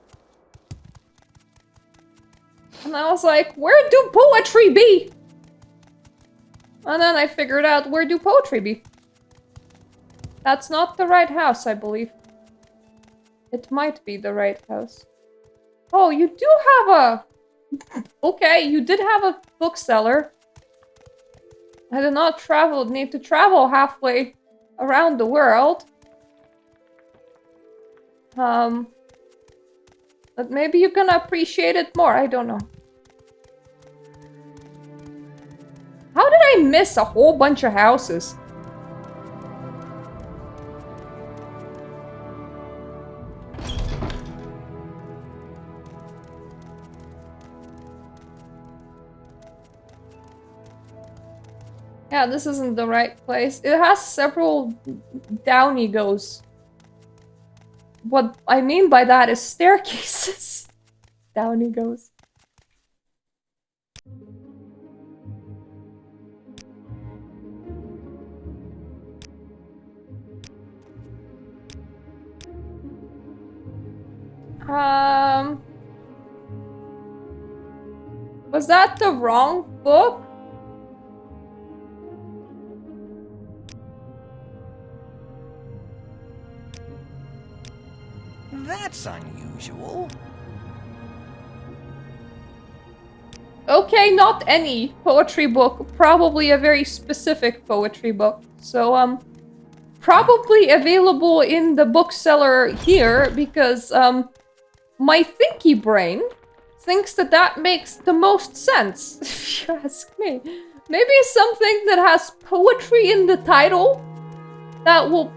And I was like, where do poetry be? And then I figured out, where do poetry be? That's not the right house, I believe. It might be the right house. Oh, you do have a... Okay, you did have a bookseller. I did not need to travel halfway around the world. But maybe you can appreciate it more, I don't know. How did I miss a whole bunch of houses? Yeah, this isn't the right place. It has several down egos. What I mean by that is staircases. Down egos. Was that the wrong book? That's unusual. Okay, not any poetry book. Probably a very specific poetry book. So, probably available in the bookseller here because, my thinky brain thinks that that makes the most sense, if you ask me. Maybe something that has poetry in the title that will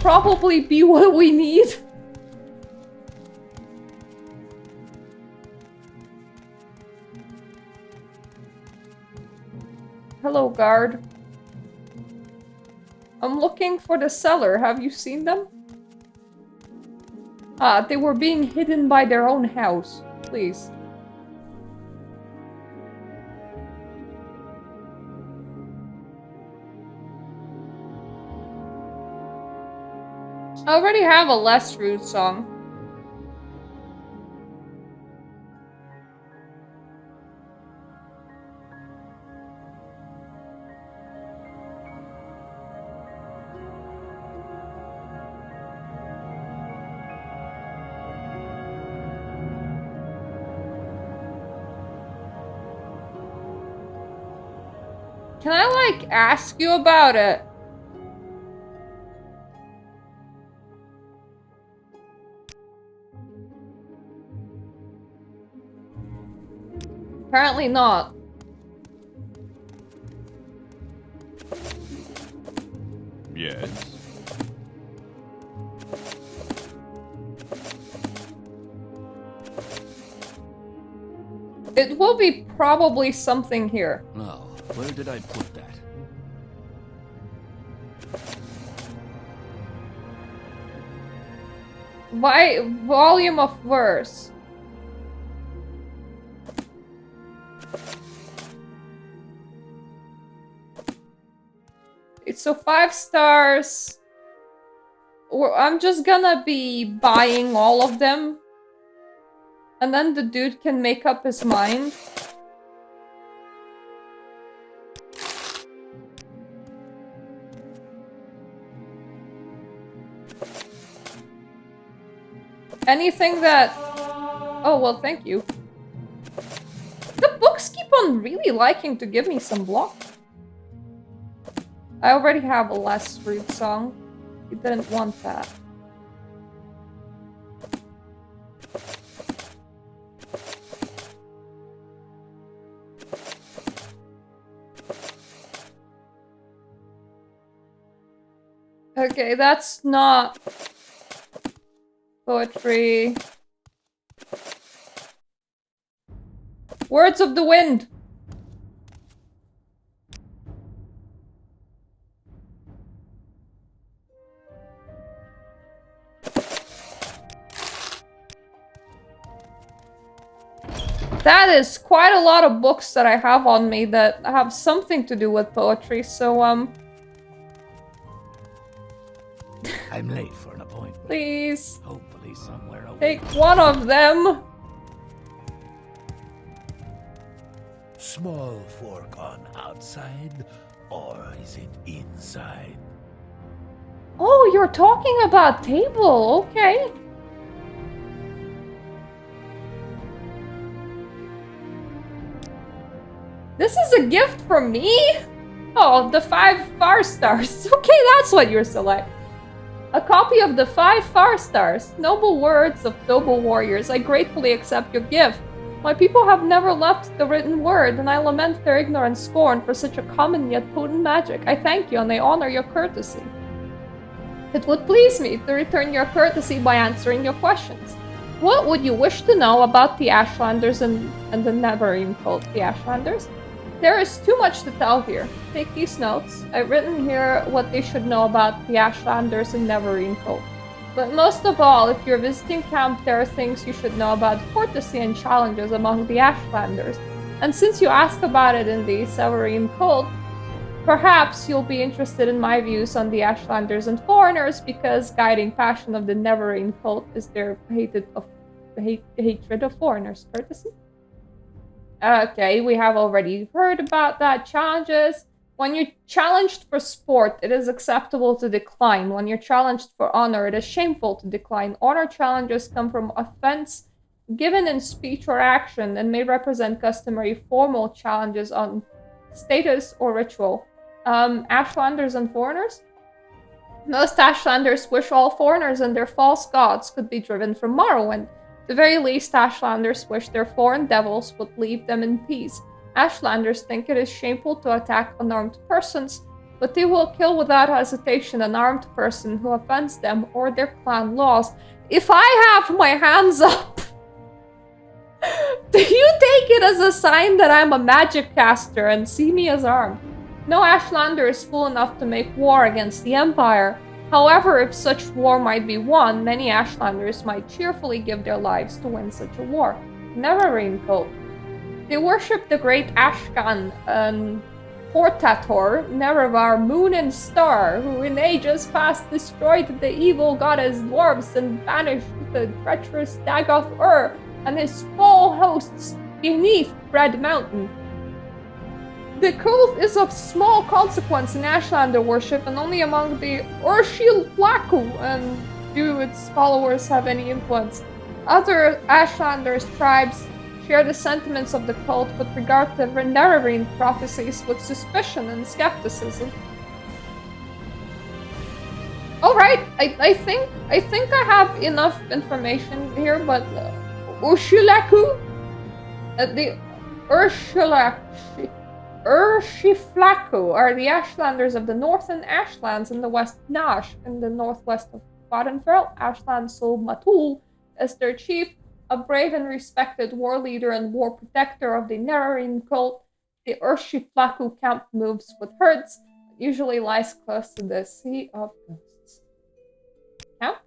probably be what we need. Hello, guard. I'm looking for the seller. Have you seen them? Ah, they were being hidden by their own house. Please. I already have a less rude song. Can I, like, ask you about it? Apparently not. Yes. It will be probably something here. Now, where did I put that? Volume of verse. It's so 5 stars. I'm just gonna be buying all of them. And then the dude can make up his mind. Anything that... Oh, well, thank you. The books keep on really liking to give me some block. I already have a last rude song. You didn't want that. Okay, that's not poetry. Words of the Wind. That is quite a lot of books that I have on me that have something to do with poetry, so, I'm late for an appointment. please, Hopefully somewhere away. take one of them. Small fork on outside, or is it inside? Oh, you're talking about table, okay. This is a gift from me? Oh, the 5 far stars. Okay, that's what you're selecting. A copy of the 5 far stars. Noble words of noble warriors. I gratefully accept your gift. My people have never left the written word, and I lament their ignorant scorn for such a common yet potent magic. I thank you, and I honor your courtesy. It would please me to return your courtesy by answering your questions. What would you wish to know about the Ashlanders and the Neverine cult, the Ashlanders? There is too much to tell here. Take these notes. I've written here what they should know about the Ashlanders and Neverine cult. But most of all, if you're visiting camp, there are things you should know about courtesy and challenges among the Ashlanders. And since you ask about it in the Neverine cult, perhaps you'll be interested in my views on the Ashlanders and foreigners, because guiding passion of the Neverine cult is their hatred of foreigners. Courtesy? Okay, we have already heard about that. Challenges. When you're challenged for sport, it is acceptable to decline. When you're challenged for honor, it is shameful to decline. Honor challenges come from offense given in speech or action and may represent customary formal challenges on status or ritual. Ashlanders and foreigners? Most Ashlanders wish all foreigners and their false gods could be driven from Morrowind. At the very least, Ashlanders wish their foreign devils would leave them in peace. Ashlanders think it is shameful to attack unarmed persons, but they will kill without hesitation an armed person who offends them or their clan laws. If I have my hands up, do you take it as a sign that I'm a magic caster and see me as armed? No Ashlander is fool enough to make war against the Empire. However, if such war might be won, many Ashlanders might cheerfully give their lives to win such a war. Neverine cult. They worship the great Ashkan and Hortator, Nerevar, Moon and Star, who in ages past destroyed the evil goddess dwarves and banished the treacherous Dagoth Ur and his foul hosts beneath Red Mountain. The cult is of small consequence in Ashlander worship and only among the Urshil Flaku, and do its followers have any influence. Other Ashlanders tribes share the sentiments of the cult but regard the Neverine prophecies with suspicion and skepticism. Alright, I think I have enough information here, but Urshilaku? The Urshiflaku are the Ashlanders of the Northern Ashlands in the West Nash in the northwest of Badenfell. Ashland Sol Matul is their chief. A brave and respected war leader and war protector of the Nerarine cult, the Urshi Flaku camp moves with herds, usually lies close to the Sea of Ghosts. Camp?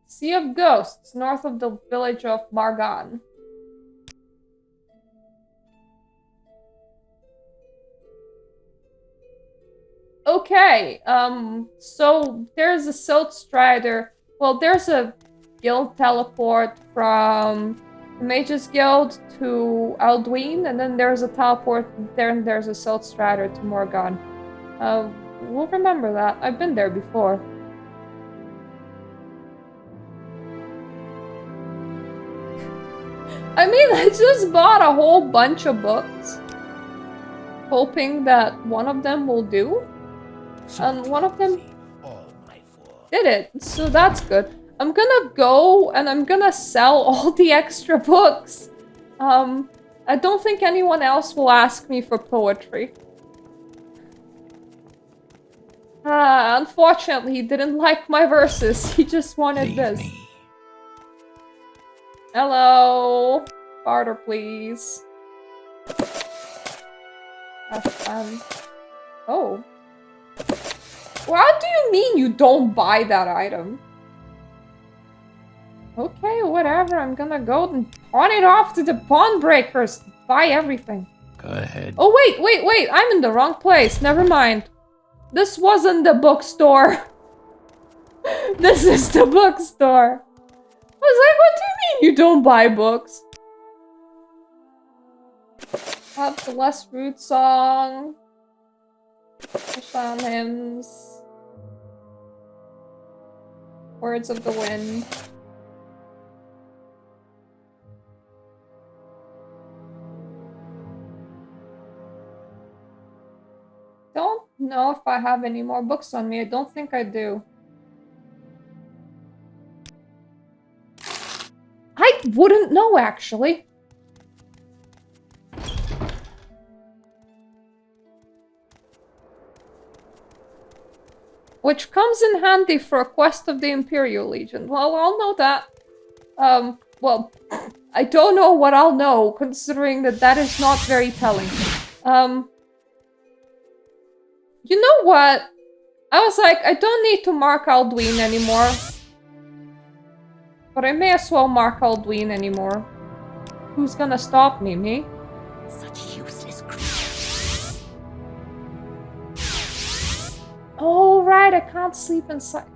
Sea of Ghosts, north of the village of Margan. Okay, so there's a Silt Strider. Well, there's a guild teleport from the Mages Guild to Alduin, and then there's a teleport there, and there's a Silt Strider to Morgan. We'll remember that. I've been there before. I mean, I just bought a whole bunch of books, hoping that one of them will do. And one of them did it, so that's good. I'm gonna go and I'm gonna sell all the extra books. I don't think anyone else will ask me for poetry. Unfortunately, he didn't like my verses. He just wanted this. Hello. Barter, please. Have fun. Oh. What do you mean you don't buy that item? Okay, whatever. I'm gonna go and pawn it off to the pawn breakers. Buy everything. Go ahead. Oh, wait. I'm in the wrong place. Never mind. This wasn't the bookstore. This is the bookstore. I was like, what do you mean you don't buy books? Have the Less Rude song. Ashlander hymns. Words of the Wind. Don't know if I have any more books on me. I don't think I do. I wouldn't know, actually. Which comes in handy for a quest of the Imperial Legion. Well, I'll know that. Well, I don't know what I'll know, considering that that is not very telling. You know what? I was like, I don't need to mark Alduin anymore. But I may as well mark Alduin anymore. Who's gonna stop me? Me? Such useless creatures. Oh, right, I can't sleep inside.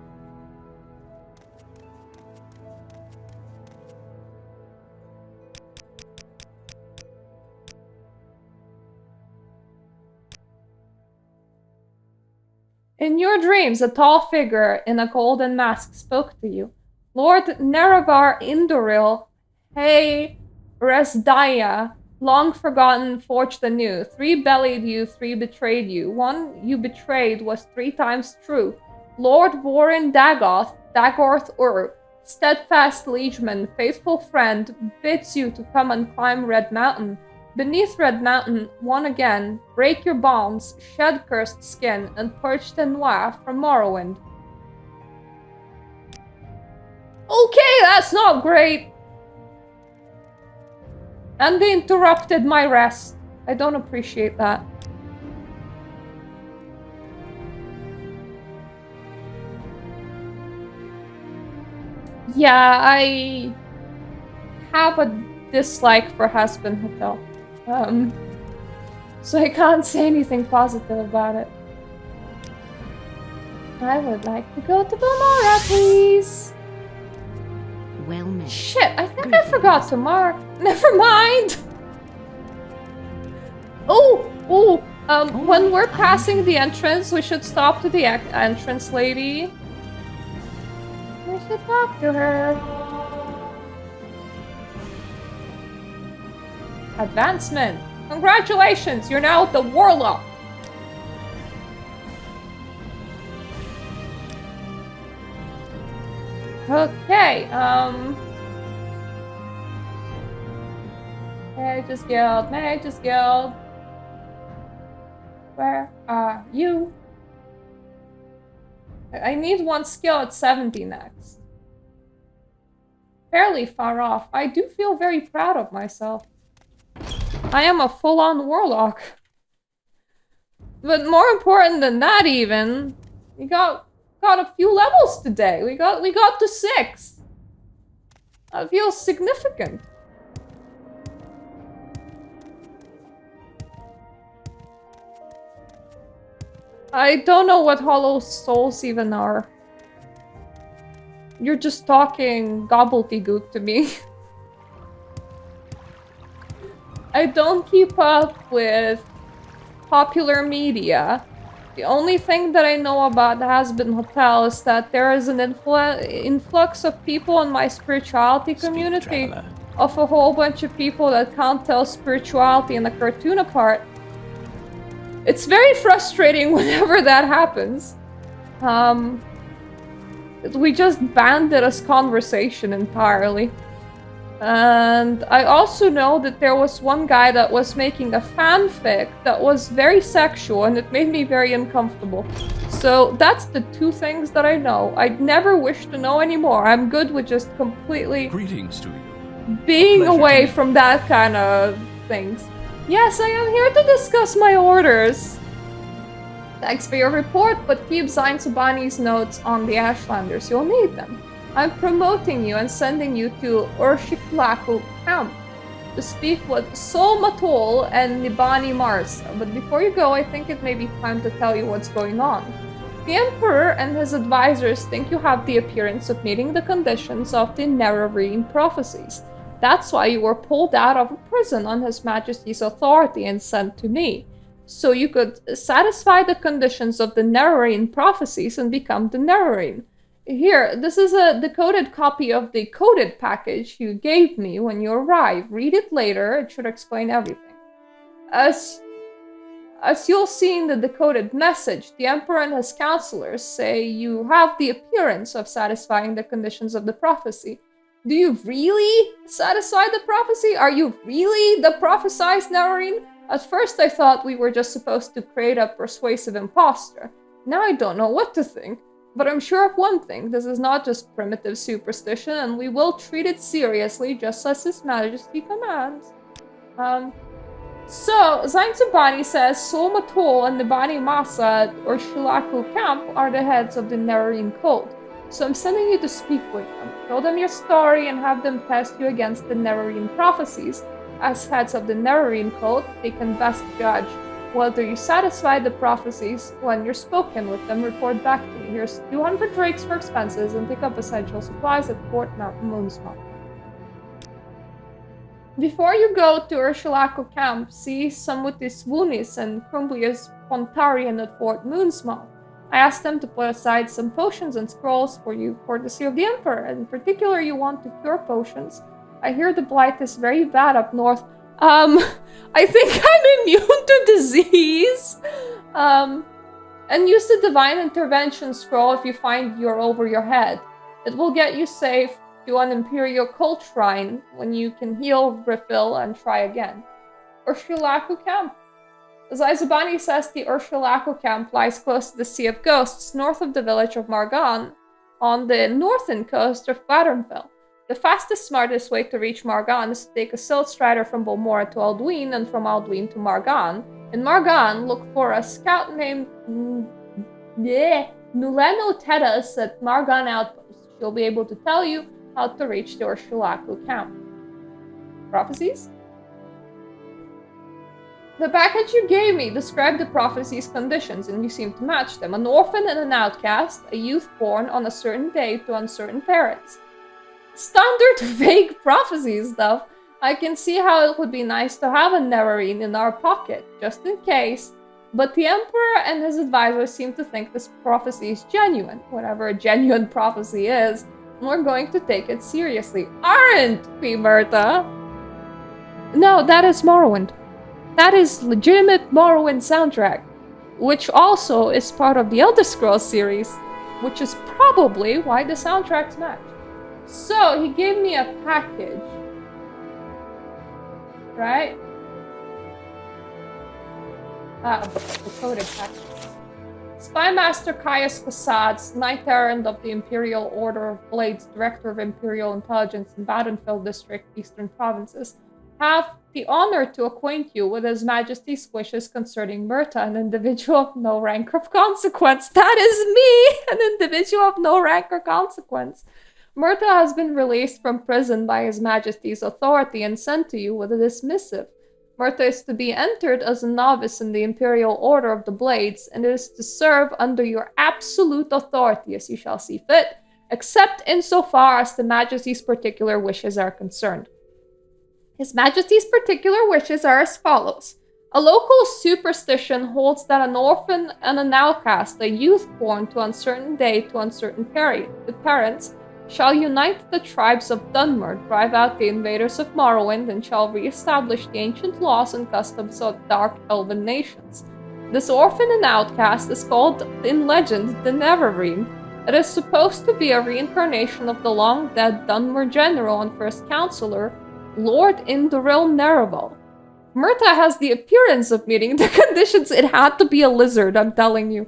In your dreams, a tall figure in a golden mask spoke to you. Lord Nerevar Indoril, hey Resdaya, long forgotten, forged anew. 3 bellied you, 3 betrayed you. 1 you betrayed was 3 times true. Lord Warren Dagorth Ur, steadfast liegeman, faithful friend, bids you to come and climb Red Mountain. Beneath Red Mountain, one again, break your bonds, shed cursed skin, and purge the Noir from Morrowind. Okay, that's not great! And they interrupted my rest. I don't appreciate that. Yeah, I have a dislike for Hasbin Hotel. So I can't say anything positive about it. I would like to go to Balmora, please. Well met. Shit, I think I forgot to mark. Never mind. When we're passing the entrance, we should stop to the entrance lady. We should talk to her. Advancement. Congratulations, you're now the Warlock. Okay, Mage's Guild. Where are you? I need 1 skill at 70 next. fairly far off, I do feel very proud of myself. I am a full-on warlock. But more important than that even, we got a few levels today. We got to 6. That feels significant. I don't know what hollow souls even are. You're just talking gobbledygook to me. I don't keep up with popular media. The only thing that I know about the Has-Been Hotel is that there is an influx of people in my spirituality community of a whole bunch of people that can't tell spirituality and the cartoon apart. It's very frustrating whenever that happens. We just banned it as conversation entirely. And I also know that there was one guy that was making a fanfic that was very sexual, and it made me very uncomfortable. So that's the 2 things that I know. I'd never wish to know anymore. I'm good with just completely Greetings to you. being away from that kind of things. Yes, I am here to discuss my orders. Thanks for your report, but keep Zain Subani's notes on the Ashlanders. You'll need them. I'm promoting you and sending you to Urshiklaku camp to speak with Sol Matol and Nibani Mars. But before you go, I think it may be time to tell you what's going on. The Emperor and his advisors think you have the appearance of meeting the conditions of the Nerarine prophecies. That's why you were pulled out of a prison on His Majesty's authority and sent to me. So you could satisfy the conditions of the Nerarine prophecies and become the Nerarine. Here, this is a decoded copy of the coded package you gave me when you arrived. Read it later, it should explain everything. As you'll see in the decoded message, the Emperor and his counselors say you have the appearance of satisfying the conditions of the prophecy. Do you really satisfy the prophecy? Are you really the prophesized Nerarine? At first I thought we were just supposed to create a persuasive imposter. Now I don't know what to think. But I'm sure of one thing, this is not just primitive superstition, and we will treat it seriously, just as His Majesty commands. So, Zain Subani says Sol Matol and Nibani Masa at Urshilaku camp are the heads of the Nerarine cult. So I'm sending you to speak with them. Tell them your story and have them test you against the Nerarine prophecies. As heads of the Nerarine cult, they can best judge whether you satisfy the prophecies. When you're spoken with them, report back to me. Here's 200 drakes for expenses and pick up essential supplies at Fort Moonsmouth. Before you go to Urshilaku camp, see Samutis Wunis and Crumblius Pontarian at Fort Moonsmouth. I asked them to put aside some potions and scrolls for you, courtesy of the Emperor. In particular, you want to cure potions. I hear the blight is very bad up north. I think I'm immune to disease. And use the Divine Intervention scroll if you find you're over your head. It will get you safe to an Imperial cult shrine when you can heal, refill, and try again. Urshilaku camp. Zain Subani says the Urshilaku camp lies close to the Sea of Ghosts, north of the village of Margan, on the northern coast of Gladernfell. The fastest, smartest way to reach Margan is to take a Silt Strider from Bolmora to Alduin and from Alduin to Margan. In Margan, look for a scout named Nuleno Tedas at Margan Outpost. She'll be able to tell you how to reach the Urshilaku camp. Prophecies? The package you gave me described the prophecy's conditions, and you seem to match them. An orphan and an outcast, a youth born on a certain day to uncertain parents. Standard vague prophecy stuff. I can see how it would be nice to have a Nerarine in our pocket, just in case. But the Emperor and his advisors seem to think this prophecy is genuine, whatever a genuine prophecy is, and we're going to take it seriously. Aren't we, Bertha? No, that is Morrowind. That is legitimate Morrowind soundtrack, which also is part of the Elder Scrolls series, which is probably why the soundtracks match. So, he gave me a package, right? The coded package. Spymaster Caius Cassads, Knight Errant of the Imperial Order of Blades, Director of Imperial Intelligence in Badenfeld District, Eastern Provinces, have the honor to acquaint you with His Majesty's wishes concerning Myrta, an individual of no rank or consequence. That is me! An individual of no rank or consequence. Myrta has been released from prison by His Majesty's authority and sent to you with a dismissive. Myrta is to be entered as a novice in the Imperial Order of the Blades, and is to serve under your absolute authority as you shall see fit, except insofar as the Majesty's particular wishes are concerned. His Majesty's particular wishes are as follows. A local superstition holds that an orphan and an outcast, a youth born to uncertain day to uncertain parents, shall unite the tribes of Dunmer, drive out the invaders of Morrowind, and shall re-establish the ancient laws and customs of dark elven nations. This orphan and outcast is called in legend the Neverreen. It is supposed to be a reincarnation of the long-dead Dunmer general and first counselor, Lord Indoril Nereval. Myrta has the appearance of meeting the conditions. It had to be a lizard, I'm telling you.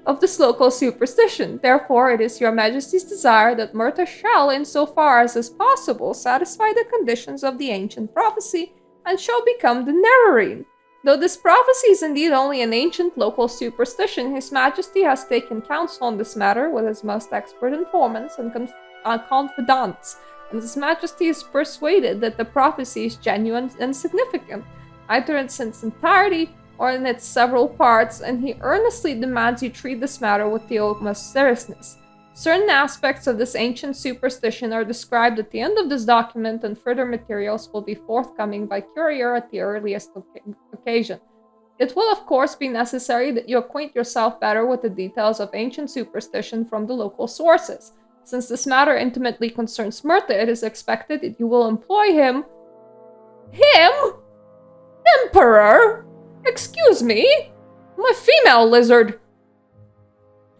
Of this local superstition. Therefore, it is your Majesty's desire that Myrta shall, insofar as is possible, satisfy the conditions of the ancient prophecy, and shall become the Neverreen. Though this prophecy is indeed only an ancient local superstition, His Majesty has taken counsel on this matter with his most expert informants and confidants, and His Majesty is persuaded that the prophecy is genuine and significant, either in its entirety or in its several parts, and he earnestly demands you treat this matter with the utmost seriousness. Certain aspects of this ancient superstition are described at the end of this document, and further materials will be forthcoming by courier at the earliest occasion. It will of course be necessary that you acquaint yourself better with the details of ancient superstition from the local sources. Since this matter intimately concerns Myrta, it is expected that you will employ him? Emperor? Excuse me? I'm a female lizard.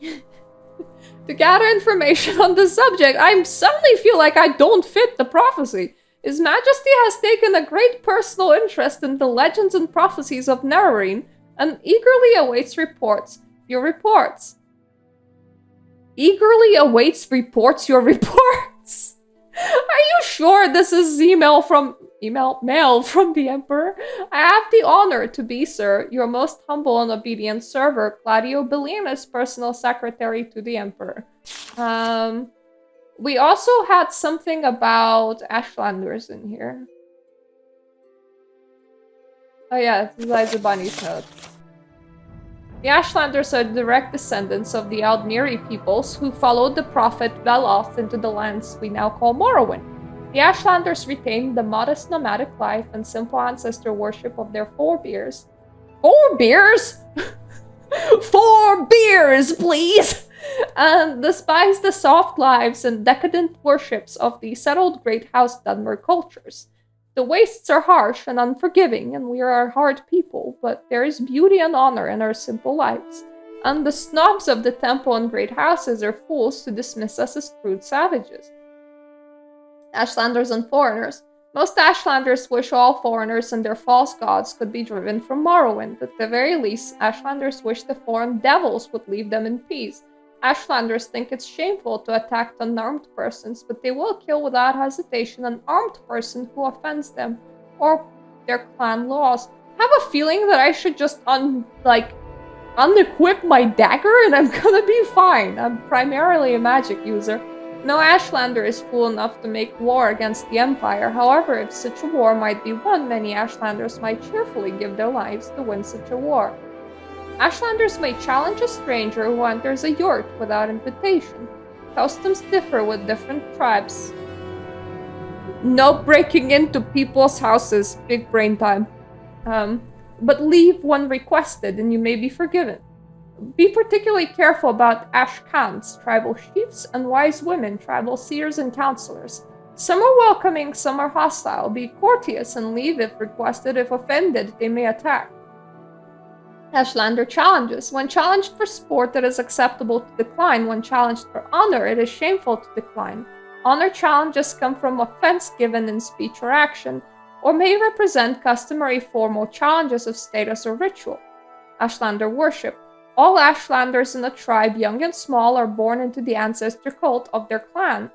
To gather information on the subject, I suddenly feel like I don't fit the prophecy. His Majesty has taken a great personal interest in the legends and prophecies of Neverreen, and eagerly awaits reports. Your reports. Eagerly awaits reports. Your reports. Are you sure this is mail from the Emperor? I have the honor to be, sir, your most humble and obedient server, Claudio Bellina's personal secretary to the Emperor. We also had something about Ashlanders in here. Oh yeah, it's Eliza Bunny's note. The Ashlanders are direct descendants of the Aldmiri peoples who followed the prophet Veloth into the lands we now call Morrowind. The Ashlanders retained the modest nomadic life and simple ancestor worship of their forebears. Forebears? 4 beers, please! And despise the soft lives and decadent worships of the settled Great House Dunmer cultures. The wastes are harsh and unforgiving, and we are a hard people, but there is beauty and honor in our simple lives. And the snobs of the temple and great houses are fools to dismiss us as crude savages. Ashlanders and foreigners. Most Ashlanders wish all foreigners and their false gods could be driven from Morrowind. At the very least, Ashlanders wish the foreign devils would leave them in peace. Ashlanders think it's shameful to attack unarmed persons, but they will kill without hesitation an armed person who offends them or their clan laws. I have a feeling that I should just unequip my dagger and I'm gonna be fine. I'm primarily a magic user. No Ashlander is fool enough to make war against the Empire. However, if such a war might be won, many Ashlanders might cheerfully give their lives to win such a war. Ashlanders may challenge a stranger who enters a yurt without invitation. Customs differ with different tribes. No breaking into people's houses. Big brain time. But leave when requested and you may be forgiven. Be particularly careful about Ashkans, tribal chiefs, and wise women, tribal seers and counselors. Some are welcoming, some are hostile. Be courteous and leave if requested. If offended, they may attack. Ashlander challenges. When challenged for sport, it is acceptable to decline. When challenged for honor, it is shameful to decline. Honor challenges come from offense given in speech or action, or may represent customary formal challenges of status or ritual. Ashlander worship. All Ashlanders in the tribe, young and small, are born into the ancestor cult of their clan.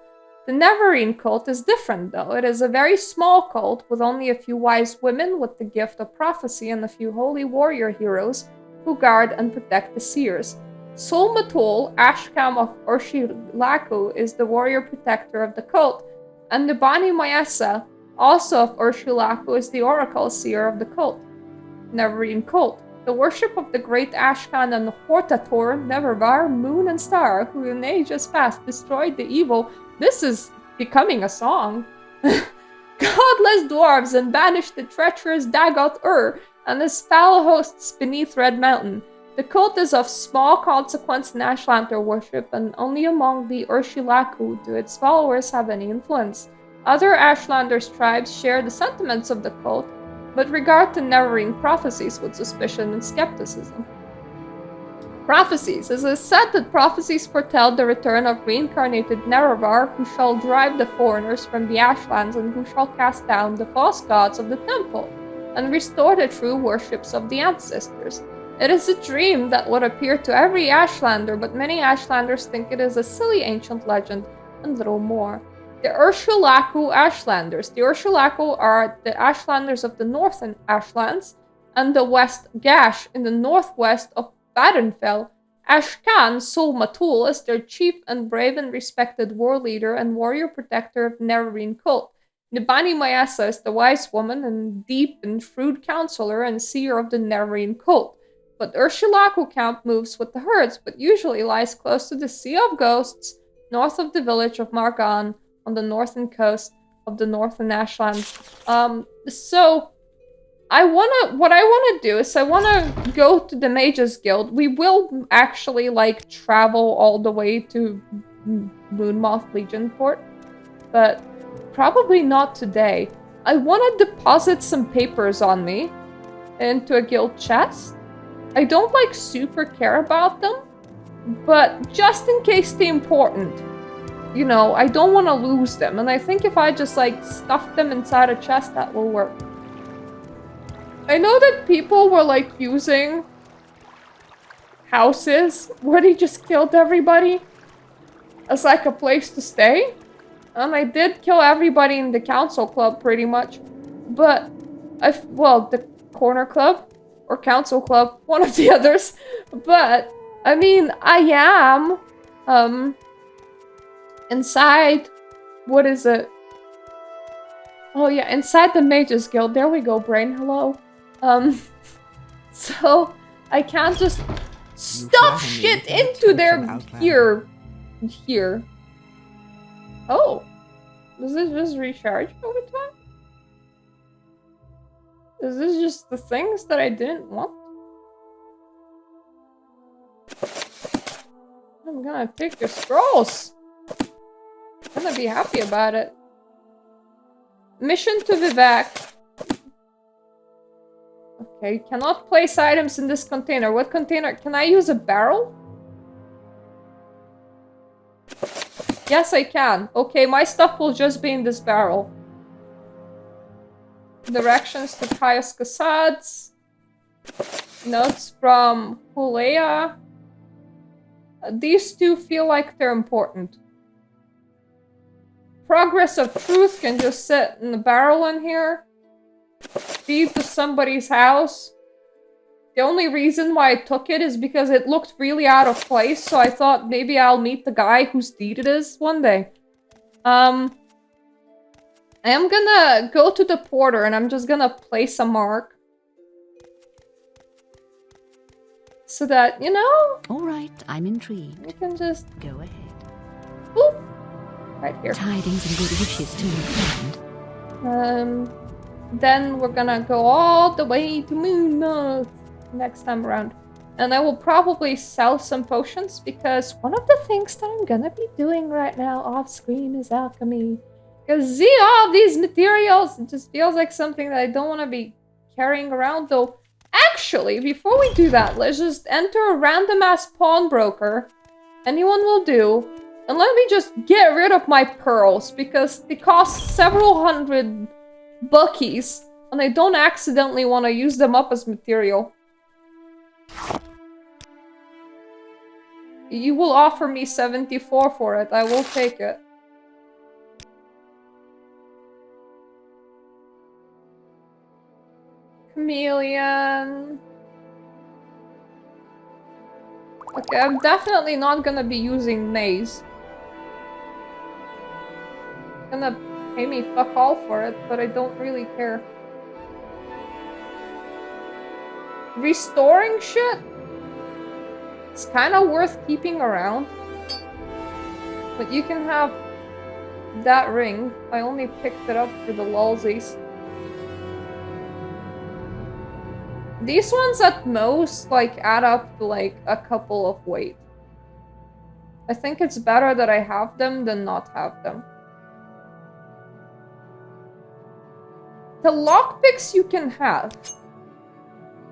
The Neverine cult is different, though. It is a very small cult with only a few wise women with the gift of prophecy and a few holy warrior heroes who guard and protect the seers. Sol Matul, Ashcam of Urshilaku, is the warrior protector of the cult, and Nibani Mayessa, also of Urshilaku, is the oracle seer of the cult. Neverine cult. The worship of the great Ashkan and Hortator, Nevervar, Moon and Star, who in ages past destroyed the evil. This is becoming a song. Godless dwarves and banished the treacherous Dagot and his foul hosts beneath Red Mountain. The cult is of small consequence in Ashlander worship, and only among the Urshilaku do its followers have any influence. Other Ashlanders tribes share the sentiments of the cult, but regard the Neverine prophecies with suspicion and skepticism. Prophecies. It is said that prophecies foretell the return of reincarnated Nerevar, who shall drive the foreigners from the Ashlands and who shall cast down the false gods of the temple and restore the true worships of the ancestors. It is a dream that would appear to every Ashlander, but many Ashlanders think it is a silly ancient legend and little more. The Urshilaku Ashlanders. The Urshilaku are the Ashlanders of the northern Ashlands and the West Gash in the northwest of Badenfell. Ashkan Sol Matul is their chief and brave and respected war leader and warrior protector of the Neverine cult. Nibani Mayessa is the wise woman and deep and shrewd counselor and seer of the Neverine cult. But Urshilaku camp moves with the herds, but usually lies close to the Sea of Ghosts, north of the village of Margan, on the northern coast of the northern Ashlands. So what I wanna do is I wanna go to the Mages Guild. We will actually like travel all the way to Moonmoth Legion Port, but probably not today. I wanna deposit some papers on me into a guild chest. I don't like super care about them, but just in case they're important, you know, I don't want to lose them. And I think if I just like stuff them inside a chest, that will work. I know that people were like using houses where they just killed everybody as like a place to stay. And I did kill everybody in the council club pretty much. But, well, the corner club. Or council club, one of the others. But, I mean, I am, inside, what is it? Oh yeah, inside the Mages Guild. There we go, brain, hello. So, I can't just stuff shit into their here. Oh. Does this just recharge over time? Is this just the things that I didn't want? I'm gonna take your scrolls. I'm gonna be happy about it. Mission to Vivek. Okay, cannot place items in this container. What container? Can I use a barrel? Yes, I can. Okay, my stuff will just be in this barrel. Directions to Pious Kassad's. Notes from Hulea. These two feel like they're important. Progress of Truth can just sit in the barrel in here. Deed to somebody's house. The only reason why I took it is because it looked really out of place, so I thought maybe I'll meet the guy whose deed it is one day. I am gonna go to the porter and I'm just gonna place a mark. So that, you know... Alright, I'm intrigued. You can just... Go ahead. Boop! Right here. Tidings and good wishes to your friend. Then we're gonna go all the way to Moonmoth next time around. And I will probably sell some potions because one of the things that I'm gonna be doing right now off screen is alchemy. Because see all these materials, it just feels like something that I don't want to be carrying around. Though, actually, before we do that, let's just enter a random-ass pawnbroker. Anyone will do. And let me just get rid of my pearls, because they cost several hundred buckies. And I don't accidentally want to use them up as material. You will offer me 74 for it. I will take it. Chameleon. Okay, I'm definitely not gonna be using maze. Gonna pay me fuck all for it, but I don't really care. Restoring shit? It's kind of worth keeping around. But you can have that ring. I only picked it up for the lulsies. These ones at most, like, add up to, like, a couple of weight. I think it's better that I have them than not have them. The lockpicks you can have.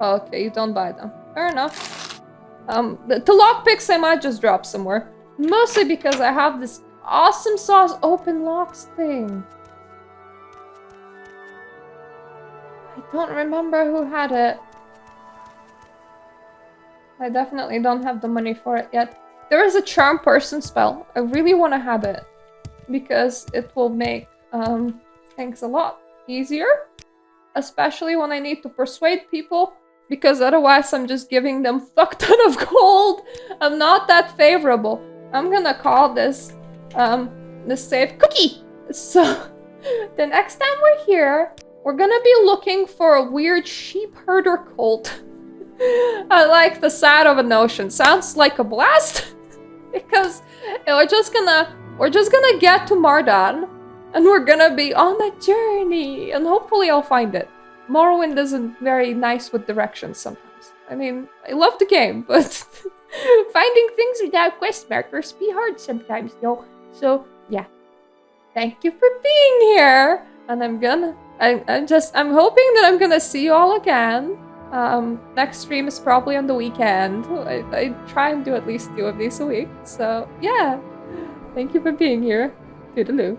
Okay, you don't buy them. Fair enough. The lockpicks I might just drop somewhere. Mostly because I have this awesome sauce open locks thing. I don't remember who had it. I definitely don't have the money for it yet. There is a charm person spell. I really want to have it. Because it will make things a lot easier. Especially when I need to persuade people. Because otherwise I'm just giving them fuck ton of gold. I'm not that favorable. I'm gonna call this the safe cookie. So the next time we're here, we're gonna be looking for a weird sheep herder cult. I like the side of an ocean. Sounds like a blast. Because we're just gonna get to Mardan and we're gonna be on a journey and hopefully I'll find it. Morrowind isn't very nice with directions sometimes. I mean, I love the game, but finding things without quest markers be hard sometimes, yo. So, yeah. Thank you for being here! And I'm hoping that I'm gonna see you all again. Next stream is probably on the weekend. I try and do at least 2 of these a week. So, yeah. Thank you for being here. Toodaloo.